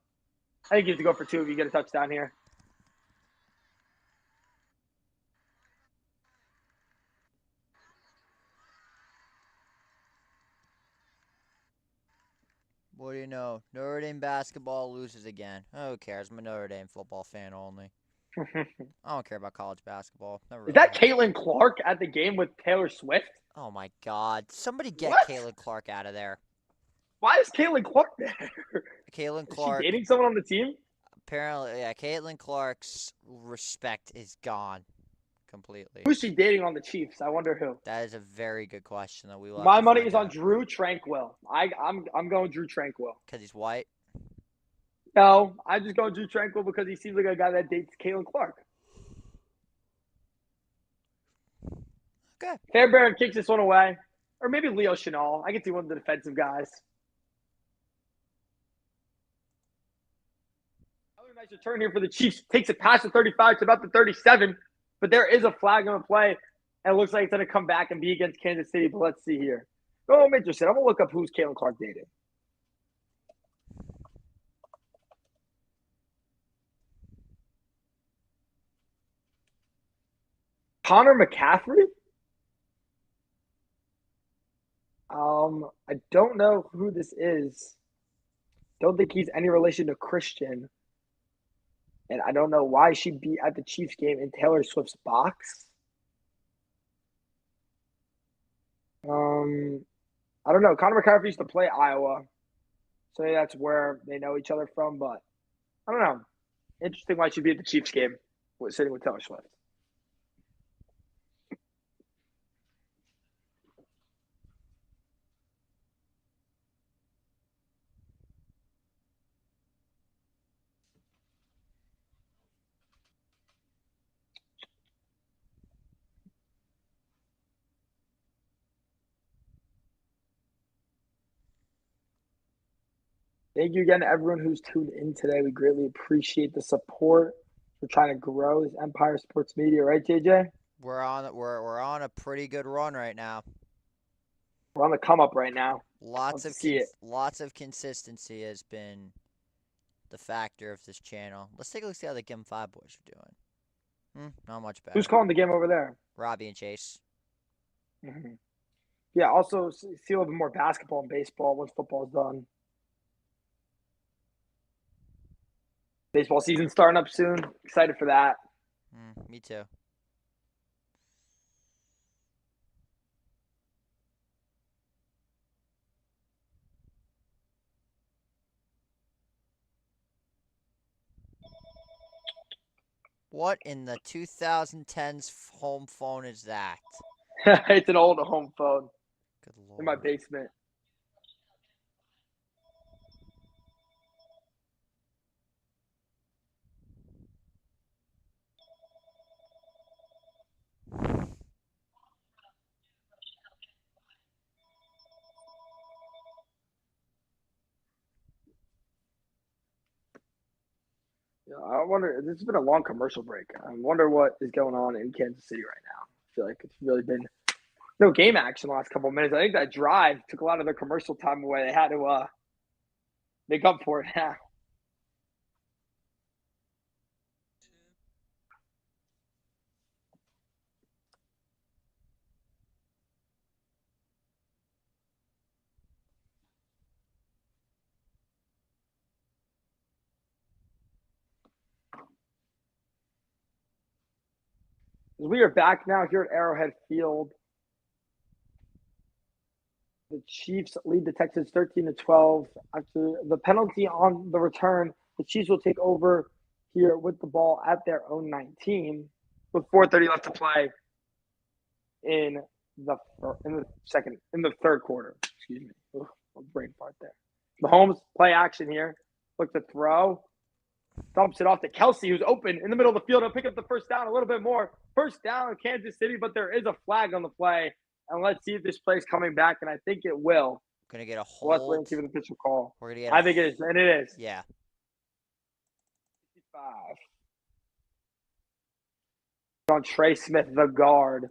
Speaker 1: I think you have to go for 2 if you get a touchdown here.
Speaker 2: What do you know? Notre Dame basketball loses again. Who cares? I'm a Notre Dame football fan only. I don't care about college basketball. Never
Speaker 1: Is
Speaker 2: really
Speaker 1: that
Speaker 2: have.
Speaker 1: Caitlin Clark at the game with Taylor Swift?
Speaker 2: Oh my God! Somebody get
Speaker 1: What?
Speaker 2: Caitlin Clark out of there.
Speaker 1: Why is Caitlin Clark there?
Speaker 2: Caitlin
Speaker 1: Is
Speaker 2: Clark.
Speaker 1: she dating someone on the team?
Speaker 2: Apparently, yeah. Caitlin Clark's respect is gone completely.
Speaker 1: Who's she dating on the Chiefs? I wonder who.
Speaker 2: That is a very good question that we will.
Speaker 1: My money is on Drew Tranquil. I'm going Drew Tranquil.
Speaker 2: Because he's white.
Speaker 1: No, I just go Drew Tranquil because he seems like a guy that dates Caitlin Clark.
Speaker 2: Okay.
Speaker 1: Fairbairn kicks this one away. Or maybe Leo Chenal. I can see one of the defensive guys. Another nice return here for the Chiefs. Takes it past the 35 to about the 37. But there is a flag on the play. And it looks like it's going to come back and be against Kansas City. But let's see here. Oh, I'm interested. I'm going to look up who's Caitlin Clark dating. Connor McCaffrey? I don't know who this is. Don't think he's any relation to Christian. And I don't know why she'd be at the Chiefs game in Taylor Swift's box. I don't know. Connor McCaffrey used to play Iowa. So maybe that's where they know each other from, but I don't know. Interesting why she'd be at the Chiefs game sitting with Taylor Swift. Thank you again to everyone who's tuned in today. We greatly appreciate the support. We're trying to grow this Empire Sports Media, right, JJ?
Speaker 2: We're on a pretty good run right now.
Speaker 1: We're on the come up right now.
Speaker 2: Lots of consistency has been the factor of this channel. Let's take a look see how the Gim 5 boys are doing. Not much better.
Speaker 1: Who's calling the game over there?
Speaker 2: Robbie and Chase.
Speaker 1: Mm-hmm. Yeah, also see a little bit more basketball and baseball once football's done. Baseball season starting up soon. Excited for that.
Speaker 2: Me too. What in the 2010s home phone is that?
Speaker 1: It's an old home phone.
Speaker 2: Good Lord.
Speaker 1: In my basement. I wonder, this has been a long commercial break. I wonder what is going on in Kansas City right now. I feel like it's really been no game action the last couple of minutes. I think that drive took a lot of their commercial time away. They had to make up for it now. We are back now here at Arrowhead Field. The Chiefs lead the Texans 13-12 after the penalty on the return. The Chiefs will take over here with the ball at their own 19 with 4:30 left to play in the third quarter. Excuse me, brain fart there. Mahomes play action here. Look to throw. Dumps it off to Kelsey, who's open in the middle of the field. He'll pick up the first down a little bit more. First down in Kansas City, but there is a flag on the play. And let's see if this play is coming back, and I think it will.
Speaker 2: Gonna get a
Speaker 1: Let's wait
Speaker 2: hold.
Speaker 1: and see what the official call.
Speaker 2: We're gonna get.
Speaker 1: I think it is, and it is.
Speaker 2: Yeah.
Speaker 1: 55. On Trey Smith, the guard,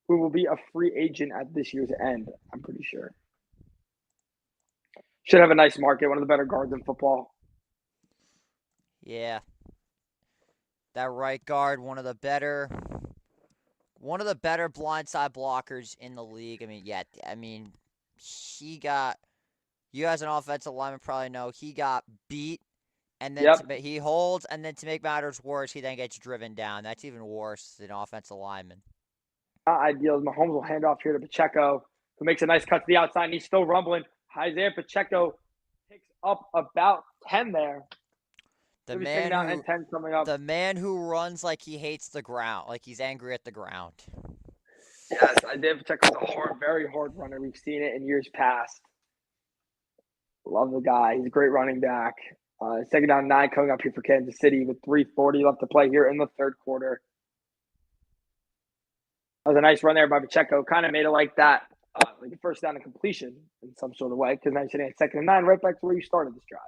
Speaker 1: who will be a free agent at this year's end, I'm pretty sure. Should have a nice market, one of the better guards in football.
Speaker 2: Yeah. That right guard, one of the better blindside blockers in the league. You as an offensive lineman probably know he got beat, and then he holds, and then to make matters worse, he then gets driven down. That's even worse than offensive lineman.
Speaker 1: Not ideal. Mahomes will hand off here to Pacheco, who makes a nice cut to the outside, and he's still rumbling. Isaiah Pacheco picks up about 10 there.
Speaker 2: The man who runs like he hates the ground, like he's angry at the ground.
Speaker 1: Yes, Isaiah Pacheco's a very hard runner. We've seen it in years past. Love the guy. He's a great running back. Second down 9 coming up here for Kansas City with 3:40 left to play here in the third quarter. That was a nice run there by Pacheco. Kind of made it like that, like a first down and completion in some sort of way, because now you're sitting at 2nd and 9, right back to where you started this drive.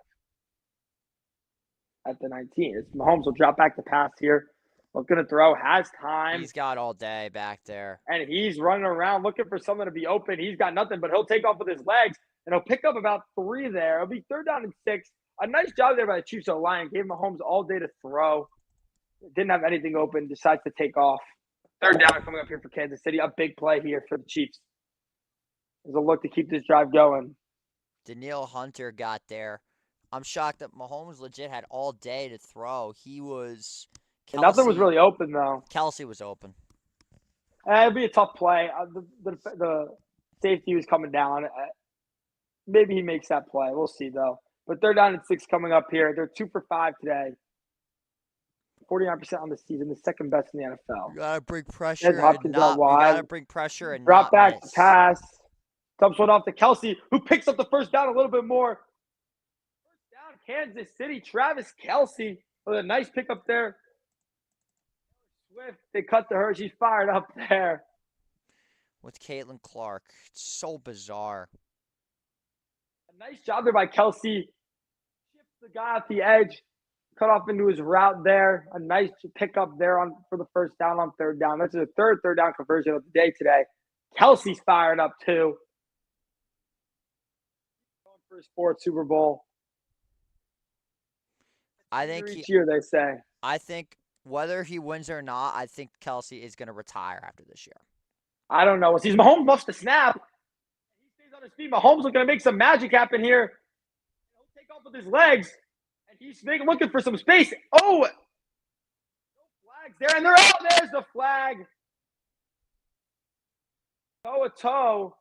Speaker 1: At the 19. Mahomes will drop back to pass here. Looking to throw, has time.
Speaker 2: He's got all day back there.
Speaker 1: And he's running around looking for someone to be open. He's got nothing, but he'll take off with his legs, and he'll pick up about 3 there. It'll be 3rd down and 6. A nice job there by the Chiefs O-line. Gave Mahomes all day to throw. Didn't have anything open. Decides to take off. 3rd down coming up here for Kansas City. A big play here for the Chiefs. There's a look to keep this drive going.
Speaker 2: Danielle Hunter got there. I'm shocked that Mahomes legit had all day to throw.
Speaker 1: Nothing was really open, though.
Speaker 2: Kelsey was open.
Speaker 1: It'd be a tough play. The safety was coming down. Maybe he makes that play. We'll see, though. But 3rd down and 6 coming up here. They're 2 for 5 today. 49% on the season, the 2nd best in the NFL.
Speaker 2: You gotta bring pressure and
Speaker 1: drop back to pass. Dumps one off to Kelsey, who picks up the first down a little bit more. First down, Kansas City. Travis Kelsey with a nice pickup there. Swift, they cut to her. She's fired up there.
Speaker 2: With Caitlin Clark. It's so bizarre.
Speaker 1: A nice job there by Kelsey. Chips the guy off the edge. Cut off into his route there. A nice pickup there for the first down on 3rd down. That's the third down conversion of the day today. Kelsey's fired up too. Going for his 4th Super Bowl.
Speaker 2: I think
Speaker 1: each year they say.
Speaker 2: I think whether he wins or not, I think Kelsey is going to retire after this year.
Speaker 1: I don't know. We'll see. Mahomes muffs the snap. He stays on his feet. Mahomes is going to make some magic happen here. He'll take off with his legs. And he's looking for some space. Oh! No flags there. And they're out. There's the flag. Toe-a-toe.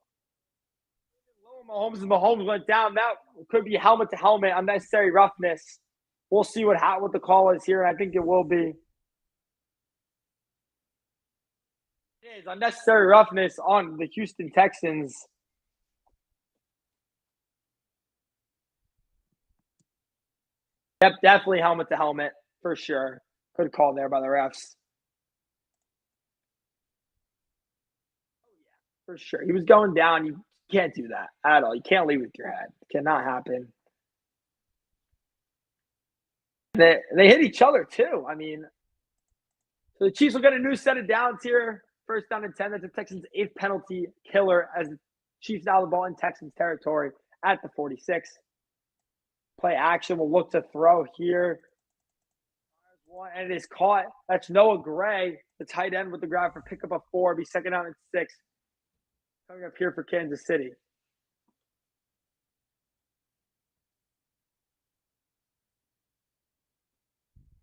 Speaker 1: Mahomes went down. That could be helmet to helmet. Unnecessary roughness. We'll see what the call is here. I think it will be. It is unnecessary roughness on the Houston Texans. Yep, definitely helmet to helmet for sure. Good call there by the refs. Oh yeah, for sure. He was going down. You can't do that at all. You can't lead with your head. It cannot happen. They hit each other too. So the Chiefs will get a new set of downs here. 1st down and 10. That's the Texans' 8th penalty killer as the Chiefs now the ball in Texans territory at the 46. Play action will look to throw here. And it is caught. That's Noah Gray, the tight end with the grab for pickup of 4. Be 2nd down and 6. Coming up here for Kansas City.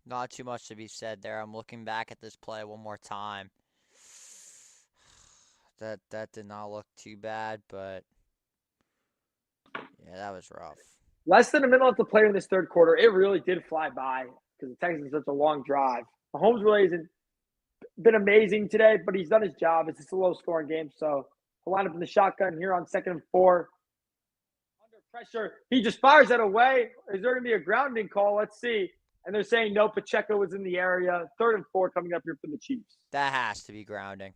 Speaker 2: Not too much to be said there. I'm looking back at this play one more time. That did not look too bad, but yeah, that was rough.
Speaker 1: Less than a minute to play in this third quarter. It really did fly by because the Texans such a long drive. Mahomes really hasn't been amazing today, but he's done his job. It's just a low-scoring game, so he'll line up in the shotgun here on 2nd and 4. Under pressure, he just fires that away. Is there going to be a grounding call? Let's see. And they're saying no, Pacheco was in the area. 3rd and 4 coming up here for the Chiefs.
Speaker 2: That has to be grounding.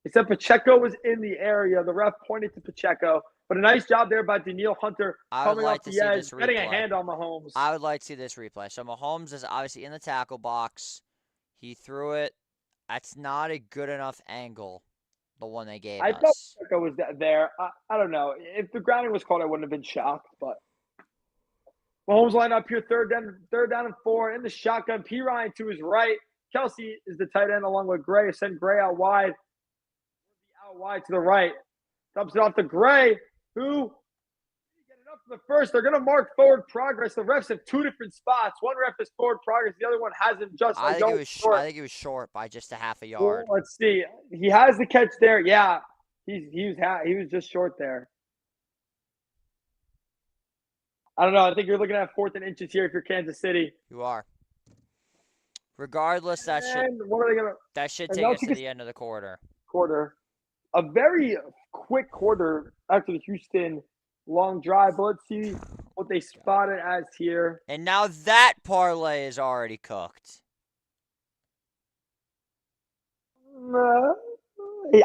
Speaker 1: It said Pacheco was in the area. The ref pointed to Pacheco. But a nice job there by Danielle Hunter coming off the edge, getting a hand on Mahomes.
Speaker 2: I would like to see this replay. So Mahomes is obviously in the tackle box. He threw it. That's not a good enough angle, the one they gave us.
Speaker 1: I thought Pacheco was there. I don't know. If the grounding was called, I wouldn't have been shocked. But Mahomes line up here, third down and 4 in the shotgun. P. Ryan to his right. Kelsey is the tight end along with Gray. Send Gray out wide. Out wide to the right. Dumps it off to Gray, who didn't get enough for the first. They're going to mark forward progress. The refs have 2 different spots. One ref has forward progress. The other one hasn't.
Speaker 2: I think it was short by just a half a yard.
Speaker 1: Well, let's see. He has the catch there. Yeah, he was just short there. I don't know. I think you're looking at 4th and inches here if you're Kansas City.
Speaker 2: You are. Regardless, that should take us to the end of the quarter.
Speaker 1: A very quick quarter after the Houston long drive. But let's see what they spotted as here.
Speaker 2: And now that parlay is already cooked.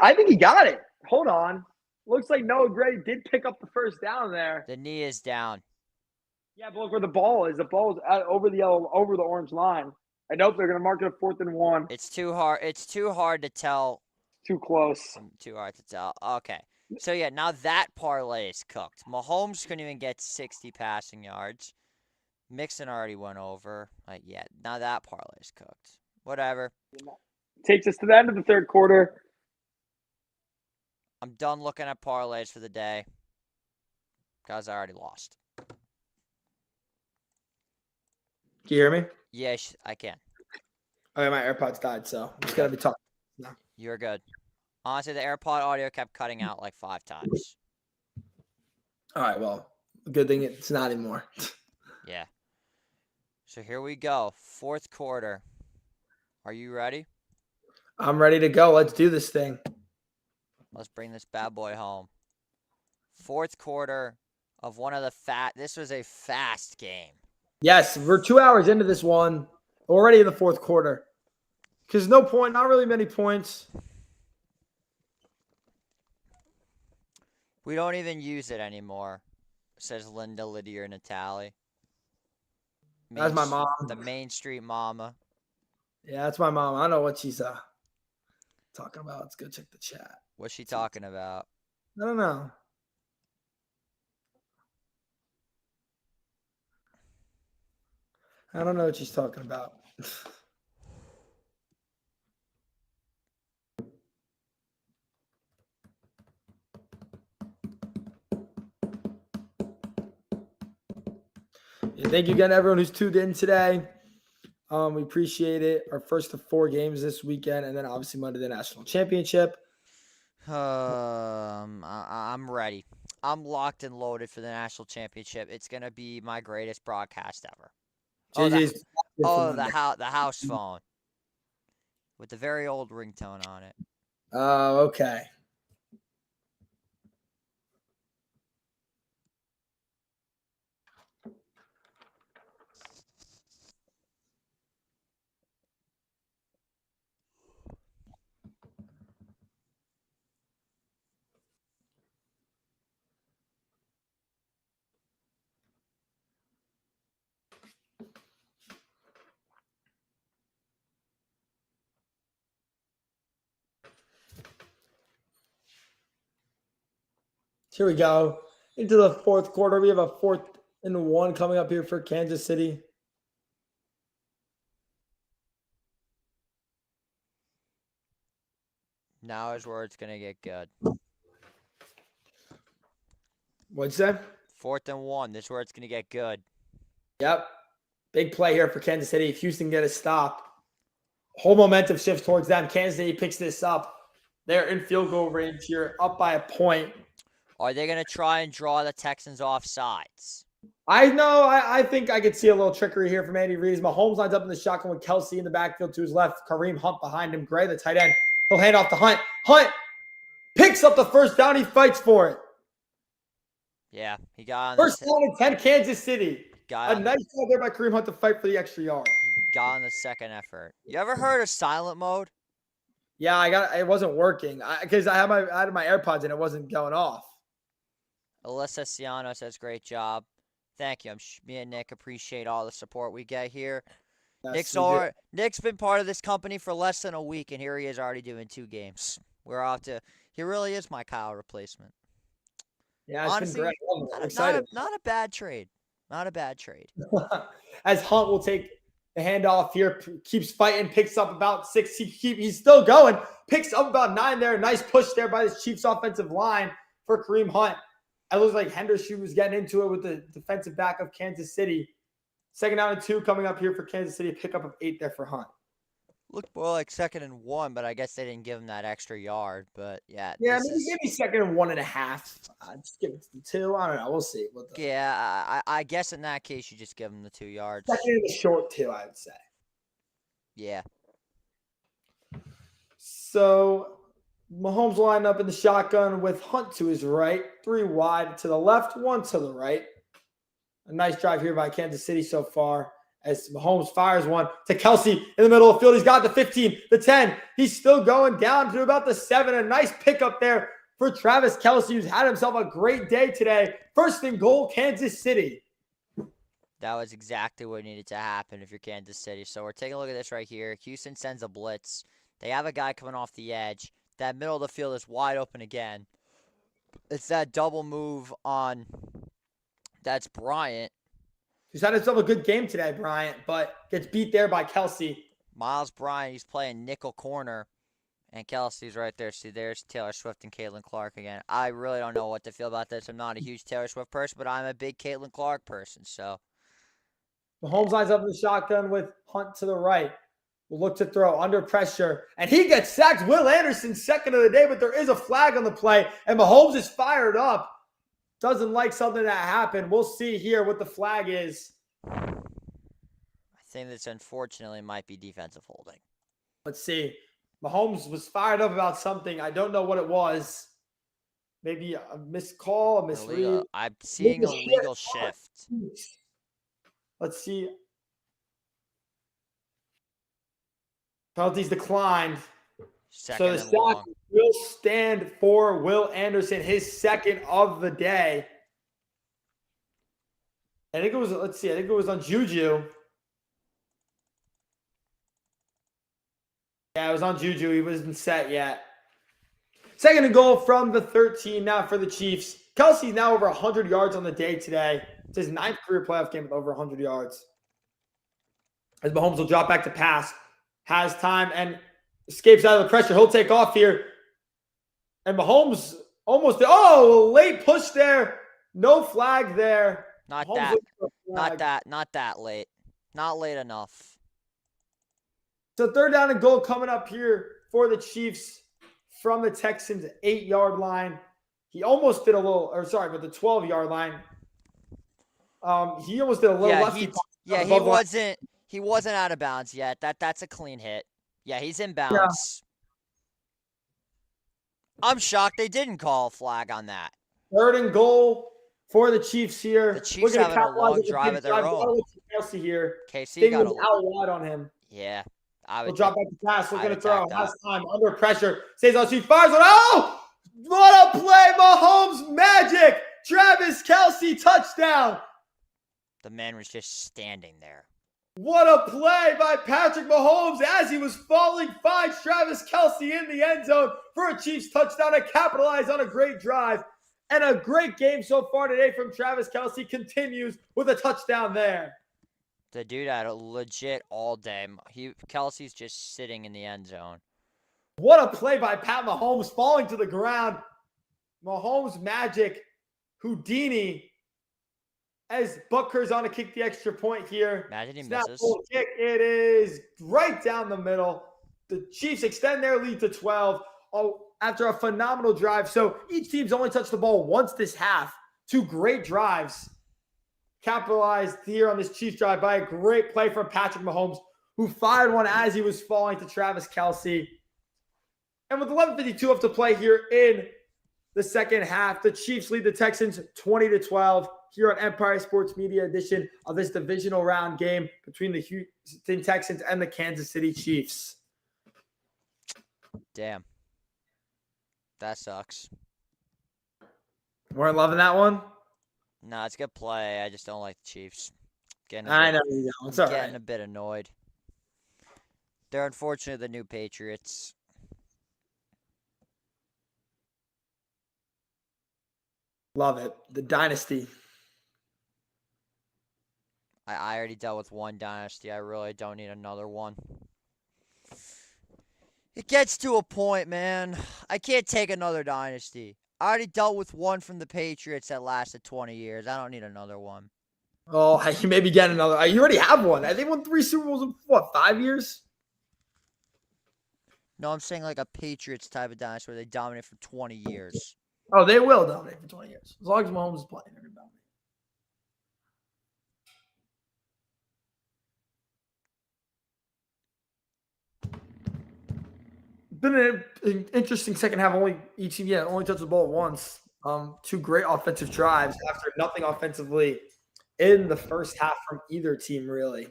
Speaker 1: I think he got it. Hold on. Looks like Noah Gray did pick up the first down there.
Speaker 2: The knee is down.
Speaker 1: Yeah, but look where the ball is. The ball is over the orange line. I nope, they're going to mark it a 4th and 1.
Speaker 2: It's too hard. It's too hard to tell.
Speaker 1: Too close.
Speaker 2: Too hard to tell. Okay. So, yeah, now that parlay is cooked. Mahomes couldn't even get 60 passing yards. Mixon already went over. Yeah, now that parlay is cooked. Whatever.
Speaker 1: Takes us to the end of the third quarter.
Speaker 2: I'm done looking at parlays for the day because I already lost.
Speaker 4: Can you hear me?
Speaker 2: Yes, I can.
Speaker 4: Okay, my AirPods died, so I'm just going to be talking now.
Speaker 2: You're good. Honestly, the AirPod audio kept cutting out like 5 times.
Speaker 4: All right, well, good thing it's not anymore.
Speaker 2: Yeah. So here we go. 4th quarter. Are you ready?
Speaker 4: I'm ready to go. Let's do this thing.
Speaker 2: Let's bring this bad boy home. 4th quarter of one of the this was a fast game.
Speaker 4: Yes, we're 2 hours into this one, already in the 4th quarter. Because not really many points.
Speaker 2: We don't even use it anymore, says Linda, Lydia, and Natalie.
Speaker 4: That's my mom.
Speaker 2: The Main Street Mama.
Speaker 4: Yeah, that's my mom. I don't know what she's talking about. Let's go check the chat.
Speaker 2: What's she talking about?
Speaker 4: I don't know. I don't know what she's talking about. Thank you again, everyone who's tuned in today. We appreciate it. Our first of 4 games this weekend, and then obviously Monday the national championship.
Speaker 2: I'm ready. I'm locked and loaded for the national championship. It's gonna be my greatest broadcast ever. The house phone with the very old ringtone on it.
Speaker 4: Oh, okay. Here we go. Into the 4th quarter. We have a 4th and 1 coming up here for Kansas City.
Speaker 2: Now is where it's going to get good.
Speaker 4: What'd you say?
Speaker 2: 4th and 1. This is where it's going to get good.
Speaker 4: Yep. Big play here for Kansas City. If Houston get a stop, whole momentum shifts towards them. Kansas City picks this up. They're in field goal range here, up by a point.
Speaker 2: Are they going to try and draw the Texans off sides?
Speaker 4: I know. I think I could see a little trickery here from Andy Reid. Mahomes lines up in the shotgun with Kelsey in the backfield to his left. Kareem Hunt behind him. Gray, the tight end. He'll hand off to Hunt. Hunt picks up the first down. He fights for it.
Speaker 2: Yeah, he got on
Speaker 4: First down and 10, Kansas City.
Speaker 2: got
Speaker 4: A nice job there by Kareem Hunt to fight for the extra yard.
Speaker 2: on the second effort. You ever heard of silent mode?
Speaker 4: Yeah, it wasn't working because I had my AirPods and it wasn't going off.
Speaker 2: Alyssa Ciano says, great job. Thank you. Me and Nick appreciate all the support we get here.
Speaker 4: Yes,
Speaker 2: Nick's been part of this company for less than a week, and here he is already doing 2 games. We're off to – he really is my Kyle replacement.
Speaker 4: Yeah, it's
Speaker 2: honestly,
Speaker 4: been great. I'm excited.
Speaker 2: Not a bad trade. Not a bad trade.
Speaker 4: As Hunt will take the handoff here, keeps fighting, picks up about 6. He's still going, picks up about 9 there. Nice push there by this Chiefs offensive line for Kareem Hunt. It looks like Henderson was getting into it with the defensive back of Kansas City. Second down and 2 coming up here for Kansas City. Pickup of 8 there for Hunt.
Speaker 2: Looked more like 2nd and 1, but I guess they didn't give him that extra yard. But yeah,
Speaker 4: maybe give me 2nd and 1.5. Just give it to the 2. I don't know. We'll see.
Speaker 2: Yeah, I guess in that case you just give him the 2 yards.
Speaker 4: 2nd and a short 2, I would say.
Speaker 2: Yeah.
Speaker 4: So Mahomes lined up in the shotgun with Hunt to his right, 3 wide to the left, 1 to the right. A nice drive here by Kansas City so far as Mahomes fires one to Kelsey in the middle of the field. He's got the 15, the 10. He's still going down to about the 7. A nice pickup there for Travis Kelsey, who's had himself a great day today. First and goal, Kansas City.
Speaker 2: That was exactly what needed to happen if you're Kansas City. So we're taking a look at this right here. Houston sends a blitz. They have a guy coming off the edge. That middle of the field is wide open again. It's that double move on – that's Bryant.
Speaker 4: He's had himself a good game today, Bryant, but gets beat there by Kelsey.
Speaker 2: Miles Bryant, he's playing nickel corner, and Kelsey's right there. See, there's Taylor Swift and Caitlin Clark again. I really don't know what to feel about this. I'm not a huge Taylor Swift person, but I'm a big Caitlin Clark person. So
Speaker 4: Mahomes lines up in the shotgun with Hunt to the right. Will look to throw under pressure, and he gets sacked. Will Anderson, 2nd of the day, but there is a flag on the play, and Mahomes is fired up. Doesn't like something that happened. We'll see here what the flag is.
Speaker 2: I think this unfortunately might be defensive holding.
Speaker 4: Let's see. Mahomes was fired up about something. I don't know what it was. Maybe a missed call, a misread.
Speaker 2: I'm seeing a legal shift.
Speaker 4: Let's see. Penalties declined. So the sack will stand for Will Anderson, his 2nd of the day. I think it was, let's see, I think it was on Juju. Yeah, it was on Juju. He wasn't set yet. 2nd and goal from the 13 now for the Chiefs. Kelsey's now over 100 yards on the day today. It's his 9th career playoff game with over 100 yards. As Mahomes will drop back to pass. Has time and escapes out of the pressure. He'll take off here. And Mahomes almost, late push there. No flag there.
Speaker 2: Not that late. Not late enough.
Speaker 4: So 3rd down and goal coming up here for the Chiefs from the Texans 8-yard line. He almost did a little, but the 12-yard line. He almost did a little lefty.
Speaker 2: He wasn't out of bounds yet. That's a clean hit. Yeah, he's in bounds. Yeah. I'm shocked they didn't call a flag on that.
Speaker 4: 3rd and goal for the Chiefs here.
Speaker 2: The Chiefs having a long drive of their own.
Speaker 4: Kelsey here.
Speaker 2: KC got
Speaker 4: out wide on him.
Speaker 2: Yeah.
Speaker 4: We'll drop back to pass. We're going to throw. Last time under pressure. Stays on 2. Fires on. Oh! What a play. Mahomes magic. Travis Kelsey touchdown.
Speaker 2: The man was just standing there.
Speaker 4: What a play by Patrick Mahomes as he was falling, finds Travis Kelsey in the end zone for a Chiefs touchdown to capitalize on a great drive. And a great game so far today from Travis Kelsey continues with a touchdown there.
Speaker 2: The dude had a legit all day. Kelsey's just sitting in the end zone.
Speaker 4: What a play by Pat Mahomes falling to the ground. Mahomes magic. Houdini. As Butker's on to kick the extra point here.
Speaker 2: Imagine he
Speaker 4: Snap
Speaker 2: misses.
Speaker 4: full kick. It is right down the middle. The Chiefs extend their lead to 12. after a phenomenal drive. So each team's only touched the ball once this half. 2 great drives. Capitalized here on this Chiefs drive by a great play from Patrick Mahomes, who fired one as he was falling to Travis Kelce. And with 11:52 left to play here in the second half, the Chiefs lead the Texans 20-12 here on Empire Sports Media edition of this divisional round game between the Houston Texans and the Kansas City Chiefs.
Speaker 2: Damn. That sucks.
Speaker 4: Weren't loving that one?
Speaker 2: No, it's a good play. I just don't like the Chiefs.
Speaker 4: I know you don't. It's all
Speaker 2: getting
Speaker 4: right.
Speaker 2: a bit annoyed. They're unfortunately the new Patriots.
Speaker 4: Love it. The dynasty.
Speaker 2: I already dealt with one dynasty. I really don't need another one. It gets to a point, man. I can't take another dynasty. I already dealt with one from the Patriots that lasted 20 years. I don't need another one.
Speaker 4: Oh, you maybe get another. You already have one. They won 3 Super Bowls in, 5 years?
Speaker 2: No, I'm saying like a Patriots type of dynasty where they dominate for 20 years.
Speaker 4: Oh, they will dominate for 20 years. As long as Mahomes is playing, they're going to dominate. Been an interesting second half. Each team, only touched the ball once. 2 great offensive drives after nothing offensively in the first half from either team, really.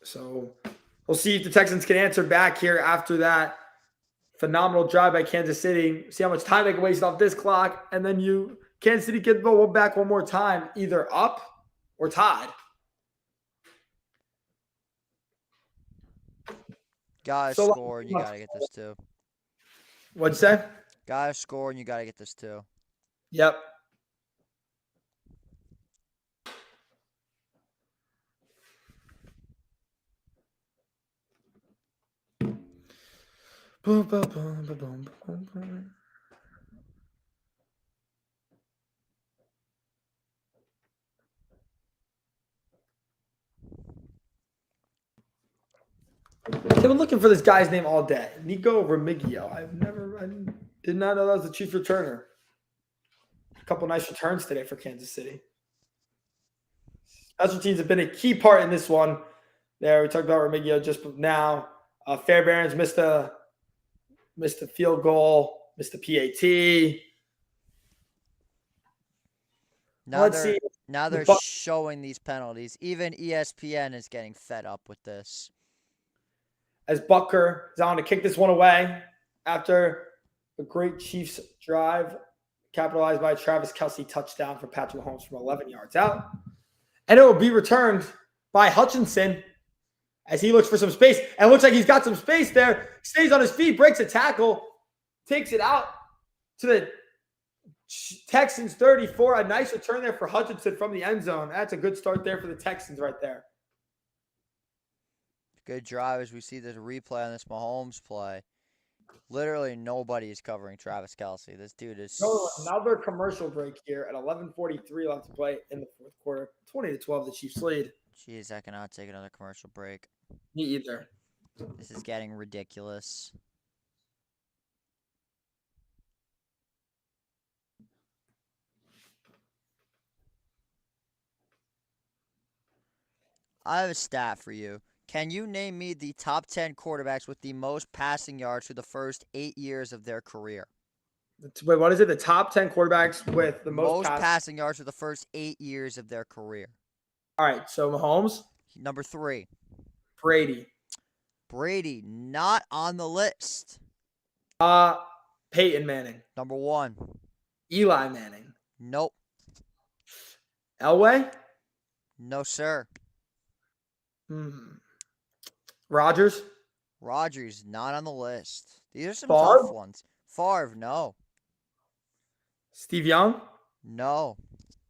Speaker 4: So we'll see if the Texans can answer back here after that phenomenal drive by Kansas City. See how much time they can waste off this clock, and then Kansas City get the ball back one more time, either up or tied.
Speaker 2: Gotta score, and you gotta get this too.
Speaker 4: What'd you say?
Speaker 2: Gotta score, and you gotta get this too.
Speaker 4: Yep. Boom, boom, boom, boom, boom, boom, boom. I've been looking for this guy's name all day. Nico Remigio. I did not know that was the Chiefs returner. A couple nice returns today for Kansas City. Special teams have been a key part in this one. There, we talked about Remigio just now. Fairbairns missed a field goal, missed a PAT.
Speaker 2: Now they're showing these penalties. Even ESPN is getting fed up with this.
Speaker 4: As Butker is on to kick this one away after a great Chiefs drive, capitalized by a Travis Kelce touchdown for Patrick Mahomes from 11 yards out. And it will be returned by Hutchinson as he looks for some space. And it looks like he's got some space there. Stays on his feet, breaks a tackle, takes it out to the Texans 34. A nice return there for Hutchinson from the end zone. That's a good start there for the Texans right there.
Speaker 2: Good drive as we see this replay on this Mahomes play. Literally nobody is covering Travis Kelce. This dude is...
Speaker 4: Another commercial break here at 11:43 left to play in the fourth quarter. 20-12, the Chiefs lead.
Speaker 2: Jeez, I cannot take another commercial break.
Speaker 4: Me either.
Speaker 2: This is getting ridiculous. I have a stat for you. Can you name me the top 10 quarterbacks with the most passing yards through the first 8 years of their career?
Speaker 4: Wait, what is it? The top 10 quarterbacks with the most
Speaker 2: passing yards through the first 8 years of their career.
Speaker 4: All right, so Mahomes.
Speaker 2: Number 3.
Speaker 4: Brady.
Speaker 2: Brady, not on the list.
Speaker 4: Peyton Manning.
Speaker 2: Number 1.
Speaker 4: Eli Manning.
Speaker 2: Nope.
Speaker 4: Elway?
Speaker 2: No, sir.
Speaker 4: Rodgers?
Speaker 2: Rodgers, not on the list. These are some
Speaker 4: Favre?
Speaker 2: tough ones. Favre, no.
Speaker 4: Steve Young?
Speaker 2: No.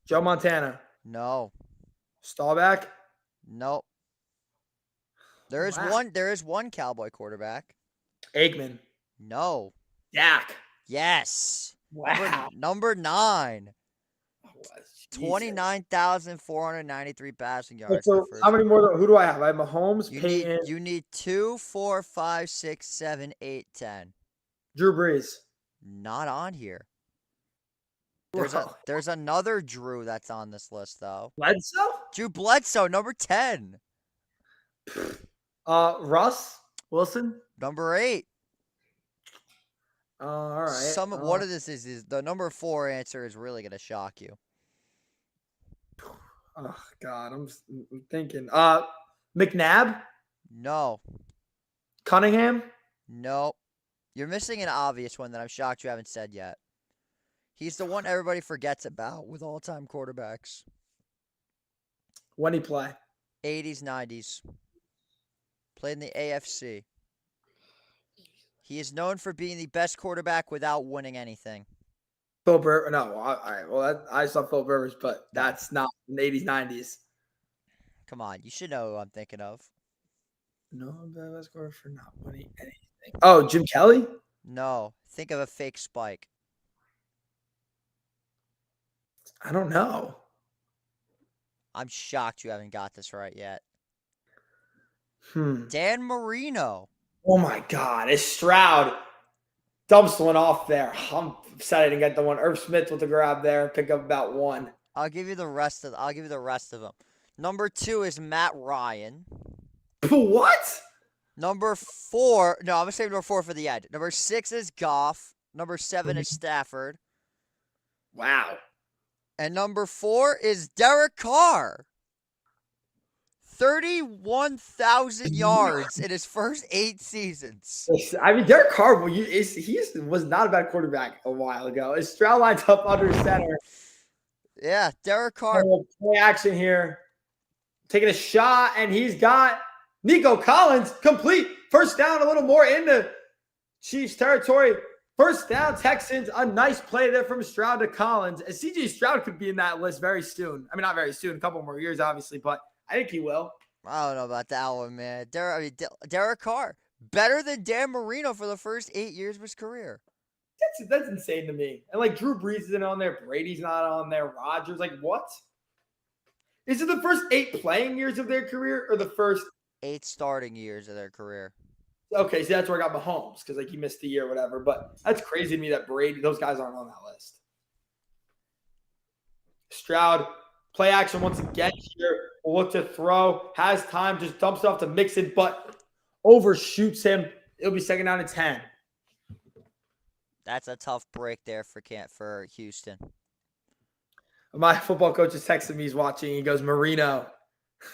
Speaker 4: Joe Montana?
Speaker 2: No.
Speaker 4: Staubach?
Speaker 2: Nope. There is one Cowboy quarterback.
Speaker 4: Aikman?
Speaker 2: No.
Speaker 4: Dak?
Speaker 2: Yes.
Speaker 4: Wow.
Speaker 2: Number 9.
Speaker 4: Jesus.
Speaker 2: 29,493 passing yards.
Speaker 4: So how many more? Who do I have? I have Mahomes, Peyton,
Speaker 2: You need 2, 4, 5, 6, 7, 8, 10.
Speaker 4: Drew Brees.
Speaker 2: Not on here.
Speaker 4: Bro.
Speaker 2: There's another Drew that's on this list though.
Speaker 4: Bledsoe?
Speaker 2: Drew Bledsoe, number 10.
Speaker 4: Russ Wilson.
Speaker 2: Number 8.
Speaker 4: All right.
Speaker 2: One of this is the number 4 answer is really gonna shock you.
Speaker 4: Oh God, I'm thinking. McNabb.
Speaker 2: No.
Speaker 4: Cunningham.
Speaker 2: No. You're missing an obvious one that I'm shocked you haven't said yet. He's the one everybody forgets about with all-time quarterbacks.
Speaker 4: When he play?
Speaker 2: 80s, 90s. Played in the AFC. He is known for being the best quarterback without winning anything.
Speaker 4: Phil Rivers. No, all right. Well, I saw Phil Rivers, but that's not in the 80s, 90s.
Speaker 2: Come on, you should know who I'm thinking of.
Speaker 4: No, best quarterback for not winning anything. Oh, Jim Kelly?
Speaker 2: No. Think of a fake spike.
Speaker 4: I don't know.
Speaker 2: I'm shocked you haven't got this right yet.
Speaker 4: Hmm.
Speaker 2: Dan Marino.
Speaker 4: Oh my God, it's Stroud. Dumps one off there. I'm upset I didn't get the one. Irv Smith with the grab there. Pick up about 1.
Speaker 2: I'll give you the rest of them. Number 2 is Matt Ryan.
Speaker 4: What?
Speaker 2: Number 4. No, I'm gonna save number 4 for the end. Number 6 is Goff. Number 7 is Stafford.
Speaker 4: Wow.
Speaker 2: And number 4 is Derek Carr. 31,000 yards in his first 8 seasons.
Speaker 4: I mean, Derek Carr, he was not a bad quarterback a while ago. Is Stroud lines up under center?
Speaker 2: Yeah, Derek Carr.
Speaker 4: Play action here. Taking a shot, and he's got Nico Collins complete. First down, a little more into Chiefs territory. First down, Texans. A nice play there from Stroud to Collins. And CJ Stroud could be in that list very soon. I mean, not very soon, a couple more years, obviously, but I think he will.
Speaker 2: I don't know about that one, man. Derek Carr. Better than Dan Marino for the first 8 years of his career.
Speaker 4: That's insane to me. And like Drew Brees isn't on there. Brady's not on there. Rodgers, like what? Is it the first 8 playing years of their career or the first
Speaker 2: 8 starting years of their career?
Speaker 4: Okay, so that's where I got Mahomes because like he missed a year or whatever. But that's crazy to me that Brady, those guys aren't on that list. Stroud, play action once again here. Will look to throw. Has time, just dumps it off to Mixon, but overshoots him. It'll be second down and 10.
Speaker 2: That's a tough break there for Houston.
Speaker 4: My football coach is texting me. He's watching. He goes, Marino.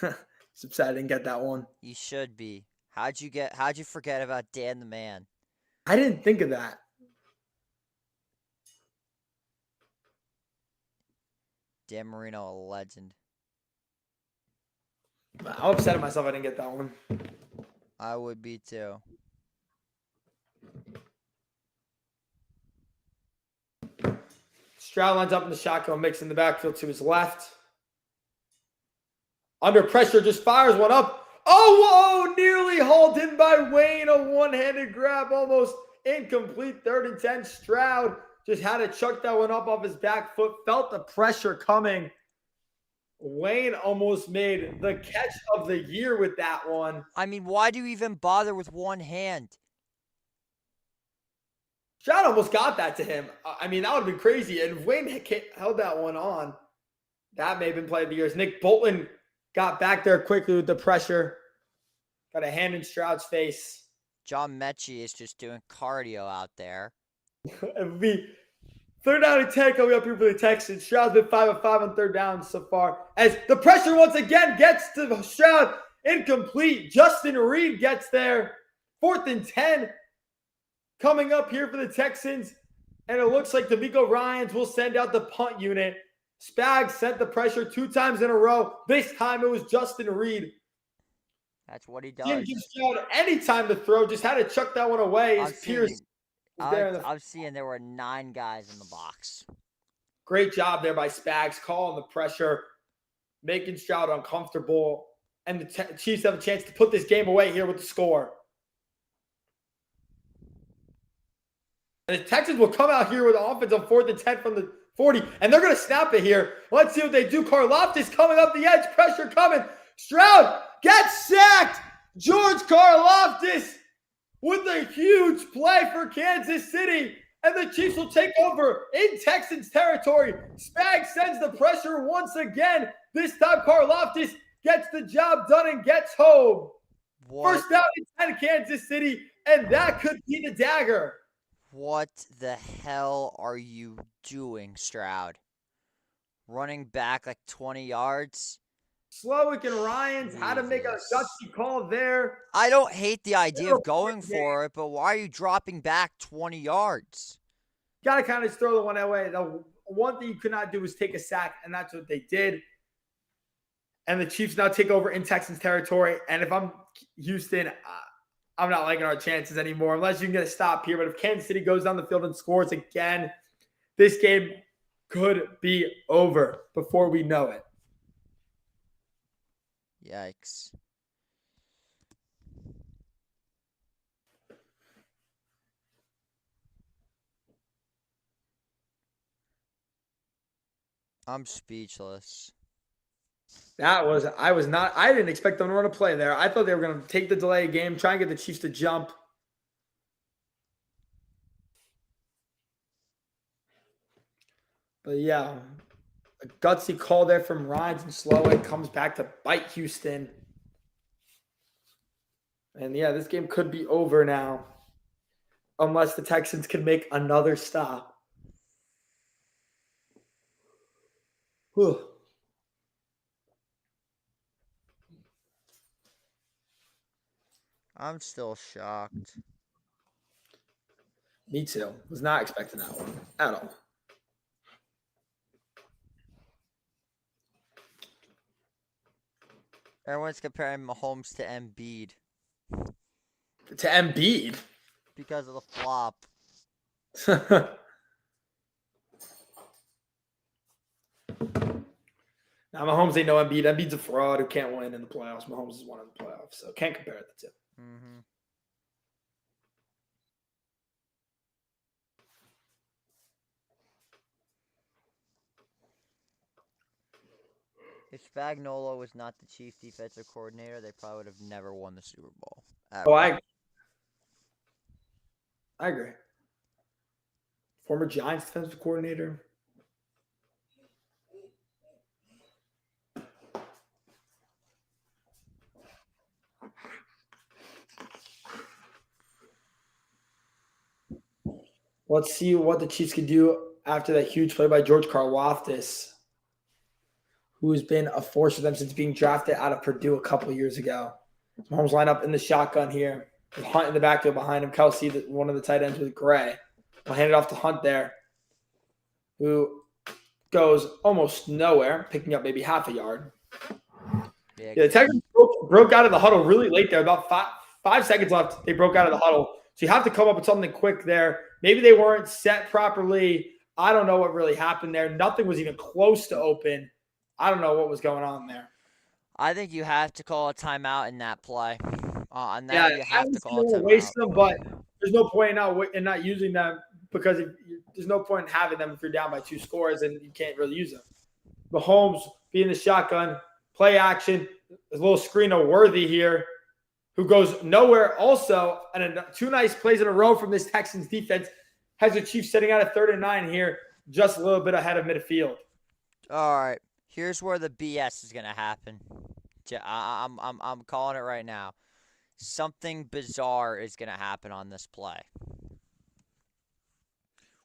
Speaker 4: He's upset I didn't get that one.
Speaker 2: You should be. How'd you forget about Dan the Man?
Speaker 4: I didn't think of that.
Speaker 2: Dan Marino, a legend.
Speaker 4: I'm upset at myself I didn't get that one.
Speaker 2: I would be too.
Speaker 4: Stroud lines up in the shotgun, mix in the backfield to his left. Under pressure, just fires one up. Oh, whoa, nearly hauled in by Wayne. A one-handed grab, almost incomplete. 3rd and 10. Stroud just had to chuck that one up off his back foot. Felt the pressure coming. Wayne almost made the catch of the year with that one.
Speaker 2: I mean, why do you even bother with one hand?
Speaker 4: Stroud almost got that to him. I mean, that would have been crazy. And if Wayne held that one on, that may have been play of the years. Nick Bolton got back there quickly with the pressure. Got a hand in Stroud's face.
Speaker 2: John Mechie is just doing cardio out there.
Speaker 4: It would be 3rd down and 10 coming up here for the Texans. Stroud's been 5 of 5 on 3rd down so far. As the pressure once again gets to Stroud. Incomplete. Justin Reed gets there. 4th and 10 coming up here for the Texans. And it looks like D'Amico Ryans will send out the punt unit. Spags sent the pressure 2 times in a row. This time it was Justin Reed.
Speaker 2: That's what he does.
Speaker 4: Didn't give Stroud any time to throw. Just had to chuck that one away. As Pierce was there.
Speaker 2: I'm seeing there were 9 guys in the box.
Speaker 4: Great job there by Spags, calling the pressure, making Stroud uncomfortable. And the Chiefs have a chance to put this game away here with the score. And the Texans will come out here with offense on 4th and 10 from the 40, and they're going to snap it here. Let's see what they do. Karlaftis coming up the edge. Pressure coming. Stroud gets sacked. George Karlaftis with a huge play for Kansas City. And the Chiefs will take over in Texans territory. Spags sends the pressure once again. This time, Karlaftis gets the job done and gets home.
Speaker 2: What?
Speaker 4: First down in 10, Kansas City, and that could be the dagger.
Speaker 2: What the hell are you doing, Stroud? Running back like 20 yards?
Speaker 4: Slowick and Ryans had to make a gutsy call there.
Speaker 2: I don't hate the idea of going for it, but why are you dropping back 20 yards?
Speaker 4: Got to kind of throw the one away. The one thing you could not do was take a sack, and that's what they did. And the Chiefs now take over in Texans territory. And if I'm Houston, I'm not liking our chances anymore unless you can get a stop here. But if Kansas City goes down the field and scores again, this game could be over before we know it.
Speaker 2: Yikes. I'm speechless.
Speaker 4: I didn't expect them to run a play there. I thought they were going to take the delay game, try and get the Chiefs to jump. But yeah, a gutsy call there from Ryans and Slowick comes back to bite Houston. And yeah, this game could be over now unless the Texans can make another stop. Whew.
Speaker 2: I'm still shocked.
Speaker 4: Me too. Was not expecting that one at all.
Speaker 2: Everyone's comparing Mahomes to Embiid
Speaker 4: To Embiid.
Speaker 2: because of the flop.
Speaker 4: Now, Mahomes ain't no Embiid. Embiid's a fraud who can't win in the playoffs. Mahomes is one in the playoffs, so can't compare the two.
Speaker 2: Mm-hmm. If Spagnuolo was not the chief defensive coordinator, they probably would have never won the Super Bowl.
Speaker 4: Oh, I agree. Former Giants defensive coordinator. Let's see what the Chiefs can do after that huge play by George Karlaftis, who has been a force for them since being drafted out of Purdue a couple of years ago. Mahomes line up in the shotgun here with Hunt in the backfield behind him. Kelsey, one of the tight ends with Gray. We'll hand it off to Hunt there, who goes almost nowhere, picking up maybe half a yard. Yeah, the Texans broke out of the huddle really late there. About five seconds left, they broke out of the huddle. So you have to come up with something quick there. Maybe they weren't set properly. I don't know what really happened there. Nothing was even close to open. I don't know what was going on there.
Speaker 2: I think you have to call a timeout in that play. On that,
Speaker 4: Yeah,
Speaker 2: you have to call a timeout.
Speaker 4: Waste them, but there's no point in not using them because there's no point in having them if you're down by 2 scores and you can't really use them. Mahomes being the shotgun, play action, a little screen of Worthy here, who goes nowhere also, and 2 nice plays in a row from this Texans defense has the Chiefs setting out a 3rd and 9 here, just a little bit ahead of midfield.
Speaker 2: All right, here's where the BS is gonna happen. I'm calling it right now. Something bizarre is gonna happen on this play.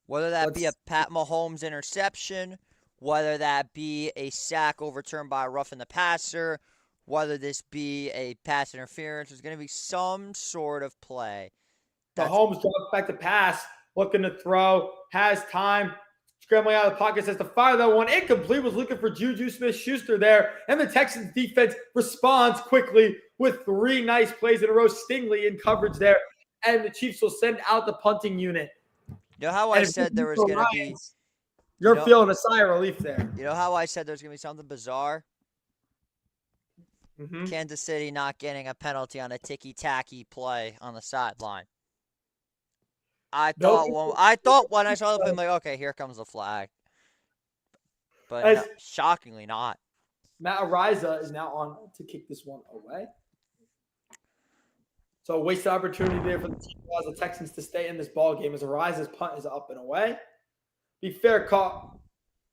Speaker 2: Whether that be a Pat Mahomes interception, whether that be a sack overturned by a roughing the passer, whether this be a pass interference, there's going to be some sort of play.
Speaker 4: Mahomes drops back to pass, looking to throw, has time, scrambling out of the pocket, says to fire that one. Incomplete, was looking for Juju Smith-Schuster there, and the Texans defense responds quickly with 3 nice plays in a row. Stingley in coverage there, and the Chiefs will send out the punting unit.
Speaker 2: You know how I said there was going to be...
Speaker 4: You're feeling a sigh of relief there.
Speaker 2: You know how I said there's going to be something bizarre?
Speaker 4: Mm-hmm.
Speaker 2: Kansas City not getting a penalty on a ticky-tacky play on the sideline. I
Speaker 4: Nope.
Speaker 2: thought when I saw the play, I'm like, okay, here comes the flag. But
Speaker 4: As
Speaker 2: no, shockingly not.
Speaker 4: Matt Ariza is now on to kick this one away. So a wasted opportunity there for the team allows the Texans to stay in this ball game as Ariza's punt is up and away. Be fair caught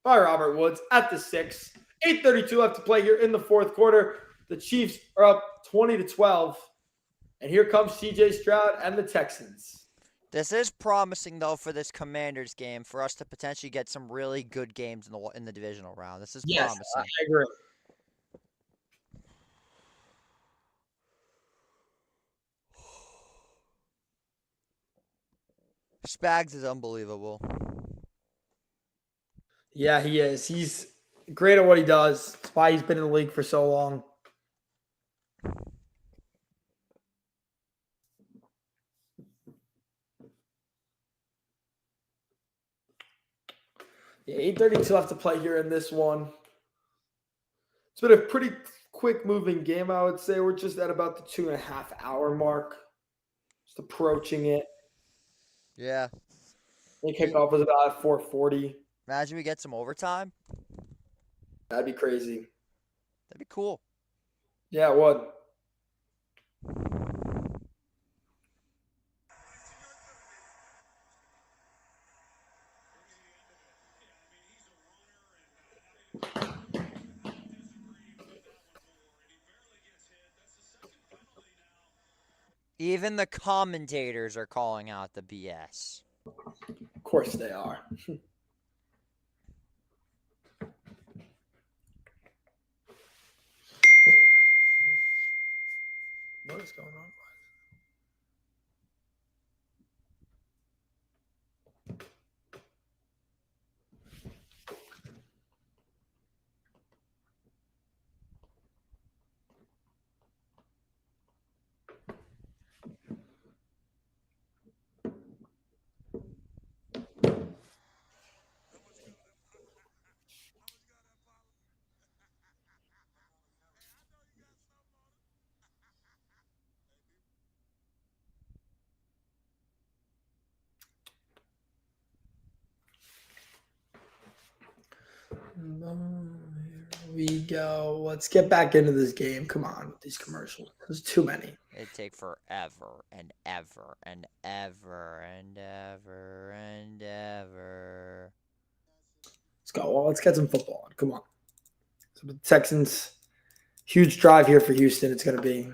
Speaker 4: by Robert Woods at the 6. 8:32 left to play here in the fourth quarter. The Chiefs are up 20-12. And here comes CJ Stroud and the Texans.
Speaker 2: This is promising though for this Commanders game for us to potentially get some really good games in the divisional round. This is promising.
Speaker 4: I agree.
Speaker 2: Spags is unbelievable.
Speaker 4: Yeah, he is. He's great at what he does. That's why he's been in the league for so long. Yeah, 8:32 left to play here in this one. It's been a pretty quick moving game, I would say. We're just at about the 2.5 hour mark. Just approaching it.
Speaker 2: Yeah.
Speaker 4: The kickoff was about 4:40.
Speaker 2: Imagine we get some overtime.
Speaker 4: That'd be crazy.
Speaker 2: That'd be cool.
Speaker 4: Yeah, it would.
Speaker 2: Even the commentators are calling out the BS.
Speaker 4: Of course they are. What is going on? Here we go. Let's get back into this game. Come on with these commercials. There's too many.
Speaker 2: It'd take forever and ever and ever and ever and ever.
Speaker 4: Let's go. Well, let's get some football on. Come on. So the Texans, huge drive here for Houston. It's going to be.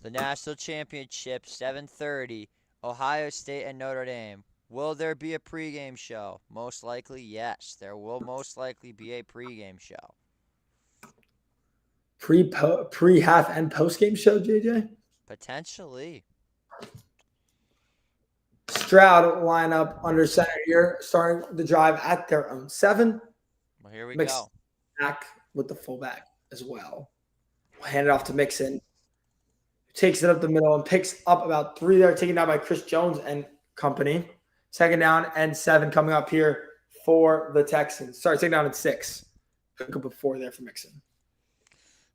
Speaker 2: The national championship, 7:30, Ohio State and Notre Dame. Will there be a pregame show? Most likely, yes. There will most likely be a pregame show.
Speaker 4: Pre-half and post-game show, JJ?
Speaker 2: Potentially.
Speaker 4: Stroud line up under center here, starting the drive at their own 7.
Speaker 2: Well, here we
Speaker 4: Mixon
Speaker 2: go.
Speaker 4: back with the fullback as well. We'll hand it off to Mixon. Takes it up the middle and picks up about 3 there, taken down by Chris Jones and company. 2nd down and 7 coming up here for the Texans. Sorry, 2nd down and 6. Pick up a 4 there for Mixon.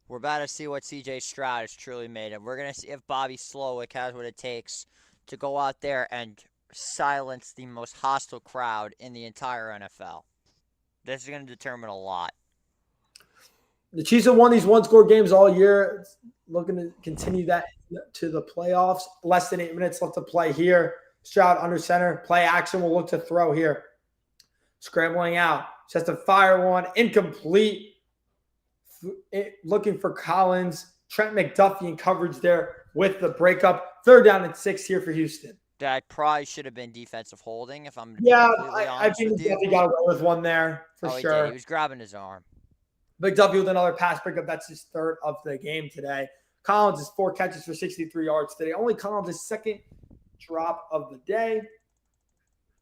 Speaker 2: We're about to see what CJ Stroud has truly made of. We're going to see if Bobby Slowick has what it takes to go out there and silence the most hostile crowd in the entire NFL. This is going to determine a lot.
Speaker 4: The Chiefs have won these one-score games all year. Looking to continue that to the playoffs. Less than 8 minutes left to play here. Stroud under center. Play action. Will look to throw here. Scrambling out. Just to fire one. Incomplete. Looking for Collins. Trent McDuffie in coverage there with the breakup. 3rd down and 6 here for Houston.
Speaker 2: That probably should have been defensive holding, if I'm
Speaker 4: Yeah,
Speaker 2: completely
Speaker 4: I
Speaker 2: honest
Speaker 4: think
Speaker 2: with you.
Speaker 4: McDuffie got away with one there for
Speaker 2: He
Speaker 4: sure.
Speaker 2: did. He was grabbing his arm.
Speaker 4: McDuffie with another pass breakup. That's his 3rd of the game today. Collins is 4 catches for 63 yards today. Only Collins' 2nd drop of the day.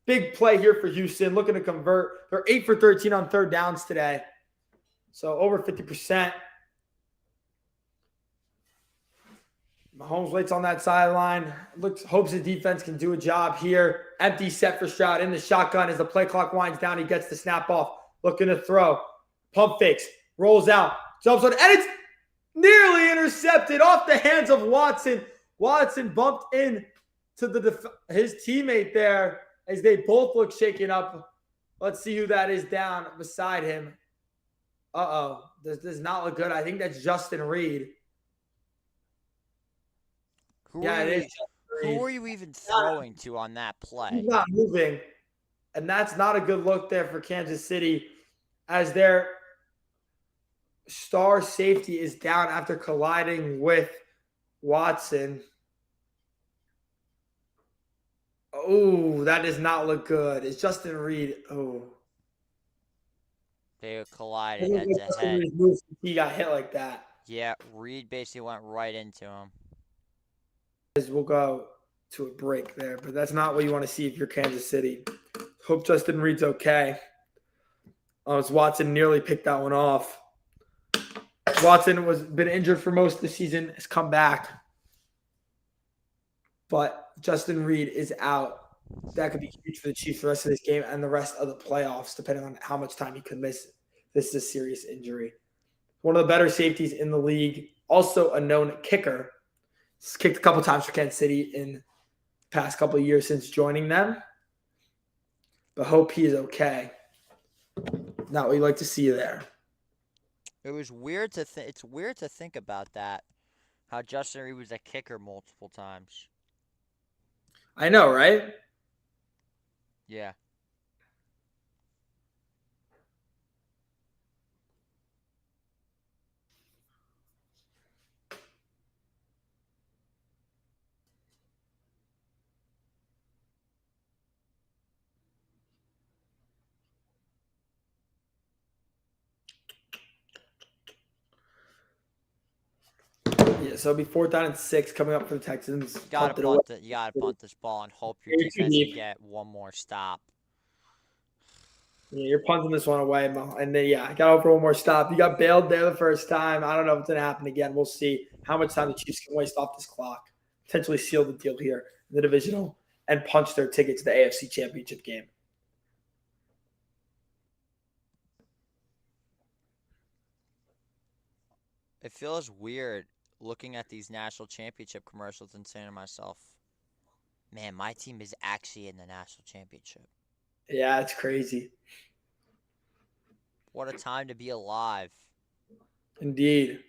Speaker 4: Big play here for Houston. Looking to convert. They're 8 for 13 on 3rd downs today. So over 50%. Mahomes waits on that sideline. Hopes the defense can do a job here. Empty set for Stroud in the shotgun as the play clock winds down. He gets the snap off. Looking to throw. Pump fakes. Rolls out. Jumps on. And it's nearly intercepted off the hands of Watson. Watson bumped in to his teammate there as they both look shaken up. Let's see who that is down beside him. Uh-oh. This does not look good. I think that's Justin Reed.
Speaker 2: Who
Speaker 4: Yeah,
Speaker 2: were
Speaker 4: it
Speaker 2: you,
Speaker 4: is Justin
Speaker 2: who
Speaker 4: Reed.
Speaker 2: were you even throwing to on that
Speaker 4: He's
Speaker 2: play?
Speaker 4: not moving. And that's not a good look there for Kansas City as their star safety is down after colliding with Watson. Oh, that does not look good. It's Justin Reed. Oh.
Speaker 2: They
Speaker 4: It
Speaker 2: collided
Speaker 4: looks
Speaker 2: head
Speaker 4: like
Speaker 2: to
Speaker 4: Justin
Speaker 2: head.
Speaker 4: Reed moved since he got hit like that.
Speaker 2: Yeah, Reed basically went right into him.
Speaker 4: As we'll go to a break there, but that's not what you want to see if you're Kansas City. Hope Justin Reed's okay. As Watson nearly picked that one off. Watson was been injured for most of the season, has come back. But Justin Reed is out. That could be huge for the Chiefs the rest of this game and the rest of the playoffs, depending on how much time he could miss. This is a serious injury. One of the better safeties in the league. Also a known kicker. He's kicked a couple times for Kansas City in the past couple of years since joining them. But hope he is okay. Not what you like to see there.
Speaker 2: It was weird to it's weird to think about that. How Justin Reed was a kicker multiple times.
Speaker 4: I know, right?
Speaker 2: Yeah.
Speaker 4: Yeah, so it'll be 4th down and 6 coming up for the Texans.
Speaker 2: You gotta punt this ball and hope your
Speaker 4: You're too
Speaker 2: defense can
Speaker 4: deep.
Speaker 2: get one more stop.
Speaker 4: Yeah, you're punting this one away, Mo. And then, I got over one more stop. You got bailed there the first time. I don't know if it's going to happen again. We'll see how much time the Chiefs can waste off this clock. Potentially seal the deal here in the divisional and punch their ticket to the AFC Championship game.
Speaker 2: It feels weird looking at these national championship commercials and saying to myself, man, my team is actually in the national championship.
Speaker 4: Yeah, it's crazy.
Speaker 2: What a time to be alive.
Speaker 4: Indeed.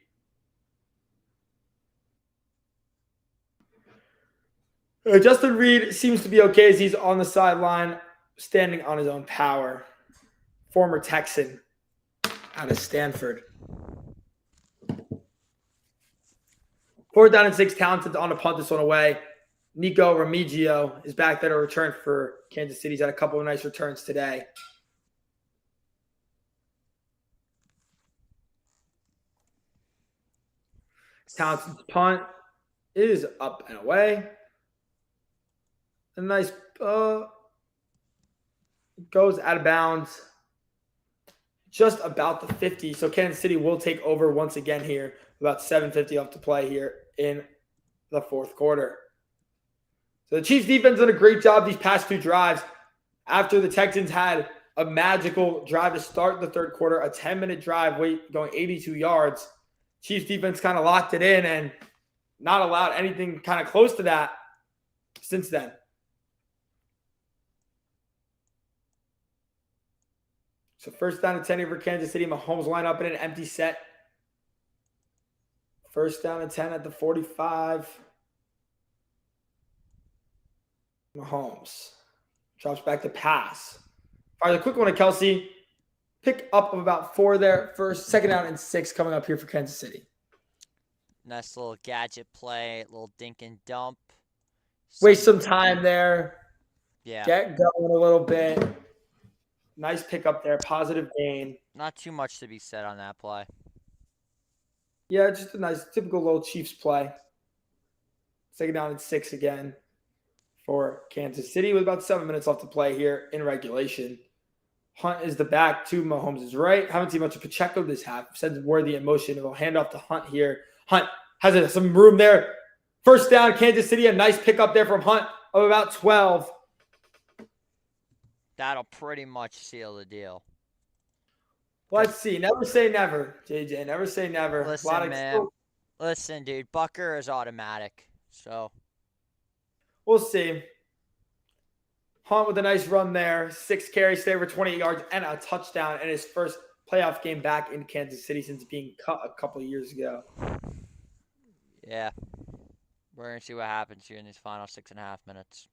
Speaker 4: Justin Reed seems to be okay as he's on the sideline, standing on his own power. Former Texan out of Stanford. 4th down and 6, talented on to punt this one away. Nico Remigio is back there to return for Kansas City. He's had a couple of nice returns today. Townsend's punt is up and away. A nice goes out of bounds. Just about the 50. So Kansas City will take over once again here. About 7:50 left to play here in the 4th quarter. So the Chiefs defense done a great job these past 2 drives. After the Texans had a magical drive to start the 3rd quarter, a 10-minute drive going 82 yards. Chiefs defense kind of locked it in and not allowed anything kind of close to that since then. So 1st down and 10 here for Kansas City. Mahomes line up in an empty set. 1st down and 10 at the 45. Mahomes drops back to pass. All right, the quick one to Kelsey. Pick up of about 4 there. 2nd down and 6 coming up here for Kansas City.
Speaker 2: Nice little gadget play, little dink and dump.
Speaker 4: Waste some time there.
Speaker 2: Yeah.
Speaker 4: Get going a little bit. Nice pickup there. Positive gain.
Speaker 2: Not too much to be said on that play.
Speaker 4: Yeah, just a nice, typical little Chiefs play. 2nd down and 6 again for Kansas City with about 7 minutes left to play here in regulation. Hunt is the back to Mahomes is right. Haven't seen much of Pacheco this half. Sends worthy in motion. It'll hand off to Hunt here. Hunt has some room there. 1st down, Kansas City. A nice pickup there from Hunt of about 12.
Speaker 2: That'll pretty much seal the deal.
Speaker 4: Let's see. Never say never, JJ. Never say never.
Speaker 2: Listen, man. Listen, dude. Bucker is automatic. So.
Speaker 4: We'll see. Hunt with a nice run there. 6 carries today for 28 yards and a touchdown in his first playoff game back in Kansas City since being cut a couple of years ago.
Speaker 2: Yeah. We're going to see what happens here in these final 6.5 minutes.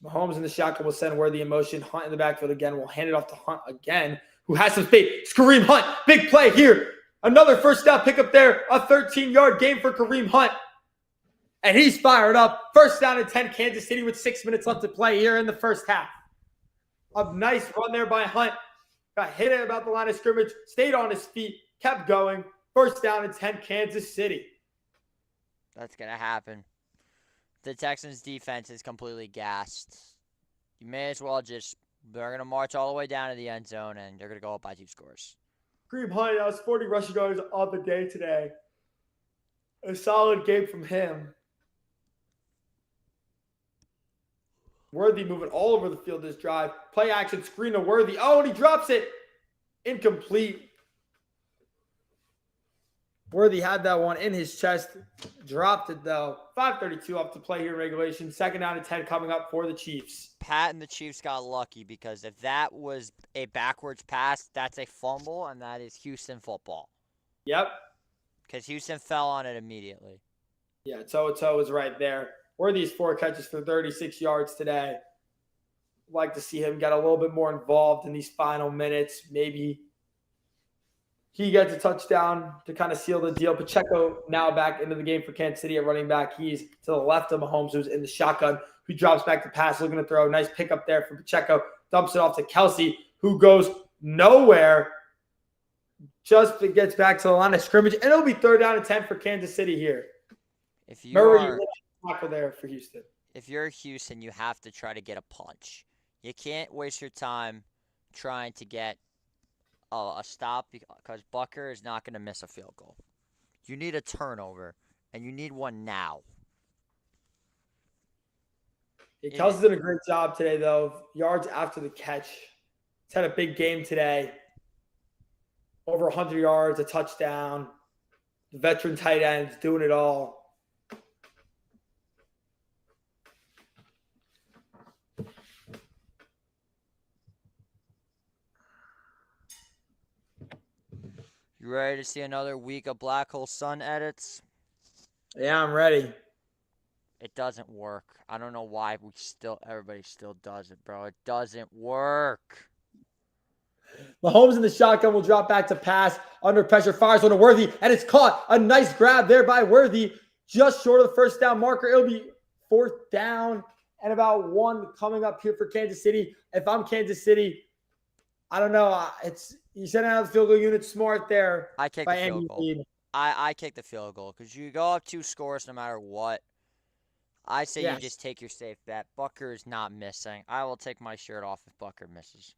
Speaker 4: Mahomes in the shotgun will send Worthy in motion. Hunt in the backfield again. We'll hand it off to Hunt again, who has some speed. It's Kareem Hunt. Big play here. Another first down pickup there. A 13-yard game for Kareem Hunt. And he's fired up. First down and 10, Kansas City with 6 minutes left to play here in the first half. A nice run there by Hunt. Got hit at about the line of scrimmage. Stayed on his feet. Kept going. First down and 10, Kansas City.
Speaker 2: That's going to happen. The Texans' defense is completely gassed. You may as well they're going to march all the way down to the end zone, and they're going to go up by 2 scores.
Speaker 4: Kareem Hunt has 40 rushing yards on the day today. A solid game from him. Worthy moving all over the field this drive. Play action, screen to Worthy. Oh, and he drops it. Incomplete. Worthy had that one in his chest. Dropped it, though. 5:32 up to play here in regulation. Second down and 10 coming up for the Chiefs.
Speaker 2: Pat and the Chiefs got lucky because if that was a backwards pass, that's a fumble, and that is Houston football.
Speaker 4: Yep.
Speaker 2: Because Houston fell on it immediately.
Speaker 4: Yeah, toe-to-toe is right there. Worthy's 4 catches for 36 yards today. Like to see him get a little bit more involved in these final minutes. Maybe he gets a touchdown to kind of seal the deal. Pacheco now back into the game for Kansas City at running back. He's to the left of Mahomes, who's in the shotgun, who drops back to pass, looking to throw. Nice pickup there from Pacheco. Dumps it off to Kelsey, who goes nowhere. Just gets back to the line of scrimmage. And it'll be 3rd down and 10 for Kansas City here.
Speaker 2: If you
Speaker 4: Murray,
Speaker 2: are,
Speaker 4: tackle there for Houston.
Speaker 2: if you're Houston, you have to try to get a punch. You can't waste your time trying to get a stop because Bucker is not going to miss a field goal. You need a turnover, and you need one now.
Speaker 4: Yeah, Kelsey's done a great job today, though. Yards after the catch. He's had a big game today. Over 100 yards, a touchdown. The veteran tight end's doing it all.
Speaker 2: You ready to see another week of Black Hole Sun edits?
Speaker 4: Yeah, I'm ready.
Speaker 2: It doesn't work. I don't know why everybody still does it, bro. It doesn't work.
Speaker 4: Mahomes in the shotgun will drop back to pass. Under pressure, fires on a Worthy, and it's caught. A nice grab there by Worthy. Just short of the first down marker. It'll be 4th down and about 1 coming up here for Kansas City. If I'm Kansas City, I don't know. You sent out the field goal unit smart there.
Speaker 2: I kick the field goal. I kick the field goal because you go up 2 scores no matter what. I say you just take your safe bet. Bucker is not missing. I will take my shirt off if Bucker misses.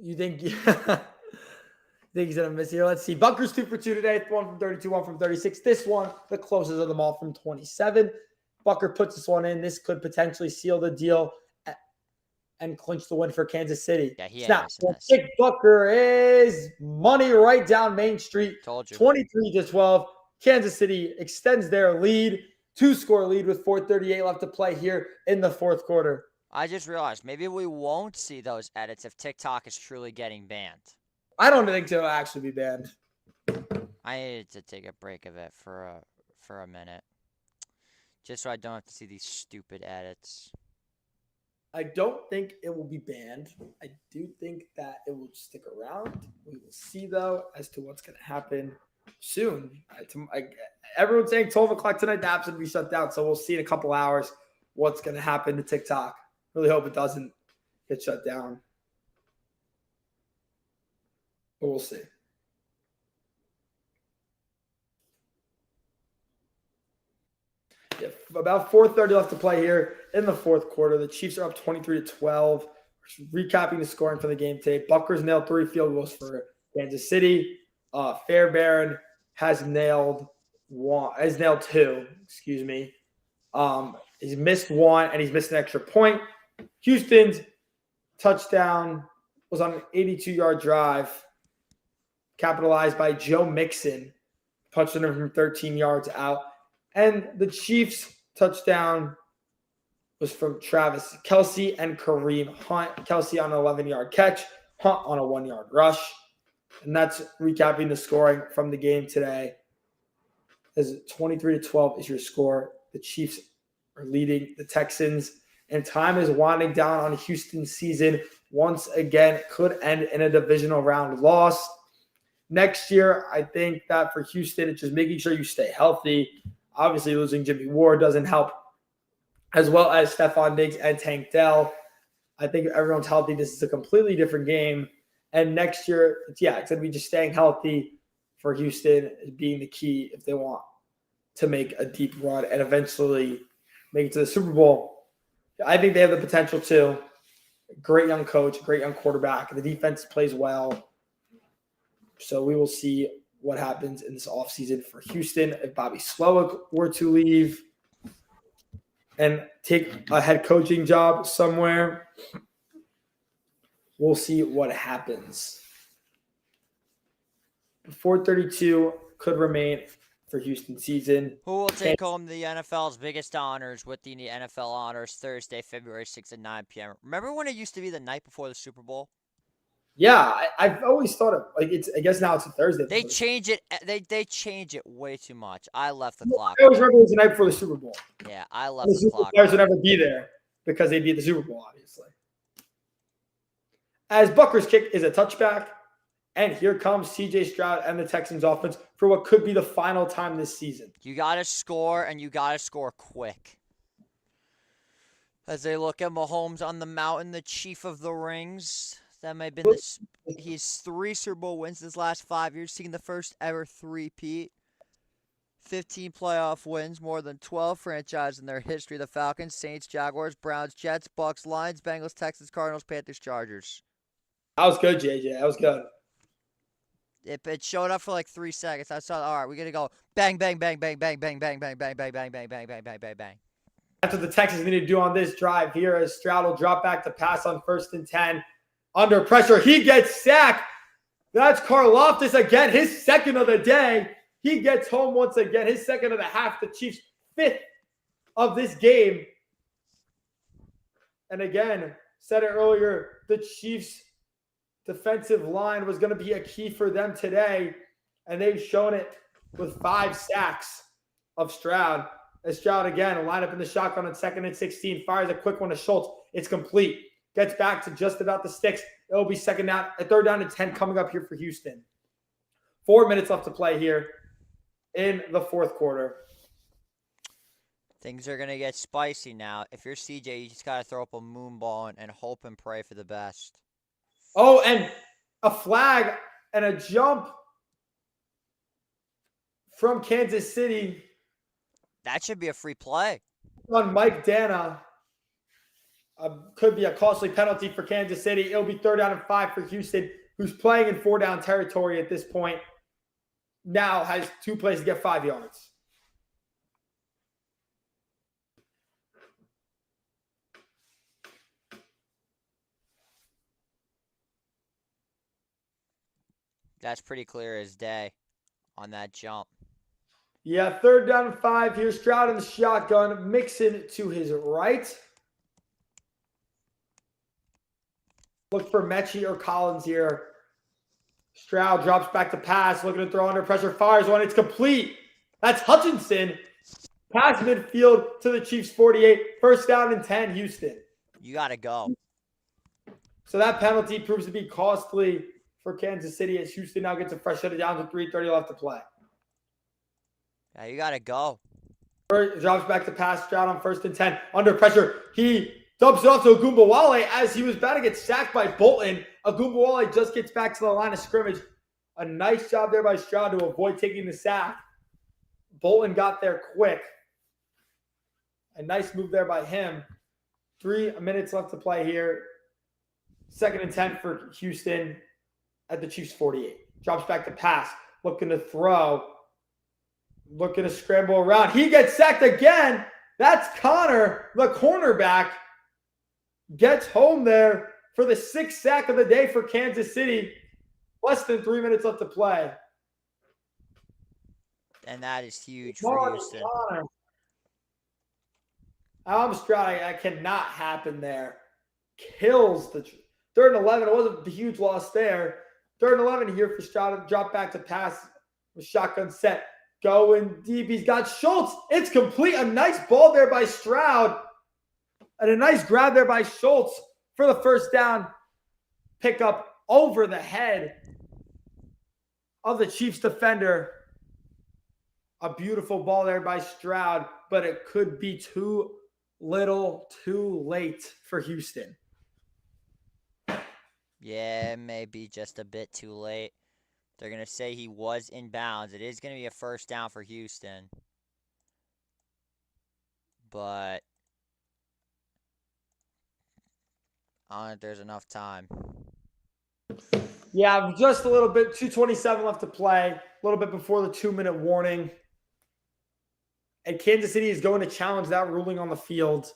Speaker 4: You think he's going to miss here? Let's see. Bucker's 2 for 2 today. 1 from 32, 1 from 36. This one, the closest of them all from 27. Bucker puts this one in. This could potentially seal the deal and clinch the win for Kansas City.
Speaker 2: Yeah, he
Speaker 4: Snap. Kick Bucker is money right down Main Street.
Speaker 2: Told you.
Speaker 4: 23-12. Kansas City extends their lead. 2-score lead with 4:38 left to play here in the 4th quarter.
Speaker 2: I just realized maybe we won't see those edits if TikTok is truly getting banned.
Speaker 4: I don't think it'll actually be banned.
Speaker 2: I needed to take a break of it for a minute. Just so I don't have to see these stupid edits.
Speaker 4: I don't think it will be banned. I do think that it will stick around. We will see, though, as to what's going to happen soon. Everyone's saying 12 o'clock tonight, the app's going to be shut down. So we'll see in a couple hours what's going to happen to TikTok. Really hope it doesn't get shut down. But we'll see. Yeah, about 4:30 left to play here in the 4th quarter. The Chiefs are up 23-12. Recapping the scoring for the game today. Bucker's nailed 3 field goals for Kansas City. Fairbairn has nailed 2. Excuse me. He's missed 1 and he's missed an extra point. Houston's touchdown was on an 82-yard drive, capitalized by Joe Mixon, punched it from 13 yards out. And the Chiefs' touchdown was from Travis Kelce and Kareem Hunt. Kelce on an 11-yard catch, Hunt on a 1-yard rush. And that's recapping the scoring from the game today. As 23-12 is your score. The Chiefs are leading the Texans. And time is winding down on Houston's season. Once again, could end in a divisional round loss. Next year, I think that for Houston, it's just making sure you stay healthy. Obviously, losing Jimmy Ward doesn't help, as well as Stephon Diggs and Tank Dell. I think if everyone's healthy, this is a completely different game. And next year, it's going to be just staying healthy for Houston being the key if they want to make a deep run and eventually make it to the Super Bowl. I think they have the potential to. Great young coach, great young quarterback. The defense plays well. So we will see what happens in this offseason for Houston. If Bobby Slowick were to leave and take a head coaching job somewhere, we'll see what happens. 432 could remain for Houston season.
Speaker 2: Who will take home the NFL's biggest honors with the NFL Honors Thursday, February 6th at 9 p.m.? Remember when it used to be the night before the Super Bowl?
Speaker 4: Yeah, I've always thought of it's. I guess now it's a Thursday.
Speaker 2: They change it. They change it way too much. I left the clock.
Speaker 4: I always remember it was the night before the Super Bowl.
Speaker 2: Yeah, I left the
Speaker 4: Super
Speaker 2: clock.
Speaker 4: Players would never be there because they beat the Super Bowl, obviously. As Bucker's kick is a touchback, and here comes C.J. Stroud and the Texans offense for what could be the final time this season.
Speaker 2: You got to score, and you got to score quick. As they look at Mahomes on the mountain, the chief of the rings. That may have been this. He's 3 Super Bowl wins his last 5 years, seeing the first ever three-peat. 15 playoff wins, more than 12 franchises in their history. The Falcons, Saints, Jaguars, Browns, Jets, Bucks, Lions, Bengals, Texans, Cardinals, Panthers, Chargers.
Speaker 4: That was good, JJ. That was good.
Speaker 2: It showed up for like 3 seconds. I saw, all right, we're going to go bang, bang, bang, bang, bang, bang, bang, bang, bang, bang, bang, bang, bang, bang, bang, bang, bang.
Speaker 4: That's what the Texans need to do on this drive here as Stroud will drop back to pass on 1st and 10. Under pressure, he gets sacked. That's Karlaftis again, his second of the day. He gets home once again, his second of the half. The Chiefs' 5th of this game. And again, said it earlier, the Chiefs' defensive line was going to be a key for them today. And they've shown it with 5 sacks of Stroud. As Stroud again, line up in the shotgun on 2nd and 16, fires a quick one to Schultz. It's complete. Gets back to just about the sticks. It'll be 3rd down and 10 coming up here for Houston. 4 minutes left to play here in the 4th quarter.
Speaker 2: Things are going to get spicy now. If you're CJ, you just got to throw up a moon ball and hope and pray for the best.
Speaker 4: Oh, and a flag and a jump from Kansas City.
Speaker 2: That should be a free play.
Speaker 4: On Mike Dana. Could be a costly penalty for Kansas City. It'll be 3rd down and 5 for Houston, who's playing in 4-down territory at this point. Now has 2 plays to get 5 yards.
Speaker 2: That's pretty clear as day on that jump.
Speaker 4: Yeah, 3rd down and 5 here. Stroud in the shotgun. Mixon to his right. Look for Mechie or Collins here. Stroud drops back to pass, looking to throw under pressure, fires one. It's complete. That's Hutchinson. Pass midfield to the Chiefs 48. 1st down and 10, Houston.
Speaker 2: You got to go.
Speaker 4: So that penalty proves to be costly for Kansas City as Houston now gets a fresh set of downs with 3:30 left to play.
Speaker 2: Yeah, you got to go.
Speaker 4: Drops back to pass, Stroud on 1st and 10. Under pressure. He dumps it off to Agumbawale as he was about to get sacked by Bolton. Agumbawale just gets back to the line of scrimmage. A nice job there by Stroud to avoid taking the sack. Bolton got there quick. A nice move there by him. 3 minutes left to play here. 2nd and 10 for Houston at the Chiefs 48. Drops back to pass. Looking to throw. Looking to scramble around. He gets sacked again. That's Connor, the cornerback. Gets home there for the 6th sack of the day for Kansas City. Less than 3 minutes left to play.
Speaker 2: And that is huge for Houston.
Speaker 4: Connor. I'm Stroud. I cannot happen there. Kills the 3rd and 11. It wasn't a huge loss there. 3rd and 11 here for Stroud. Drop back to pass with shotgun set. Going deep. He's got Schultz. It's complete. A nice ball there by Stroud. And a nice grab there by Schultz for the first down. Pick up over the head of the Chiefs defender. A beautiful ball there by Stroud, but it could be too little too late for Houston.
Speaker 2: Yeah, maybe just a bit too late. They're going to say he was in bounds. It is going to be a first down for Houston. But I don't think there's enough time.
Speaker 4: Yeah, just a little bit. 2:27 left to play. A little bit before the 2-minute warning. And Kansas City is going to challenge that ruling on the field,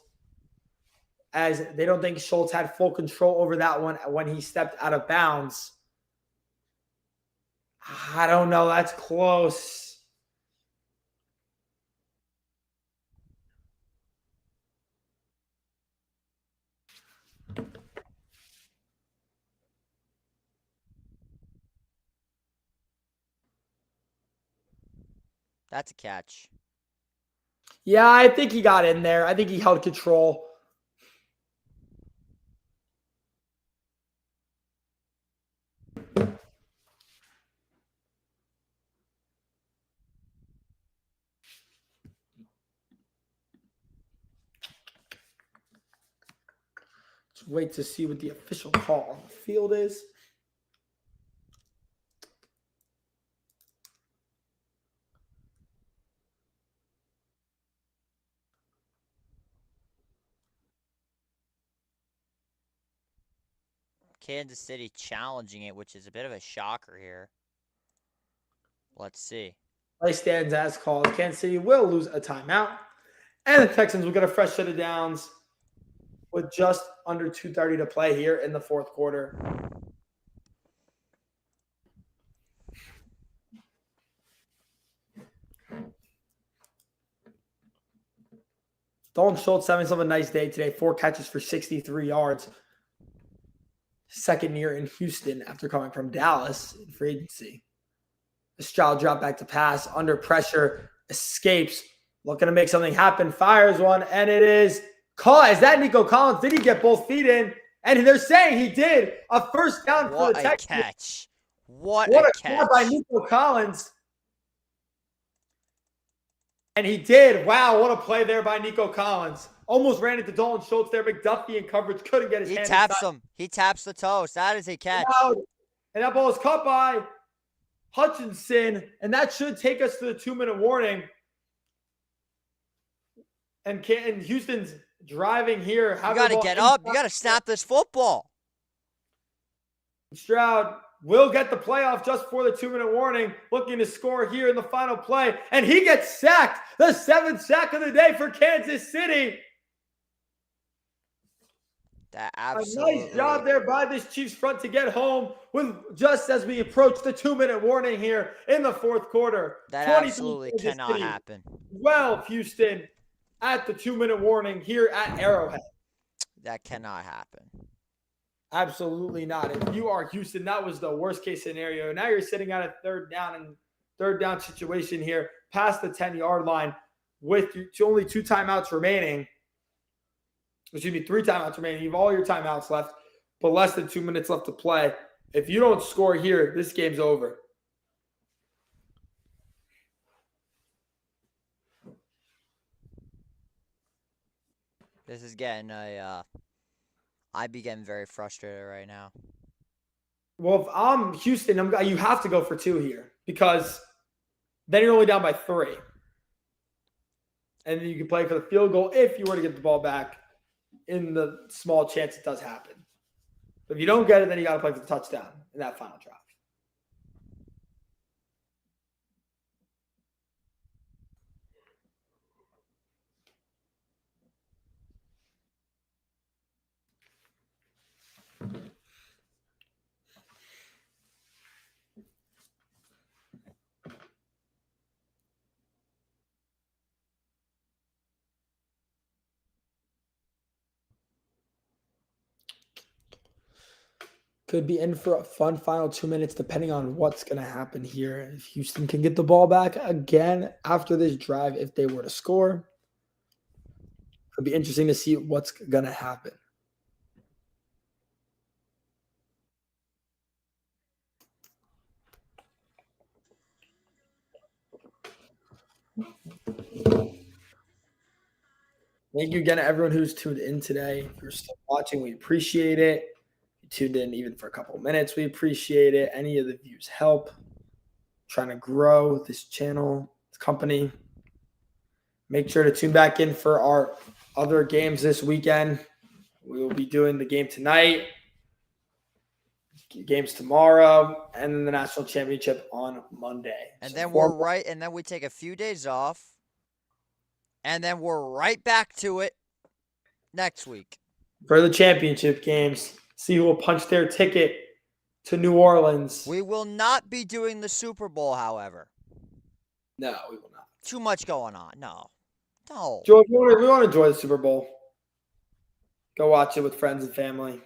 Speaker 4: as they don't think Schultz had full control over that one when he stepped out of bounds. I don't know. That's close.
Speaker 2: That's a catch.
Speaker 4: Yeah, I think he got in there. I think he held control. Let's wait to see what the official call on the field is.
Speaker 2: Kansas City challenging it, which is a bit of a shocker here. Let's see.
Speaker 4: Play stands as called. Kansas City will lose a timeout. And the Texans will get a fresh set of downs with just under 2:30 to play here in the 4th quarter. Dalton Schultz having himself a nice day today. 4 catches for 63 yards. Second year in Houston after coming from Dallas in free agency. Stroud drop back to pass. Under pressure. Escapes. Looking to make something happen. Fires one. And it is caught. Is that Nico Collins? Did he get both feet in? And they're saying he did. A first down for the Texans.
Speaker 2: What a catch. What
Speaker 4: a
Speaker 2: catch.
Speaker 4: catch by Nico Collins. And he did. Wow, what a play there by Nico Collins. Almost ran into Dalton Schultz there. McDuffie in coverage. Couldn't get his hand.
Speaker 2: He taps him. He taps the toes. That is a catch.
Speaker 4: And that ball is caught by Hutchinson. And that should take us to the 2-minute warning. And Houston's driving here.
Speaker 2: You got to get up. You got to snap this football.
Speaker 4: Stroud will get the playoff just for the 2-minute warning. Looking to score here in the final play. And he gets sacked. The 7th sack of the day for Kansas City.
Speaker 2: That absolutely.
Speaker 4: A nice job there by this Chiefs front to get home with just as we approach the 2-minute warning here in the 4th quarter.
Speaker 2: That absolutely cannot happen.
Speaker 4: 12 Houston at the 2-minute warning here at Arrowhead.
Speaker 2: That cannot happen.
Speaker 4: Absolutely not. If you are Houston, that was the worst case scenario. Now you're sitting at a third down situation here past the 10-yard line with only 2 timeouts remaining. Excuse me, 3 timeouts remaining. You have all your timeouts left, but less than 2 minutes left to play. If you don't score here, this game's over.
Speaker 2: This is getting I'd be getting very frustrated right now.
Speaker 4: Well, if I'm Houston, you have to go for 2 here because then you're only down by 3. And then you can play for the field goal if you were to get the ball back in the small chance it does happen. But if you don't get it, then you got to play for the touchdown in that final drive. could be in for a fun final 2 minutes, depending on what's going to happen here. If Houston can get the ball back again after this drive, if they were to score, it'll be interesting to see what's going to happen. Thank you again to everyone who's tuned in today. If you're still watching, we appreciate it. If you tuned in even for a couple of minutes, we appreciate it. Any of the views help. Trying to grow this channel, this company. Make sure to tune back in for our other games this weekend. We will be doing the game tonight, games tomorrow, and then the national championship on Monday.
Speaker 2: And then we take a few days off. And then we're right back to it next week.
Speaker 4: For the championship games. See who will punch their ticket to New Orleans.
Speaker 2: We will not be doing the Super Bowl, however.
Speaker 4: No, we will not.
Speaker 2: Too much going on. No.
Speaker 4: George, we want to enjoy the Super Bowl. Go watch it with friends and family.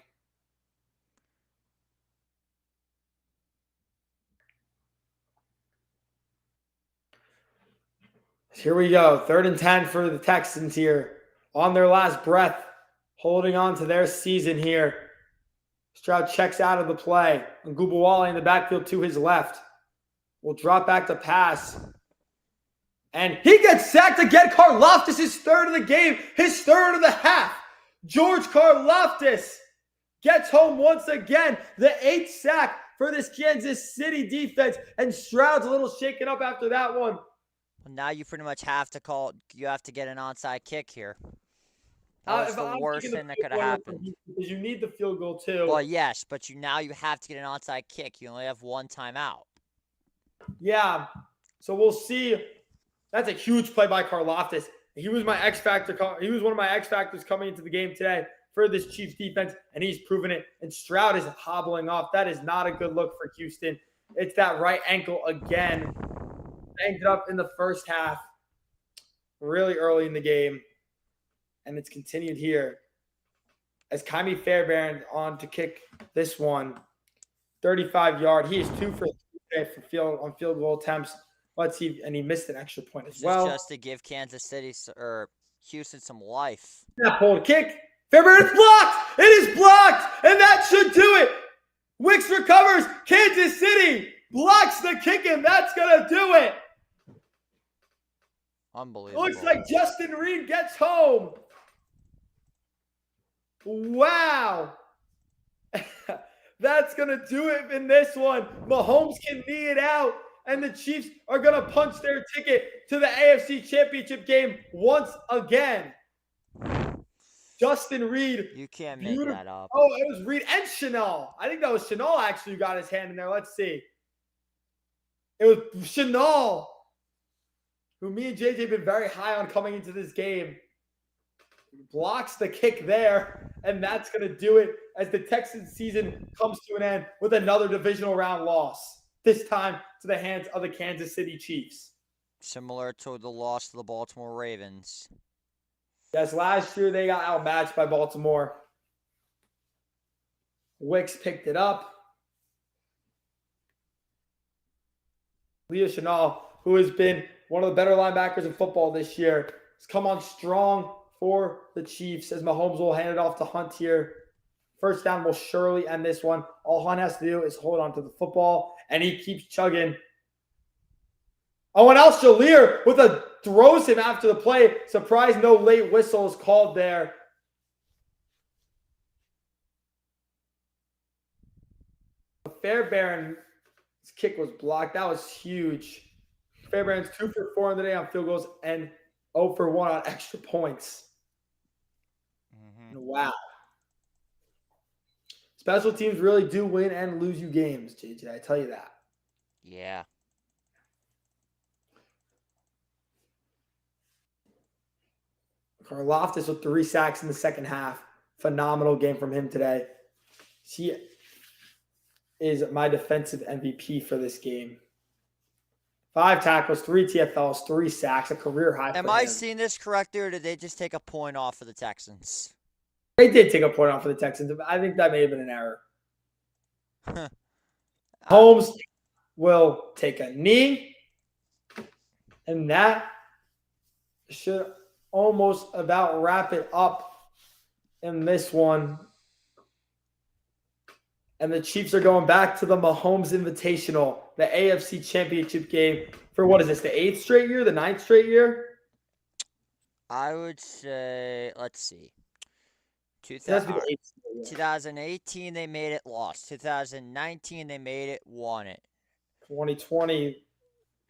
Speaker 4: Here we go. 3rd and 10 for the Texans here. On their last breath. Holding on to their season here. Stroud checks out of the play. And Gubawale in the backfield to his left. Will drop back to pass. And he gets sacked again. Karlaftis, his 3rd of the game. His 3rd of the half. George Karlaftis gets home once again. The 8th sack for this Kansas City defense. And Stroud's a little shaken up after that one.
Speaker 2: Now you pretty much have to get an onside kick here. That's the worst thing that could have happened.
Speaker 4: Because you need the field goal too.
Speaker 2: Well, yes, but now you have to get an onside kick. You only have one timeout.
Speaker 4: Yeah. So we'll see. That's a huge play by Karlaftis. He was my X factor. He was one of my X factors coming into the game today for this Chiefs defense, and he's proven it. And Stroud is hobbling off. That is not a good look for Houston. It's that right ankle again. Banged it up in the first half, really early in the game, and it's continued here as Kymie Fairbairn on to kick this one, 35-yard. He is 2 for 3 on field goal attempts. Let's see, and he missed an extra point as well.
Speaker 2: Just to give Kansas City or Houston some life.
Speaker 4: Snap, hold, kick. Fairbairn is blocked. It is blocked, and that should do it. Wicks recovers. Kansas City blocks the kick, and that's gonna do it.
Speaker 2: Unbelievable.
Speaker 4: Looks like Justin Reed gets home. Wow. That's going to do it in this one. Mahomes can knee it out, and the Chiefs are going to punch their ticket to the AFC Championship game once again. Justin Reed.
Speaker 2: You can't make that up.
Speaker 4: Oh, it was Reed and Chenal. I think that was Chenal actually who got his hand in there. Let's see. It was Chenal, who me and JJ have been very high on coming into this game. Blocks the kick there, and that's going to do it as the Texans season comes to an end with another divisional round loss, this time to the hands of the Kansas City Chiefs.
Speaker 2: Similar to the loss to the Baltimore Ravens.
Speaker 4: Yes, last year they got outmatched by Baltimore. Wicks picked it up. Leo Chenal, who has been one of the better linebackers in football this year, has come on strong for the Chiefs as Mahomes will hand it off to Hunt here. First down will surely end this one. All Hunt has to do is hold on to the football, and he keeps chugging. Owen Al-Shalir throws him after the play. Surprise, no late whistle is called there. Fairbairn's kick was blocked. That was huge. Fairbairn's 2 for 4 on the day on field goals and 0 for 1 on extra points. Wow. Special teams really do win and lose you games, JJ. I tell you that.
Speaker 2: Yeah.
Speaker 4: Karlaftis with 3 sacks in the second half. Phenomenal game from him today. He is my defensive MVP for this game. 5 tackles, 3 TFLs, 3 sacks, a career high.
Speaker 2: Am I seeing this correctly, or did they just take a point off of the Texans?
Speaker 4: They did take a point off for the Texans. I think that may have been an error. Holmes will take a knee, and that should almost about wrap it up in this one. And the Chiefs are going back to the Mahomes Invitational, the AFC Championship game for what is this, the 8th straight year, the 9th straight year?
Speaker 2: I would say, let's see.
Speaker 4: It has to be the 8th straight year.
Speaker 2: 2018, they made it, lost. 2019, they made it, won it.
Speaker 4: 2020,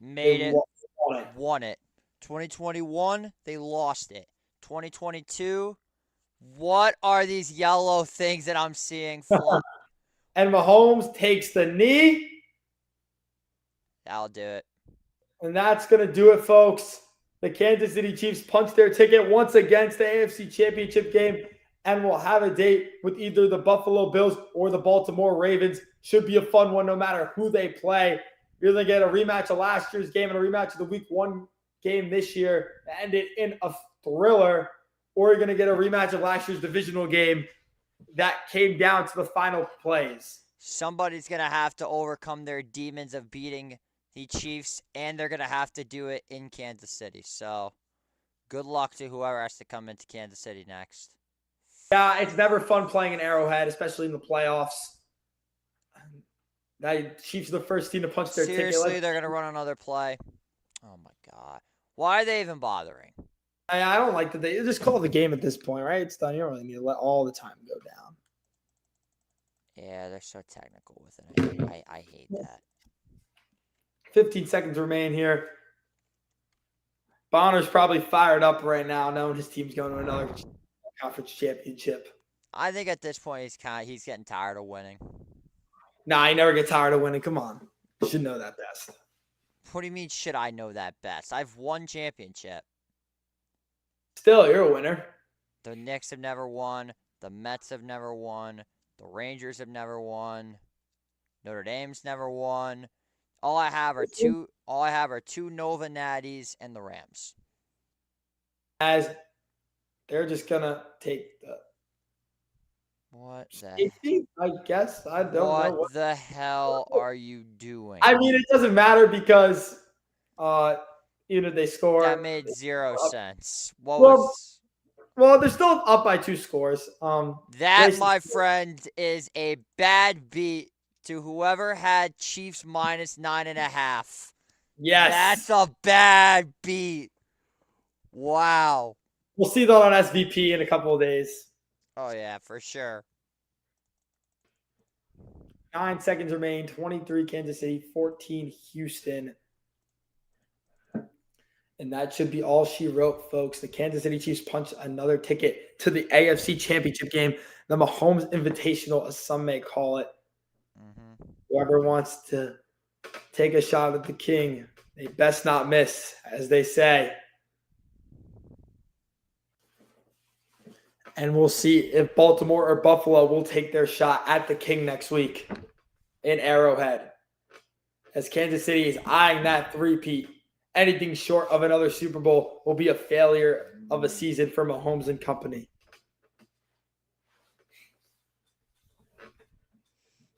Speaker 2: Made
Speaker 4: they
Speaker 2: it,
Speaker 4: won it.
Speaker 2: won it. 2021, they lost it. 2022, what are these yellow things that I'm seeing float?
Speaker 4: And Mahomes takes the knee.
Speaker 2: That'll do it.
Speaker 4: And that's going to do it, folks. The Kansas City Chiefs punch their ticket once against the AFC Championship game, and we'll have a date with either the Buffalo Bills or the Baltimore Ravens. Should be a fun one no matter who they play. You're going to get a rematch of last year's game and a rematch of the Week 1 game this year that ended in a thriller, or you're going to get a rematch of last year's divisional game that came down to the final plays.
Speaker 2: Somebody's going to have to overcome their demons of beating the Chiefs, and they're going to have to do it in Kansas City. So, good luck to whoever has to come into Kansas City next.
Speaker 4: Yeah, it's never fun playing in Arrowhead, especially in the playoffs. Now, Chiefs are the first team to punch their ticket.
Speaker 2: Seriously, they're going to run another play. Oh, my God. Why are they even bothering?
Speaker 4: I don't like that they just call the game at this point, right? It's done. You don't really need to let all the time go down.
Speaker 2: Yeah, they're so technical with it. I hate that.
Speaker 4: 15 seconds remain here. Bonner's probably fired up right now, knowing his team's going to another conference championship.
Speaker 2: I think at this point he's getting tired of winning.
Speaker 4: Nah, he never gets tired of winning. Come on. You should know that best.
Speaker 2: What do you mean, should I know that best? I've won championship.
Speaker 4: Still, you're a winner.
Speaker 2: The Knicks have never won. The Mets have never won. The Rangers have never won. Notre Dame's never won. All I have are two Nova Natties and the Rams.
Speaker 4: As they're just gonna take the
Speaker 2: What the
Speaker 4: safety, I guess. I don't know.
Speaker 2: What the hell are you doing?
Speaker 4: I mean, it doesn't matter because they score.
Speaker 2: That made zero sense.
Speaker 4: Well, they're still up by 2 scores.
Speaker 2: That, my friend, is a bad beat to whoever had Chiefs minus 9.5.
Speaker 4: Yes.
Speaker 2: That's a bad beat. Wow.
Speaker 4: We'll see that on SVP in a couple of days.
Speaker 2: Oh, yeah, for sure.
Speaker 4: 9 seconds remain. 23 Kansas City, 14 Houston. And that should be all she wrote, folks. The Kansas City Chiefs punched another ticket to the AFC Championship game, the Mahomes Invitational, as some may call it.
Speaker 2: Mm-hmm.
Speaker 4: Whoever wants to take a shot at the king, they best not miss, as they say. And we'll see if Baltimore or Buffalo will take their shot at the king next week in Arrowhead, as Kansas City is eyeing that three-peat. Anything short of another Super Bowl will be a failure of a season for Mahomes and company.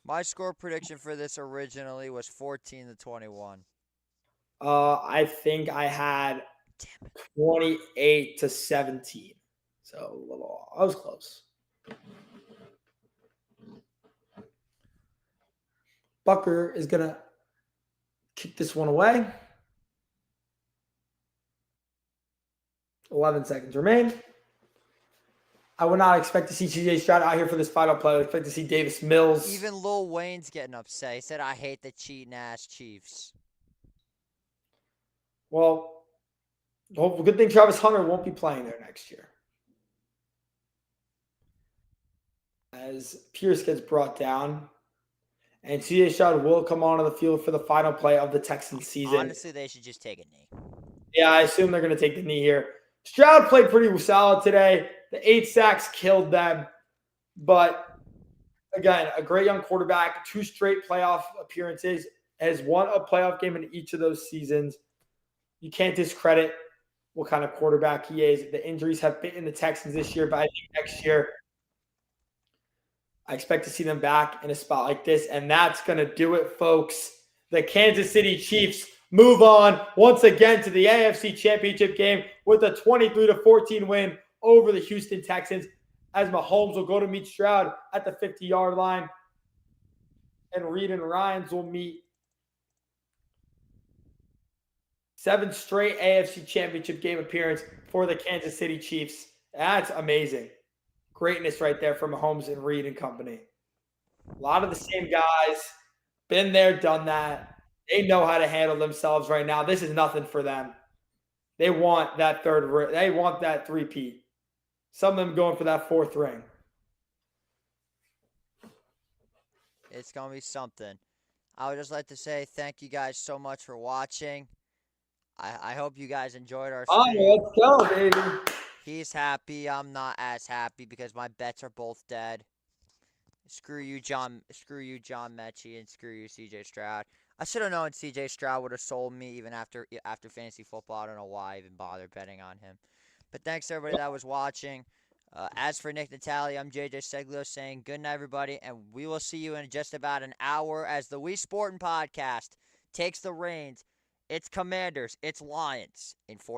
Speaker 2: My score prediction for this originally was 14-21.
Speaker 4: I think I had 28-17. So a little, I was close. Bucker is going to kick this one away. 11 seconds remain. I would not expect to see CJ Stroud out here for this final play. I would expect to see Davis Mills.
Speaker 2: Even Lil Wayne's getting upset. He said, I hate the cheating-ass Chiefs.
Speaker 4: Well, good thing Travis Hunter won't be playing there next year, as Pierce gets brought down, and CJ Stroud will come onto the field for the final play of the Texans season.
Speaker 2: Honestly, they should just take a knee.
Speaker 4: Yeah, I assume they're going to take the knee here. Stroud played pretty solid today. The 8 sacks killed them. But, again, a great young quarterback, 2 straight playoff appearances, has won a playoff game in each of those seasons. You can't discredit what kind of quarterback he is. The injuries have bitten the Texans this year, but I think next year I expect to see them back in a spot like this. And that's going to do it, folks. The Kansas City Chiefs move on once again to the AFC Championship game with a 23-14 win over the Houston Texans, as Mahomes will go to meet Stroud at the 50-yard line. And Reed and Ryans will meet. 7 straight AFC Championship game appearance for the Kansas City Chiefs. That's amazing. Greatness right there from Mahomes and Reed and company. A lot of the same guys. Been there, done that. They know how to handle themselves right now. This is nothing for them. They want that they want that three-peat. Some of them going for that 4th ring.
Speaker 2: It's going to be something. I would just like to say thank you guys so much for watching. I hope you guys enjoyed our stream.
Speaker 4: Let's go, baby.
Speaker 2: He's happy. I'm not as happy because my bets are both dead. Screw you, John Mechie, and screw you, CJ Stroud. I should have known CJ Stroud would have sold me even after fantasy football. I don't know why I even bothered betting on him. But thanks to everybody that was watching. As for Nick Natali, I'm JJ Seglio saying good night, everybody, and we will see you in just about an hour as the We Sportin' Podcast takes the reins. It's Commanders, it's Lions in 40.